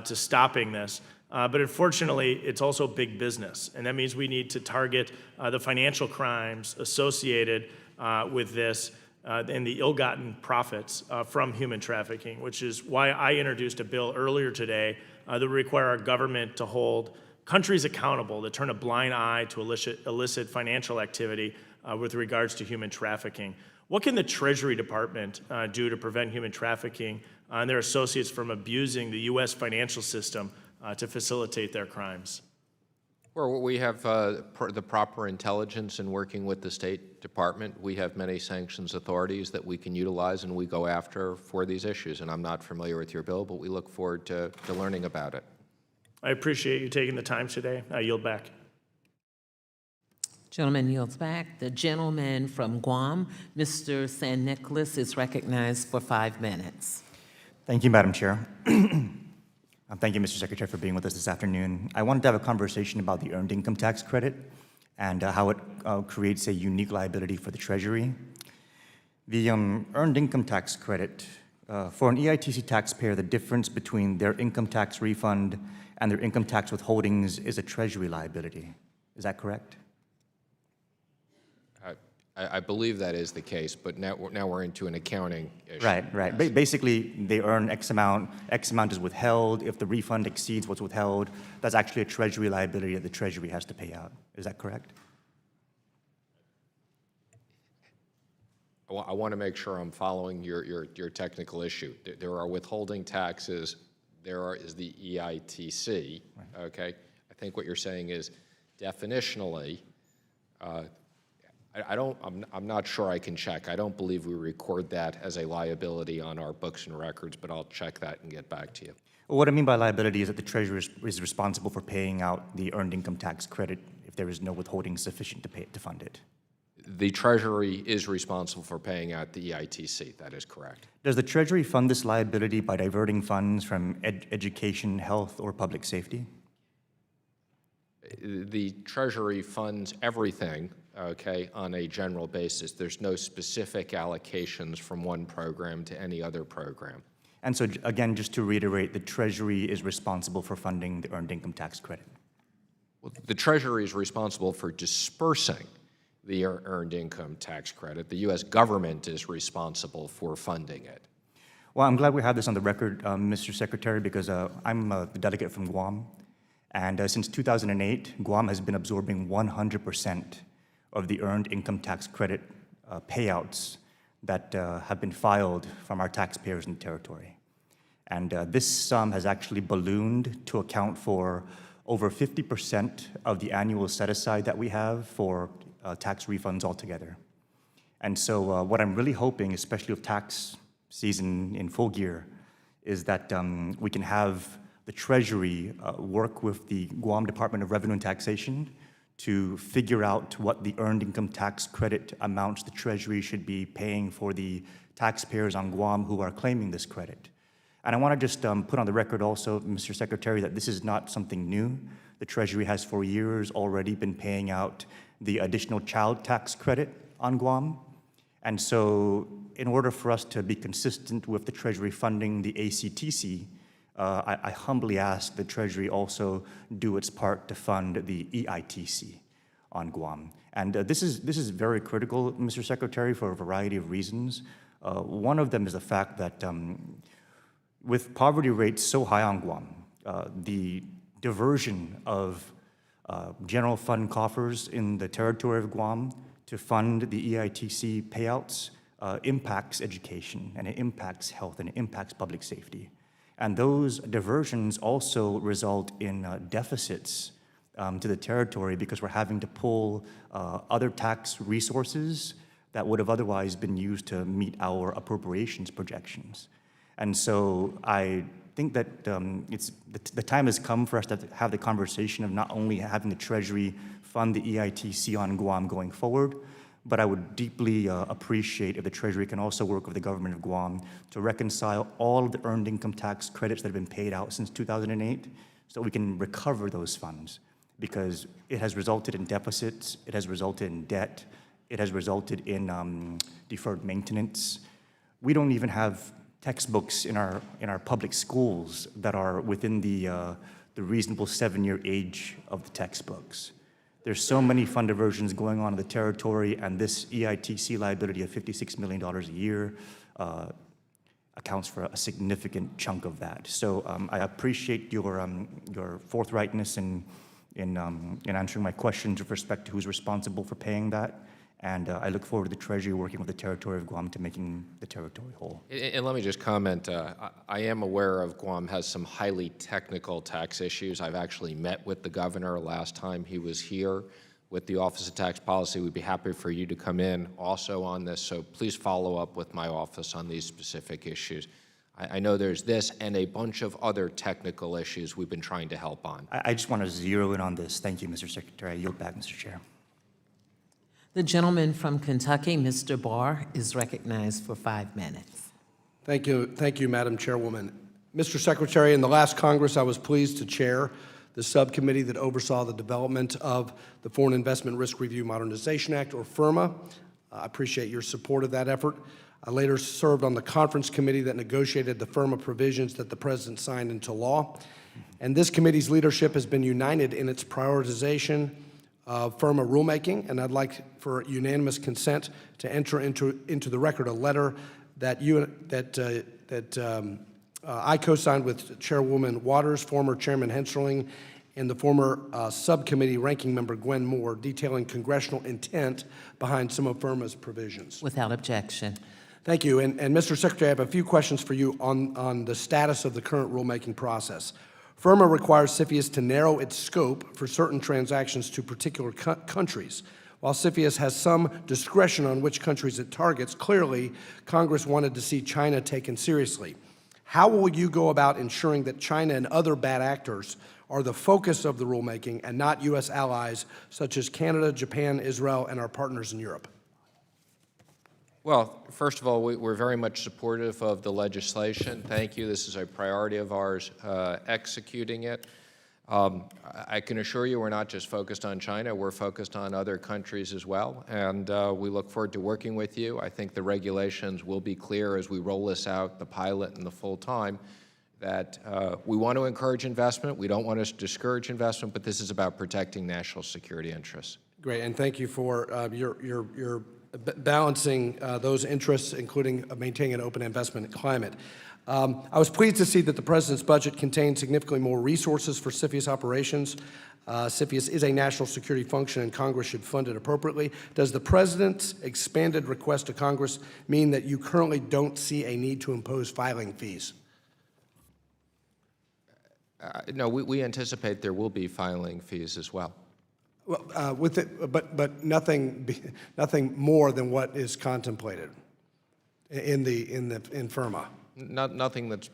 to stopping this. But unfortunately, it's also big business, and that means we need to target the financial crimes associated with this. and the ill-gotten profits from human trafficking, which is why I introduced a bill earlier today that would require our government to hold countries accountable that turn a blind eye to illicit financial activity with regards to human trafficking. What can the Treasury Department do to prevent human trafficking and their associates from abusing the U.S. financial system to facilitate their crimes? Well, we have the proper intelligence in working with the State Department. We have many sanctions authorities that we can utilize and we go after for these issues. And I'm not familiar with your bill, but we look forward to learning about it. I appreciate you taking the time today. I yield back. Gentleman yields back. The gentleman from Guam, Mr. San Nicolas, is recognized for 5 minutes. Thank you, Madam Chair. Thank you, Mr. Secretary, for being with us this afternoon. I wanted to have a conversation about the earned income tax credit and how it creates a unique liability for the Treasury. The earned income tax credit, for an EITC taxpayer, the difference between their income tax refund and their income tax withholdings is a Treasury liability. Is that correct? I believe that is the case, but now we're into an accounting issue. Right. Basically, they earn X amount is withheld. If the refund exceeds what's withheld, that's actually a Treasury liability that the Treasury has to pay out. Is that correct? Well, I want to make sure I'm following your technical issue. There are withholding taxes. Is the EITC, right. Okay? I think what you're saying is definitionally, I'm not sure I can check. I don't believe we record that as a liability on our books and records, but I'll check that and get back to you. Well, what I mean by liability is that the Treasury is responsible for paying out the earned income tax credit if there is no withholding sufficient to fund it. The Treasury is responsible for paying out the EITC. That is correct. Does the Treasury fund this liability by diverting funds from education, health, or public safety? The Treasury funds everything, okay, on a general basis. There's no specific allocations from one program to any other program. And so, again, just to reiterate, the Treasury is responsible for funding the earned income tax credit. Well, the Treasury is responsible for dispersing the earned income tax credit. The U.S. government is responsible for funding it. Well, I'm glad we have this on the record, Mr. Secretary, because I'm the delegate from Guam. And since 2008, Guam has been absorbing 100% of the earned income tax credit payouts that have been filed from our taxpayers in the territory. And this sum has actually ballooned to account for over 50% of the annual set-aside that we have for tax refunds altogether. And so what I'm really hoping, especially with tax season in full gear, is that we can have the Treasury work with the Guam Department of Revenue and Taxation to figure out what the earned income tax credit amounts the Treasury should be paying for the taxpayers on Guam who are claiming this credit. And I want to just put on the record also, Mr. Secretary, that this is not something new. The Treasury has for years already been paying out the additional child tax credit on Guam. And so in order for us to be consistent with the Treasury funding the ACTC, I humbly ask the Treasury also do its part to fund the EITC on Guam. And this is very critical, Mr. Secretary, for a variety of reasons. One of them is the fact that with poverty rates so high on Guam, the diversion of general fund coffers in the territory of Guam to fund the EITC payouts impacts education, and it impacts health, and it impacts public safety. And those diversions also result in deficits to the territory because we're having to pull other tax resources that would have otherwise been used to meet our appropriations projections. And so I think that the time has come for us to have the conversation of not only having the Treasury fund the EITC on Guam going forward, but I would deeply appreciate if the Treasury can also work with the government of Guam to reconcile all of the earned income tax credits that have been paid out since 2008 so we can recover those funds, because it has resulted in deficits, it has resulted in debt, it has resulted in deferred maintenance. We don't even have textbooks in our public schools that are within the reasonable 7-year age of the textbooks. There's so many fund diversions going on in the territory, and this EITC liability of $56 million a year accounts for a significant chunk of that. So I appreciate your forthrightness in answering my questions with respect to who's responsible for paying that. And I look forward to the Treasury working with the territory of Guam to making the territory whole. And let me just comment, I am aware of Guam has some highly technical tax issues. I've actually met with the governor last time he was here with the Office of Tax Policy. We'd be happy for you to come in also on this, so please follow up with my office on these specific issues. I know there's this and a bunch of other technical issues we've been trying to help on. I just want to zero in on this. Thank you, Mr. Secretary. I yield back, Mr. Chair. The gentleman from Kentucky, Mr. Barr, is recognized for 5 minutes. Thank you, Madam Chairwoman. Mr. Secretary, in the last Congress, I was pleased to chair the subcommittee that oversaw the development of the Foreign Investment Risk Review Modernization Act, or FIRMA. I appreciate your support of that effort. I later served on the conference committee that negotiated the FIRMA provisions that the President signed into law. And this committee's leadership has been united in its prioritization of FIRMA rulemaking, and I'd like for unanimous consent to enter into the record a letter that I co-signed with Chairwoman Waters, former Chairman Hensarling, and the former subcommittee ranking member Gwen Moore, detailing congressional intent behind some of FIRMA's provisions. Without objection. Thank you. And Mr. Secretary, I have a few questions for you on the status of the current rulemaking process. FIRMA requires CFIUS to narrow its scope for certain transactions to particular countries. While CFIUS has some discretion on which countries it targets, clearly Congress wanted to see China taken seriously. How will you go about ensuring that China and other bad actors are the focus of the rulemaking and not U.S. allies such as Canada, Japan, Israel, and our partners in Europe? Well, first of all, we're very much supportive of the legislation. Thank you. This is a priority of ours, executing it. I can assure you we're not just focused on China. We're focused on other countries as well, and we look forward to working with you. I think the regulations will be clear as we roll this out, the pilot and the full-time, that we want to encourage investment. We don't want to discourage investment, but this is about protecting national security interests. Great, and thank you for your balancing those interests, including maintaining an open investment climate. I was pleased to see that the President's budget contains significantly more resources for CFIUS operations. CFIUS is a national security function, and Congress should fund it appropriately. Does the President's expanded request to Congress mean that you currently don't see a need to impose filing fees? No, we anticipate there will be filing fees as well. Well, with it, but nothing more than what is contemplated in FIRMA. Nothing that's.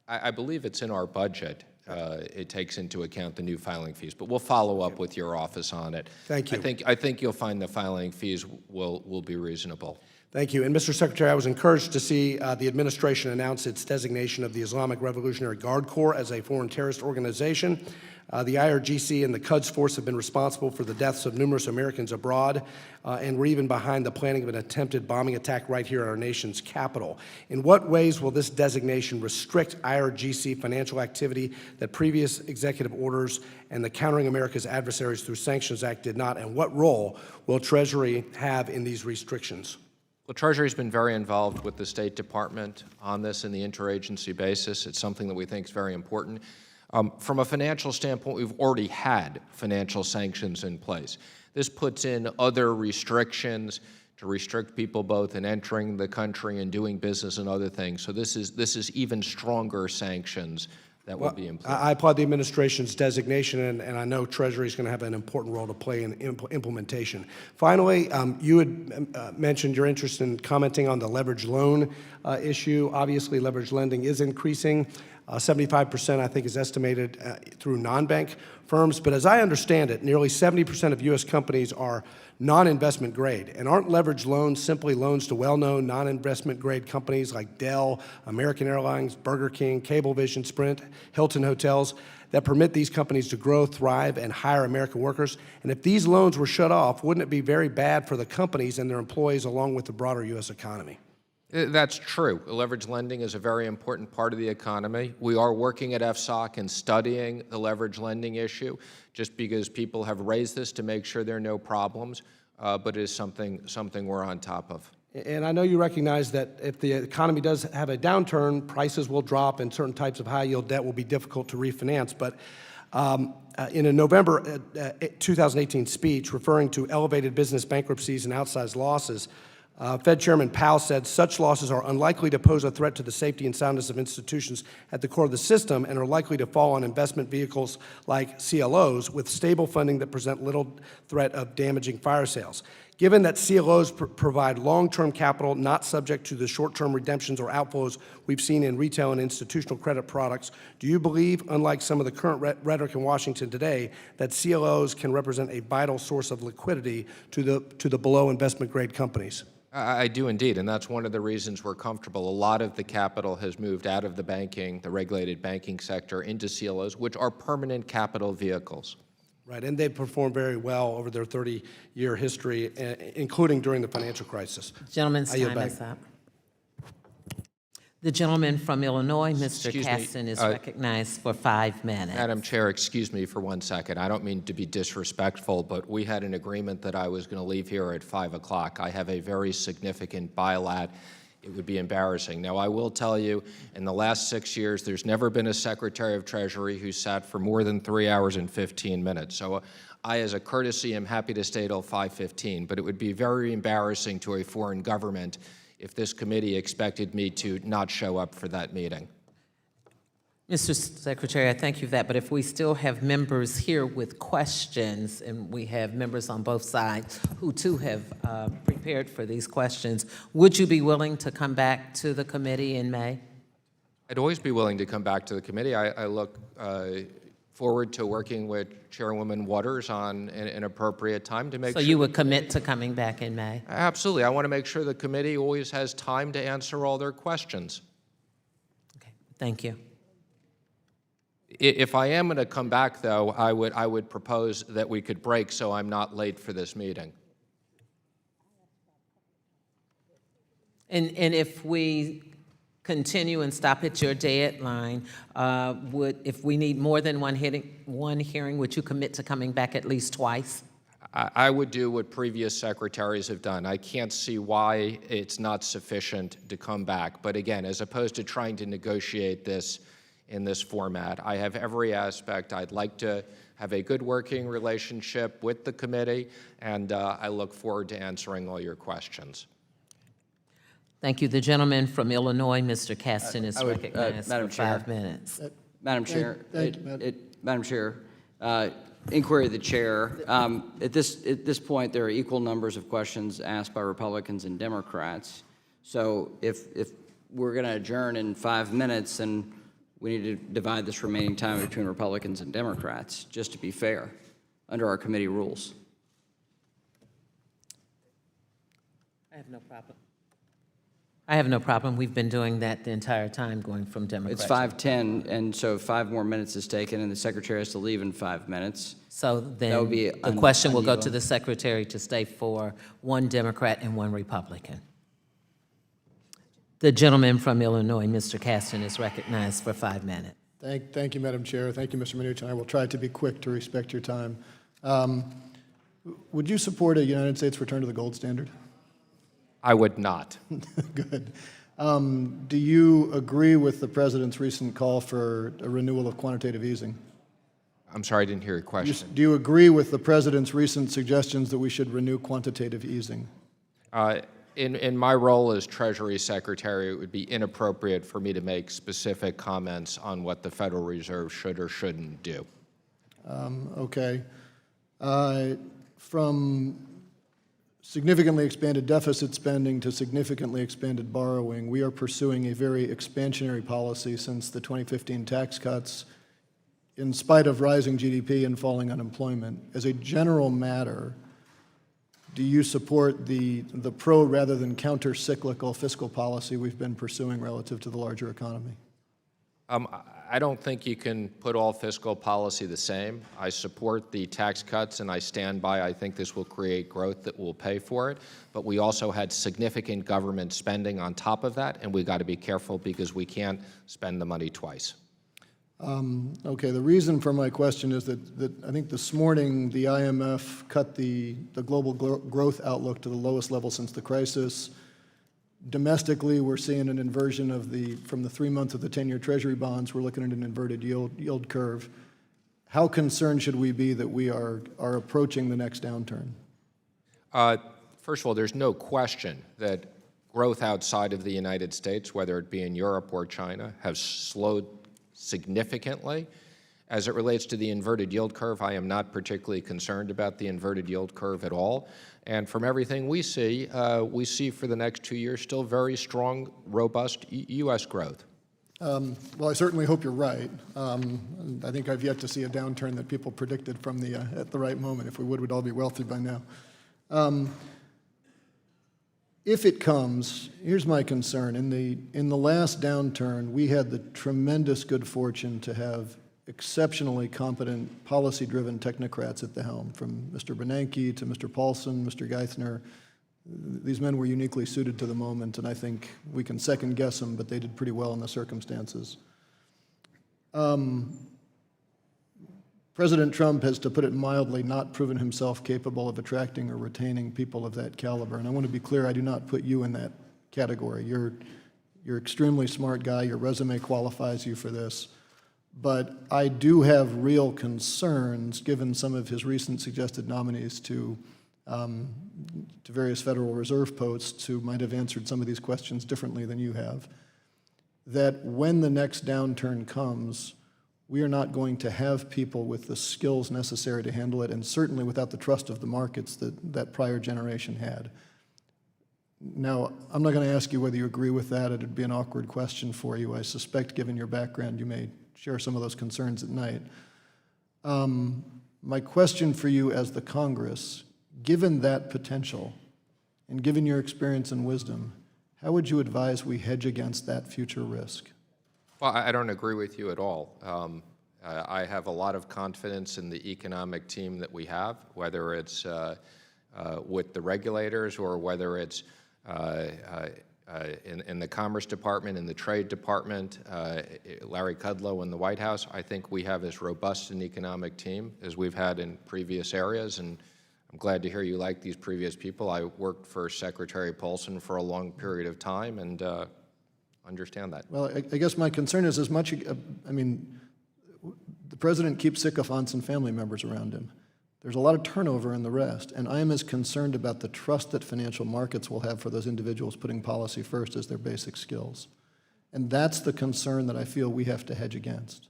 I believe it's in our budget. It takes into account the new filing fees, but we'll follow up with your office on it. Thank you. I think you'll find the filing fees will be reasonable. Thank you. And Mr. Secretary, I was encouraged to see the administration announce its designation of the Islamic Revolutionary Guard Corps as a foreign terrorist organization. The IRGC and the Quds Force have been responsible for the deaths of numerous Americans abroad, and were even behind the planning of an attempted bombing attack right here at our nation's capital. In what ways will this designation restrict IRGC financial activity that previous executive orders and the Countering America's Adversaries through Sanctions Act did not, and what role will Treasury have in these restrictions? Well, Treasury's been very involved with the State Department on this in the interagency basis. It's something that we think is very important. From a financial standpoint, we've already had financial sanctions in place. This puts in other restrictions to restrict people both in entering the country and doing business and other things. So this is even stronger sanctions that will be in place. I applaud the administration's designation, and I know Treasury is going to have an important role to play in implementation. Finally, you had mentioned your interest in commenting on the leveraged loan issue. Obviously, leveraged lending is increasing. 75%, I think, is estimated through non-bank firms. But as I understand it, nearly 70% of U.S. companies are non-investment grade. And aren't leveraged loans simply loans to well-known non-investment grade companies like Dell, American Airlines, Burger King, Cablevision, Sprint, Hilton Hotels that permit these companies to grow, thrive, and hire American workers? And if these loans were shut off, wouldn't it be very bad for the companies and their employees along with the broader U.S. economy? That's true. Leveraged lending is a very important part of the economy. We are working at FSOC and studying the leveraged lending issue, just because people have raised this to make sure there are no problems, but it is something we're on top of. And I know you recognize that if the economy does have a downturn, prices will drop and certain types of high-yield debt will be difficult to refinance. But in a November 2018 speech referring to elevated business bankruptcies and outsized losses, Fed Chairman Powell said such losses are unlikely to pose a threat to the safety and soundness of institutions at the core of the system and are likely to fall on investment vehicles like CLOs with stable funding that present little threat of damaging fire sales. Given that CLOs provide long-term capital not subject to the short-term redemptions or outflows we've seen in retail and institutional credit products, do you believe, unlike some of the current rhetoric in Washington today, that CLOs can represent a vital source of liquidity to the below investment-grade companies? I do indeed, and that's one of the reasons we're comfortable. A lot of the capital has moved out of the regulated banking sector into CLOs, which are permanent capital vehicles. Right, and they've performed very well over their 30-year history, including during the financial crisis. Gentleman's time is up. The gentleman from Illinois, Mr. Caston, is recognized for 5 minutes. Madam Chair, excuse me for 1 second. I don't mean to be disrespectful, but we had an agreement that I was going to leave here at 5 o'clock. I have a very significant bilat. It would be embarrassing. Now, I will tell you, in the last 6 years, there's never been a Secretary of Treasury who sat for more than 3 hours and 15 minutes. So I, as a courtesy, am happy to stay till 5:15, but it would be very embarrassing to a foreign government if this committee expected me to not show up for that meeting. Mr. Secretary, I thank you for that, but if we still have members here with questions, and we have members on both sides who too have prepared for these questions, would you be willing to come back to the committee in May? I'd always be willing to come back to the committee. I look forward to working with Chairwoman Waters on an appropriate time to make sure. So you would commit to coming back in May? Absolutely. I want to make sure the committee always has time to answer all their questions. Okay, thank you. If I am going to come back, though, I would propose that we could break so I'm not late for this meeting. And if we continue and stop at your deadline, if we need more than one hearing, would you commit to coming back at least twice? I would do what previous secretaries have done. I can't see why it's not sufficient to come back. But again, as opposed to trying to negotiate this in this format, I have every aspect. I'd like to have a good working relationship with the committee, and I look forward to answering all your questions. Thank you. The gentleman from Illinois, Mr. Caston, is recognized Madam for Chair. 5 minutes. Madam Chair, Madam Chair, inquiry of the chair. At this point, there are equal numbers of questions asked by Republicans and Democrats. So if we're going to adjourn in 5 minutes, then we need to divide this remaining time between Republicans and Democrats, just to be fair, under our committee rules. I have no problem. I have no problem. We've been doing that the entire time, going from Democrats. It's 5:10, and so 5 more minutes is taken, and the secretary has to leave in 5 minutes. So then the question will go to the secretary to stay for 1 Democrat and 1 Republican. The gentleman from Illinois, Mr. Caston, is recognized for 5 minutes. Thank you, Madam Chair. Thank you, Mr. Mnuchin. I will try to be quick to respect your time. Would you support a United States return to the gold standard? I would not. Good. Do you agree with the President's recent call for a renewal of quantitative easing? I'm sorry, I didn't hear your question. Do you agree with the President's recent suggestions that we should renew quantitative easing? In my role as Treasury Secretary, it would be inappropriate for me to make specific comments on what the Federal Reserve should or shouldn't do. Okay. From significantly expanded deficit spending to significantly expanded borrowing, we are pursuing a very expansionary policy since the 2015 tax cuts, in spite of rising GDP and falling unemployment. As a general matter, do you support the pro rather than counter-cyclical fiscal policy we've been pursuing relative to the larger economy? I don't think you can put all fiscal policy the same. I support the tax cuts, and I stand by. I think this will create growth that will pay for it. But we also had significant government spending on top of that, and we got to be careful because we can't spend the money twice. Okay, the reason for my question is that I think this morning the IMF cut the global growth outlook to the lowest level since the crisis. Domestically, we're seeing an inversion of from the 3 months of the 10-year Treasury bonds, we're looking at an inverted yield curve. How concerned should we be that we are approaching the next downturn? First of all, there's no question that growth outside of the United States, whether it be in Europe or China, has slowed significantly. As it relates to the inverted yield curve, I am not particularly concerned about the inverted yield curve at all. And from everything we see for the next 2 years still very strong, robust U.S. growth. Well, I certainly hope you're right. I think I've yet to see a downturn that people predicted from at the right moment. If we would, we'd all be wealthy by now. If it comes, here's my concern. In the last downturn, we had the tremendous good fortune to have exceptionally competent, policy-driven technocrats at the helm, from Mr. Bernanke to Mr. Paulson, Mr. Geithner. These men were uniquely suited to the moment, and I think we can second-guess them, but they did pretty well in the circumstances. President Trump has, to put it mildly, not proven himself capable of attracting or retaining people of that caliber. And I want to be clear, I do not put you in that category. You're an extremely smart guy. Your resume qualifies you for this. But I do have real concerns, given some of his recent suggested nominees to various Federal Reserve posts who might have answered some of these questions differently than you have, that when the next downturn comes, we are not going to have people with the skills necessary to handle it, and certainly without the trust of the markets that prior generation had. Now, I'm not going to ask you whether you agree with that. It'd be an awkward question for you. I suspect, given your background, you may share some of those concerns at night. My question for you as the Congress, given that potential, and given your experience and wisdom, how would you advise we hedge against that future risk? Well, I don't agree with you at all. I have a lot of confidence in the economic team that we have, whether it's with the regulators or whether it's in the Commerce Department, in the Trade Department, Larry Kudlow in the White House. I think we have as robust an economic team as we've had in previous areas, and I'm glad to hear you like these previous people. I worked for Secretary Paulson for a long period of time, and understand that. Well, I guess my concern is as much, I mean, the president keeps sycophants and family members around him. There's a lot of turnover in the rest, and I am as concerned about the trust that financial markets will have for those individuals putting policy first as their basic skills. And that's the concern that I feel we have to hedge against.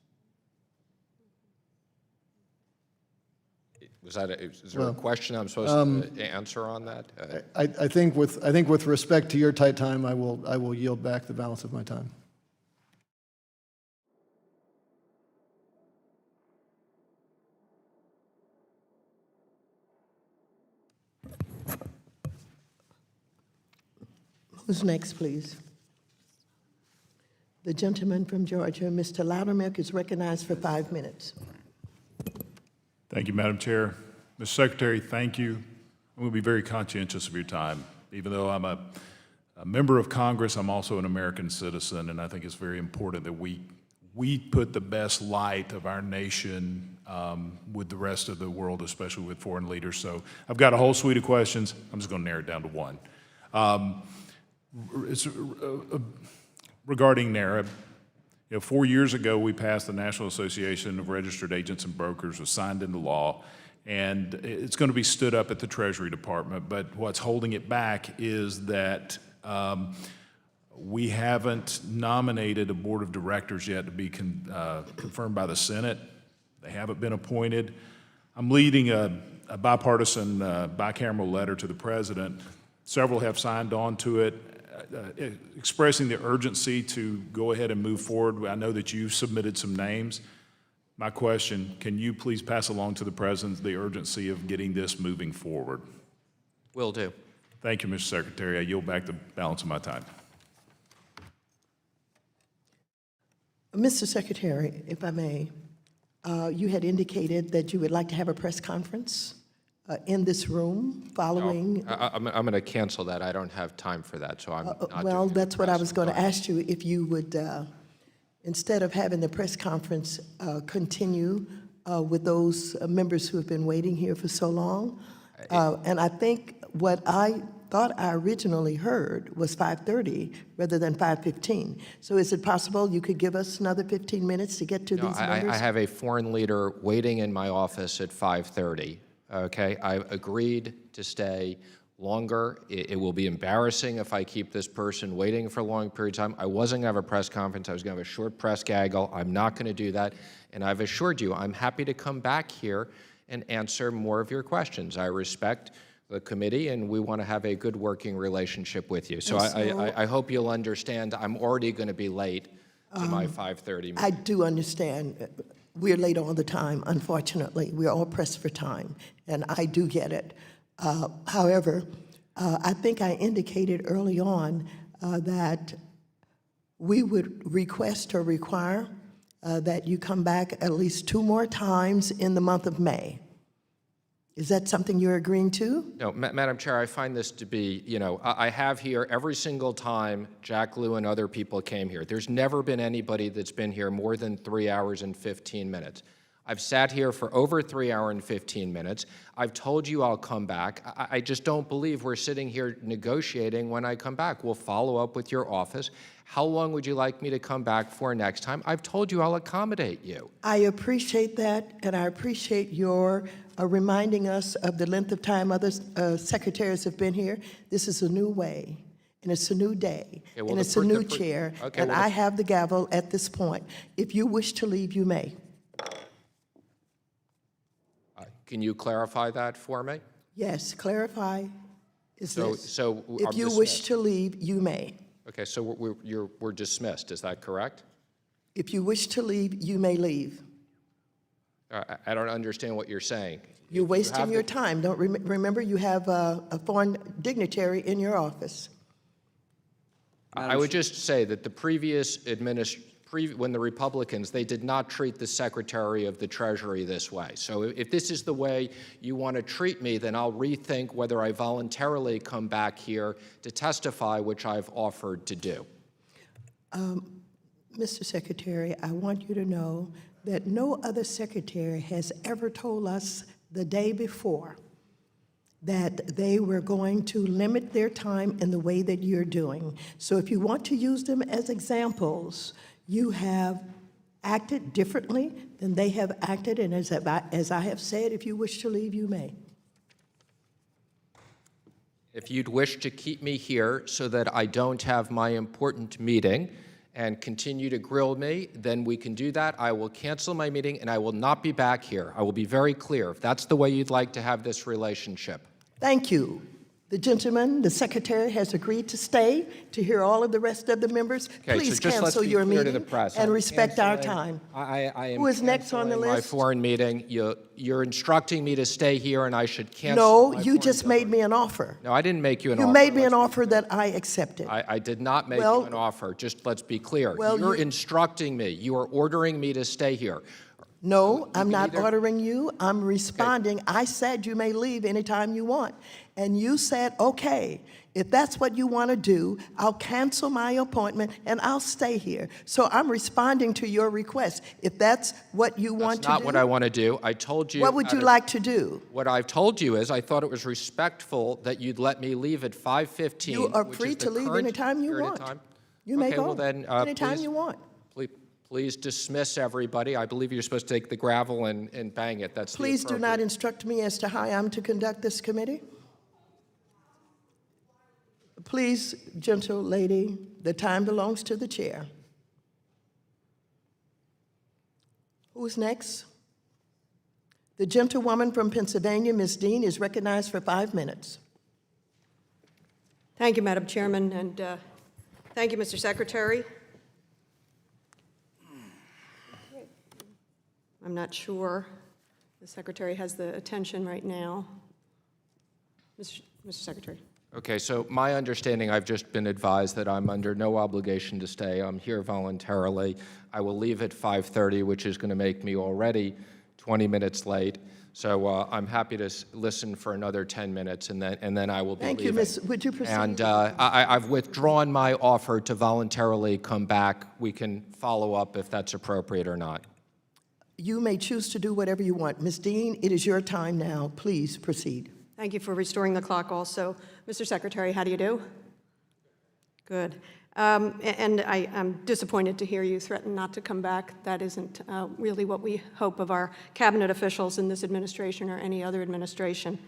Is there a question I'm supposed to answer on that? I think with respect to your tight time, I will yield back the balance of my time. Who's next, please? The gentleman from Georgia, Mr. Loudermilk, is recognized for 5 minutes. Thank you, Madam Chair. Mr. Secretary, thank you. I'm going to be very conscientious of your time. Even though I'm a member of Congress, I'm also an American citizen, and I think it's very important that we put the best light of our nation with the rest of the world, especially with foreign leaders. So I've got a whole suite of questions. I'm just going to narrow it down to one. It's regarding NARA. 4 years ago, we passed the National Association of Registered Agents and Brokers, was signed into law, and it's going to be stood up at the Treasury Department. But what's holding it back is that we haven't nominated a board of directors yet to be confirmed by the Senate. They haven't been appointed. I'm leading a bipartisan, bicameral letter to the president. Several have signed on to it, expressing the urgency to go ahead and move forward. I know that you submitted some names. My question, can you please pass along to the President the urgency of getting this moving forward? Will do. Thank you, Mr. Secretary. I yield back the balance of my time. Mr. Secretary, if I may, you had indicated that you would like to have a press conference in this room following. I'm going to cancel that. I don't have time for that, so I'm not Well, doing that's what I was going to Go ahead. ask you, if you would, instead of having the press conference, continue with those members who have been waiting here for so long. And I think what I thought I originally heard was 5:30 rather than 5:15. So is it possible you could give us another 15 minutes to get to No, these members? I have a foreign leader waiting in my office at 5:30, okay? I agreed to stay longer. It will be embarrassing if I keep this person waiting for a long period of time. I wasn't going to have a press conference. I was going to have a short press gaggle. I'm not going to do that. And I've assured you, I'm happy to come back here and answer more of your questions. I respect the committee, and we want to have a good working relationship with you. So I hope you'll understand I'm already going to be late to my 5:30 meeting. I do understand. We're late all the time, unfortunately. We're all pressed for time, and I do get it. However, I think I indicated early on that we would request or require that you come back at least 2 more times in the month of May. Is that something you're agreeing to? No, Madam Chair, I find this to be, I have here every single time Jack Lew and other people came here. There's never been anybody that's been here more than 3 hours and 15 minutes. I've sat here for over 3 hours and 15 minutes. I've told you I'll come back. I just don't believe we're sitting here negotiating when I come back. We'll follow up with your office. How long would you like me to come back for next time? I've told you I'll accommodate you. I appreciate that, and I appreciate your reminding us of the length of time other secretaries have been here. This is a new way, and it's a new day, Okay, well, and it's a new chair, and I have the gavel at this point. If you wish to leave, you may. Can you clarify that for me? Yes, clarify is this. So If you wish to leave, you may. Okay, so we're dismissed, is that correct? If you wish to leave, you may leave. I don't understand what you're saying. You're wasting your time. Don't remember you have a foreign dignitary in your office. I would just say that the previous when the Republicans, they did not treat the Secretary of the Treasury this way. So if this is the way you want to treat me, then I'll rethink whether I voluntarily come back here to testify, which I've offered to do. Mr. Secretary, I want you to know that no other secretary has ever told us the day before that they were going to limit their time in the way that you're doing. So if you want to use them as examples, you have acted differently than they have acted, and as I have said, if you wish to leave, you may. If you'd wish to keep me here so that I don't have my important meeting and continue to grill me, then we can do that. I will cancel my meeting, and I will not be back here. I will be very clear, if that's the way you'd like to have this relationship. Thank you. The gentleman, the secretary, has agreed to stay to hear all of the rest of the members. Okay, Please so just let's cancel be your clear to meeting the press. and I'm respect our canceling- time. I am Who is next on the canceling my list? foreign meeting. You're instructing me to stay here, and I should cancel. No, my you foreign just made me an offer. No, I didn't make you an You offer. made me an offer that I accepted. I did not make Well- you an offer. Just let's be clear. Well, You're you- instructing me. You are ordering me to stay here. No, I'm not either- ordering you. I'm responding. I said you may leave anytime you want. And you said, okay, if that's what you want to do, I'll cancel my appointment and I'll stay here. So I'm responding to your request. If that's what you want to do. That's not what I want to do. I told you. What would you like to do? What I've told you is I thought it was respectful that you'd let me leave at 5:15. You are which free is the to leave current anytime you period of want. time. You may Okay, go well then, anytime please- you want. Please dismiss everybody. I believe you're supposed to take the gravel and bang it. That's the Please do not appropriate- instruct me as to how I'm to conduct this committee. Please, gentle lady, the time belongs to the chair. Who's next? The gentlewoman from Pennsylvania, Ms. Dean, is recognized for 5 minutes. Thank you, Madam Chairman, and thank you, Mr. Secretary. I'm not sure the Secretary has the attention right now. Mr. Secretary. Okay, so my understanding, I've just been advised that I'm under no obligation to stay. I'm here voluntarily. I will leave at 5:30, which is going to make me already 20 minutes late. So I'm happy to listen for another 10 minutes, and then I will be Thank you, leaving. Ms. Would you proceed? And I've withdrawn my offer to voluntarily come back. We can follow up if that's appropriate or not. You may choose to do whatever you want. Ms. Dean, it is your time now. Please proceed. Thank you for restoring the clock also. Mr. Secretary, how do you do? Good. And I'm disappointed to hear you threaten not to come back. That isn't really what we hope of our cabinet officials in this administration or any other administration.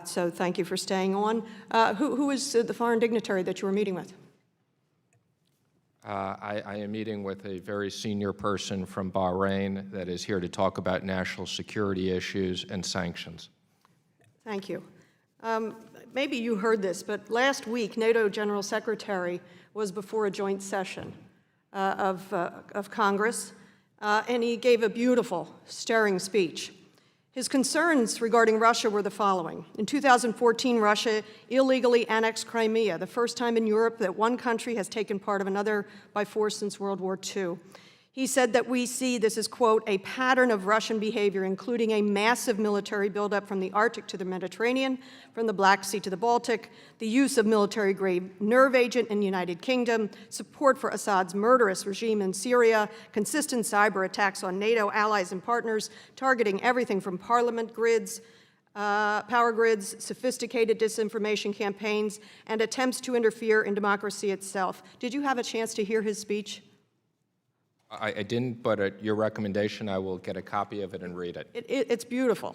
So thank you for staying on. Who is the foreign dignitary that you were meeting with? I am meeting with a very senior person from Bahrain that is here to talk about national security issues and sanctions. Thank you. Maybe you heard this, but last week, NATO General Secretary was before a joint session of Congress, and he gave a beautiful, stirring speech. His concerns regarding Russia were the following. In 2014, Russia illegally annexed Crimea, the first time in Europe that one country has taken part of another by force since World War II. He said that we see, this is, quote, a pattern of Russian behavior, including a massive military buildup from the Arctic to the Mediterranean, from the Black Sea to the Baltic, the use of military-grade nerve agent in the United Kingdom, support for Assad's murderous regime in Syria, consistent cyber attacks on NATO allies and partners, targeting everything from parliament grids, power grids, sophisticated disinformation campaigns, and attempts to interfere in democracy itself. Did you have a chance to hear his speech? I didn't, but at your recommendation, I will get a copy of it and read it. It's beautiful.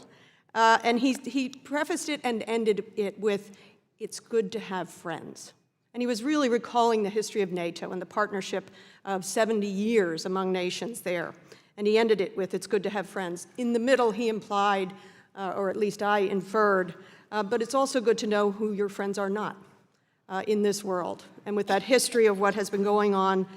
And he prefaced it and ended it with, it's good to have friends. And he was really recalling the history of NATO and the partnership of 70 years among nations there. And he ended it with, it's good to have friends. In the middle, he implied, or at least I inferred, but it's also good to know who your friends are not in this world. And with that history of what has been going on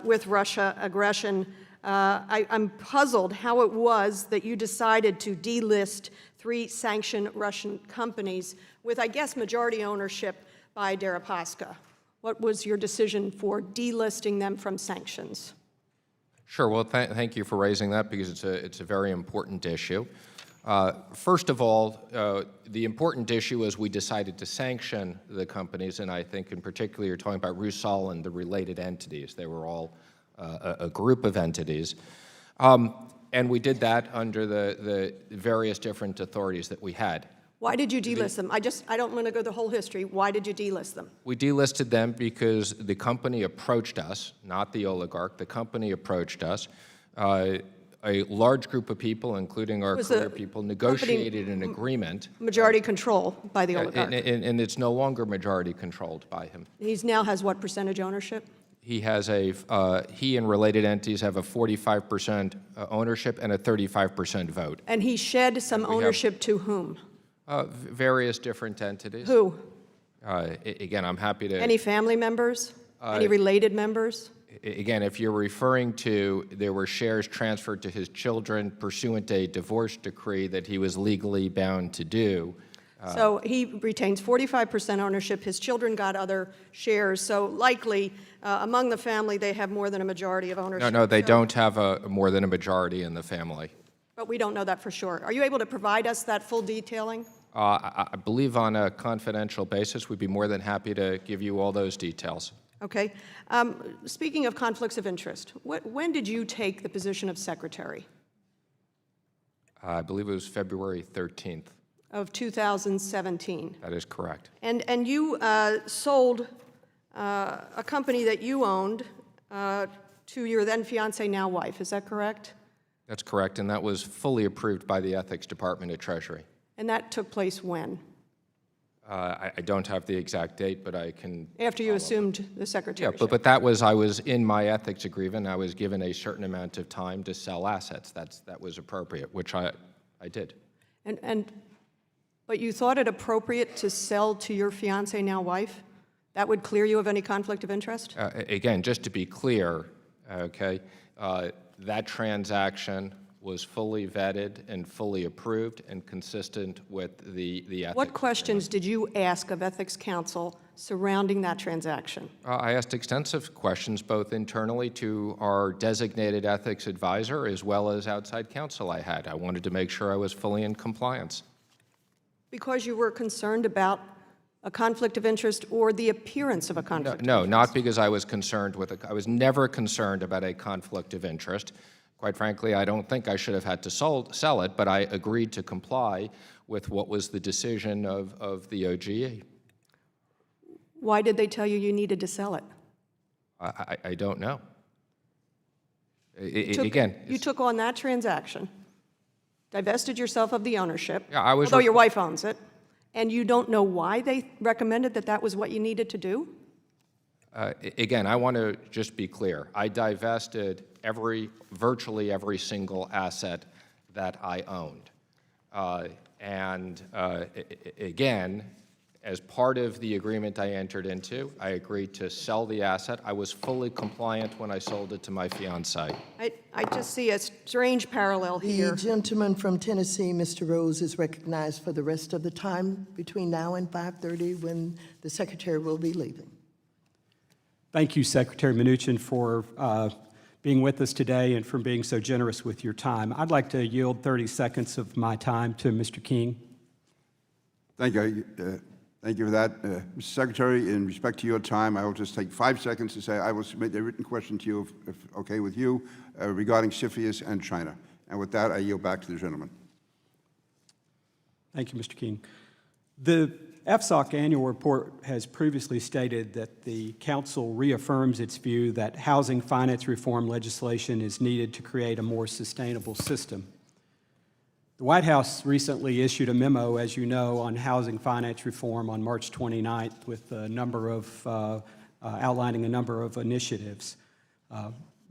with Russia aggression, I'm puzzled how it was that you decided to delist 3 sanctioned Russian companies with, I guess, majority ownership by Deripaska. What was your decision for delisting them from sanctions? Sure. Well, thank you for raising that because it's a very important issue. First of all, the important issue is we decided to sanction the companies, and I think in particular you're talking about Rusal and the related entities. They were all a group of entities. And we did that under the various different authorities that we had. Why did you delist them? I don't want to go the whole history. Why did you delist them? We delisted them because the company approached us, not the oligarch. The company approached us. A large group of people, including our career people, negotiated an agreement. Majority control by the oligarch. And it's no longer majority controlled by him. He now has what percentage ownership? He has he and related entities have a 45% ownership and a 35% vote. And he shed some ownership to whom? Various different entities. Who? Again, I'm happy to. Any family members? Any related members? Again, if you're referring to there were shares transferred to his children pursuant to a divorce decree that he was legally bound to do. So he retains 45% ownership. His children got other shares. So likely, among the family, they have more than a majority of ownership. No, they don't have more than a majority in the family. But we don't know that for sure. Are you able to provide us that full detailing? I believe on a confidential basis, we'd be more than happy to give you all those details. Okay. Speaking of conflicts of interest, when did you take the position of secretary? I believe it was February 13th. Of 2017. That is correct. And you sold a company that you owned to your then fiance, now wife. Is that correct? That's correct, and that was fully approved by the Ethics Department at Treasury. And that took place when? I don't have the exact date, but I can. After you assumed the secretaryship. Yeah, but that was, I was in my ethics agreement. I was given a certain amount of time to sell assets. That was appropriate, which I did. But you thought it appropriate to sell to your fiance, now wife? That would clear you of any conflict of interest? Again, just to be clear, okay, that transaction was fully vetted and fully approved and consistent with the ethics. What questions did you ask of Ethics Counsel surrounding that transaction? I asked extensive questions, both internally to our designated ethics advisor as well as outside counsel I had. I wanted to make sure I was fully in compliance. Because you were concerned about a conflict of interest or the appearance of a conflict of No, interest? not because I was concerned with I was never concerned about a conflict of interest. Quite frankly, I don't think I should have had to sell it, but I agreed to comply with what was the decision of the OGE. Why did they tell you you needed to sell it? I don't know. You took on that transaction, divested yourself of the ownership, Yeah, I was although your wife owns it, and you don't know why they recommended that that was what you needed to do? Again, I want to just be clear. I divested virtually every single asset that I owned. Again, as part of the agreement I entered into, I agreed to sell the asset. I was fully compliant when I sold it to my fiancée. I just see a strange parallel here. The gentleman from Tennessee, Mr. Rose, is recognized for the rest of the time between now and 5:30 when the Secretary will be leaving. Thank you, Secretary Mnuchin, for being with us today and for being so generous with your time. I'd like to yield 30 seconds of my time to Mr. King. Thank you. Thank you for that. Mr. Secretary, in respect to your time, I will just take 5 seconds to say I will submit a written question to you, if okay with you, regarding CFIUS and China. And with that, I yield back to the gentleman. Thank you, Mr. King. The FSOC annual report has previously stated that the Council reaffirms its view that housing finance reform legislation is needed to create a more sustainable system. The White House recently issued a memo, as you know, on housing finance reform on March 29th with a number of, outlining a number of initiatives.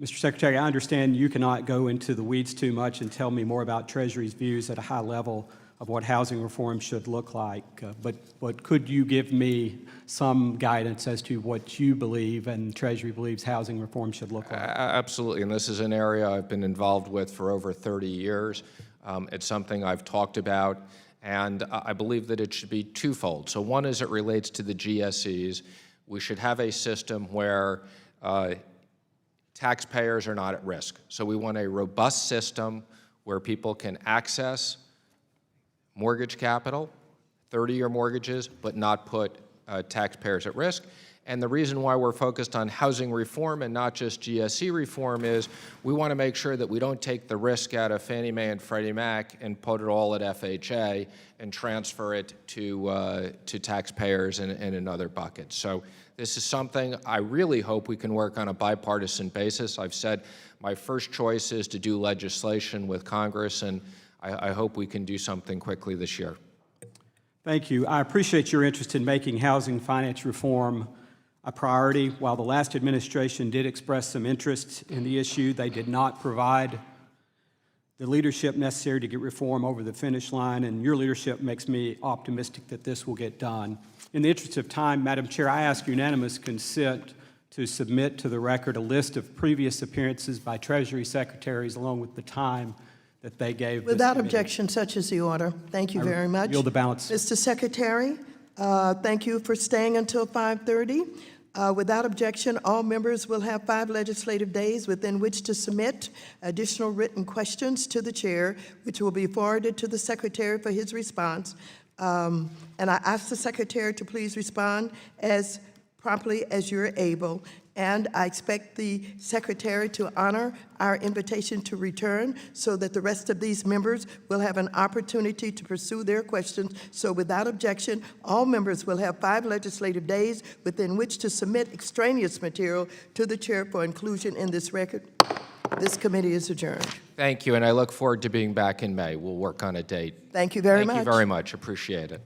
Mr. Secretary, I understand you cannot go into the weeds too much and tell me more about Treasury's views at a high level of what housing reform should look like, but could you give me some guidance as to what you believe and Treasury believes housing reform should look like? Absolutely, and this is an area I've been involved with for over 30 years. It's something I've talked about, and I believe that it should be twofold. So one, as it relates to the GSEs, we should have a system where taxpayers are not at risk. So we want a robust system where people can access mortgage capital, 30-year mortgages, but not put taxpayers at risk. And the reason why we're focused on housing reform and not just GSE reform is we want to make sure that we don't take the risk out of Fannie Mae and Freddie Mac and put it all at FHA and transfer it to taxpayers in another bucket. So this is something I really hope we can work on a bipartisan basis. I've said my first choice is to do legislation with Congress, and I hope we can do something quickly this year. Thank you. I appreciate your interest in making housing finance reform a priority. While the last administration did express some interest in the issue, they did not provide the leadership necessary to get reform over the finish line, and your leadership makes me optimistic that this will get done. In the interest of time, Madam Chair, I ask unanimous consent to submit to the record a list of previous appearances by Treasury secretaries along with the time that they gave this Without committee. objection, such is the order. Thank you I very much. yield the balance. Mr. Secretary, thank you for staying until 5:30. Without objection, all members will have 5 legislative days within which to submit additional written questions to the chair, which will be forwarded to the Secretary for his response. And I ask the Secretary to please respond as promptly as you're able. And I expect the Secretary to honor our invitation to return so that the rest of these members will have an opportunity to pursue their questions. So without objection, all members will have 5 legislative days within which to submit extraneous material to the chair for inclusion in this record. This committee is adjourned. Thank you, and I look forward to being back in May. We'll work on a date. Thank you very much. Thank you very much. Appreciate it.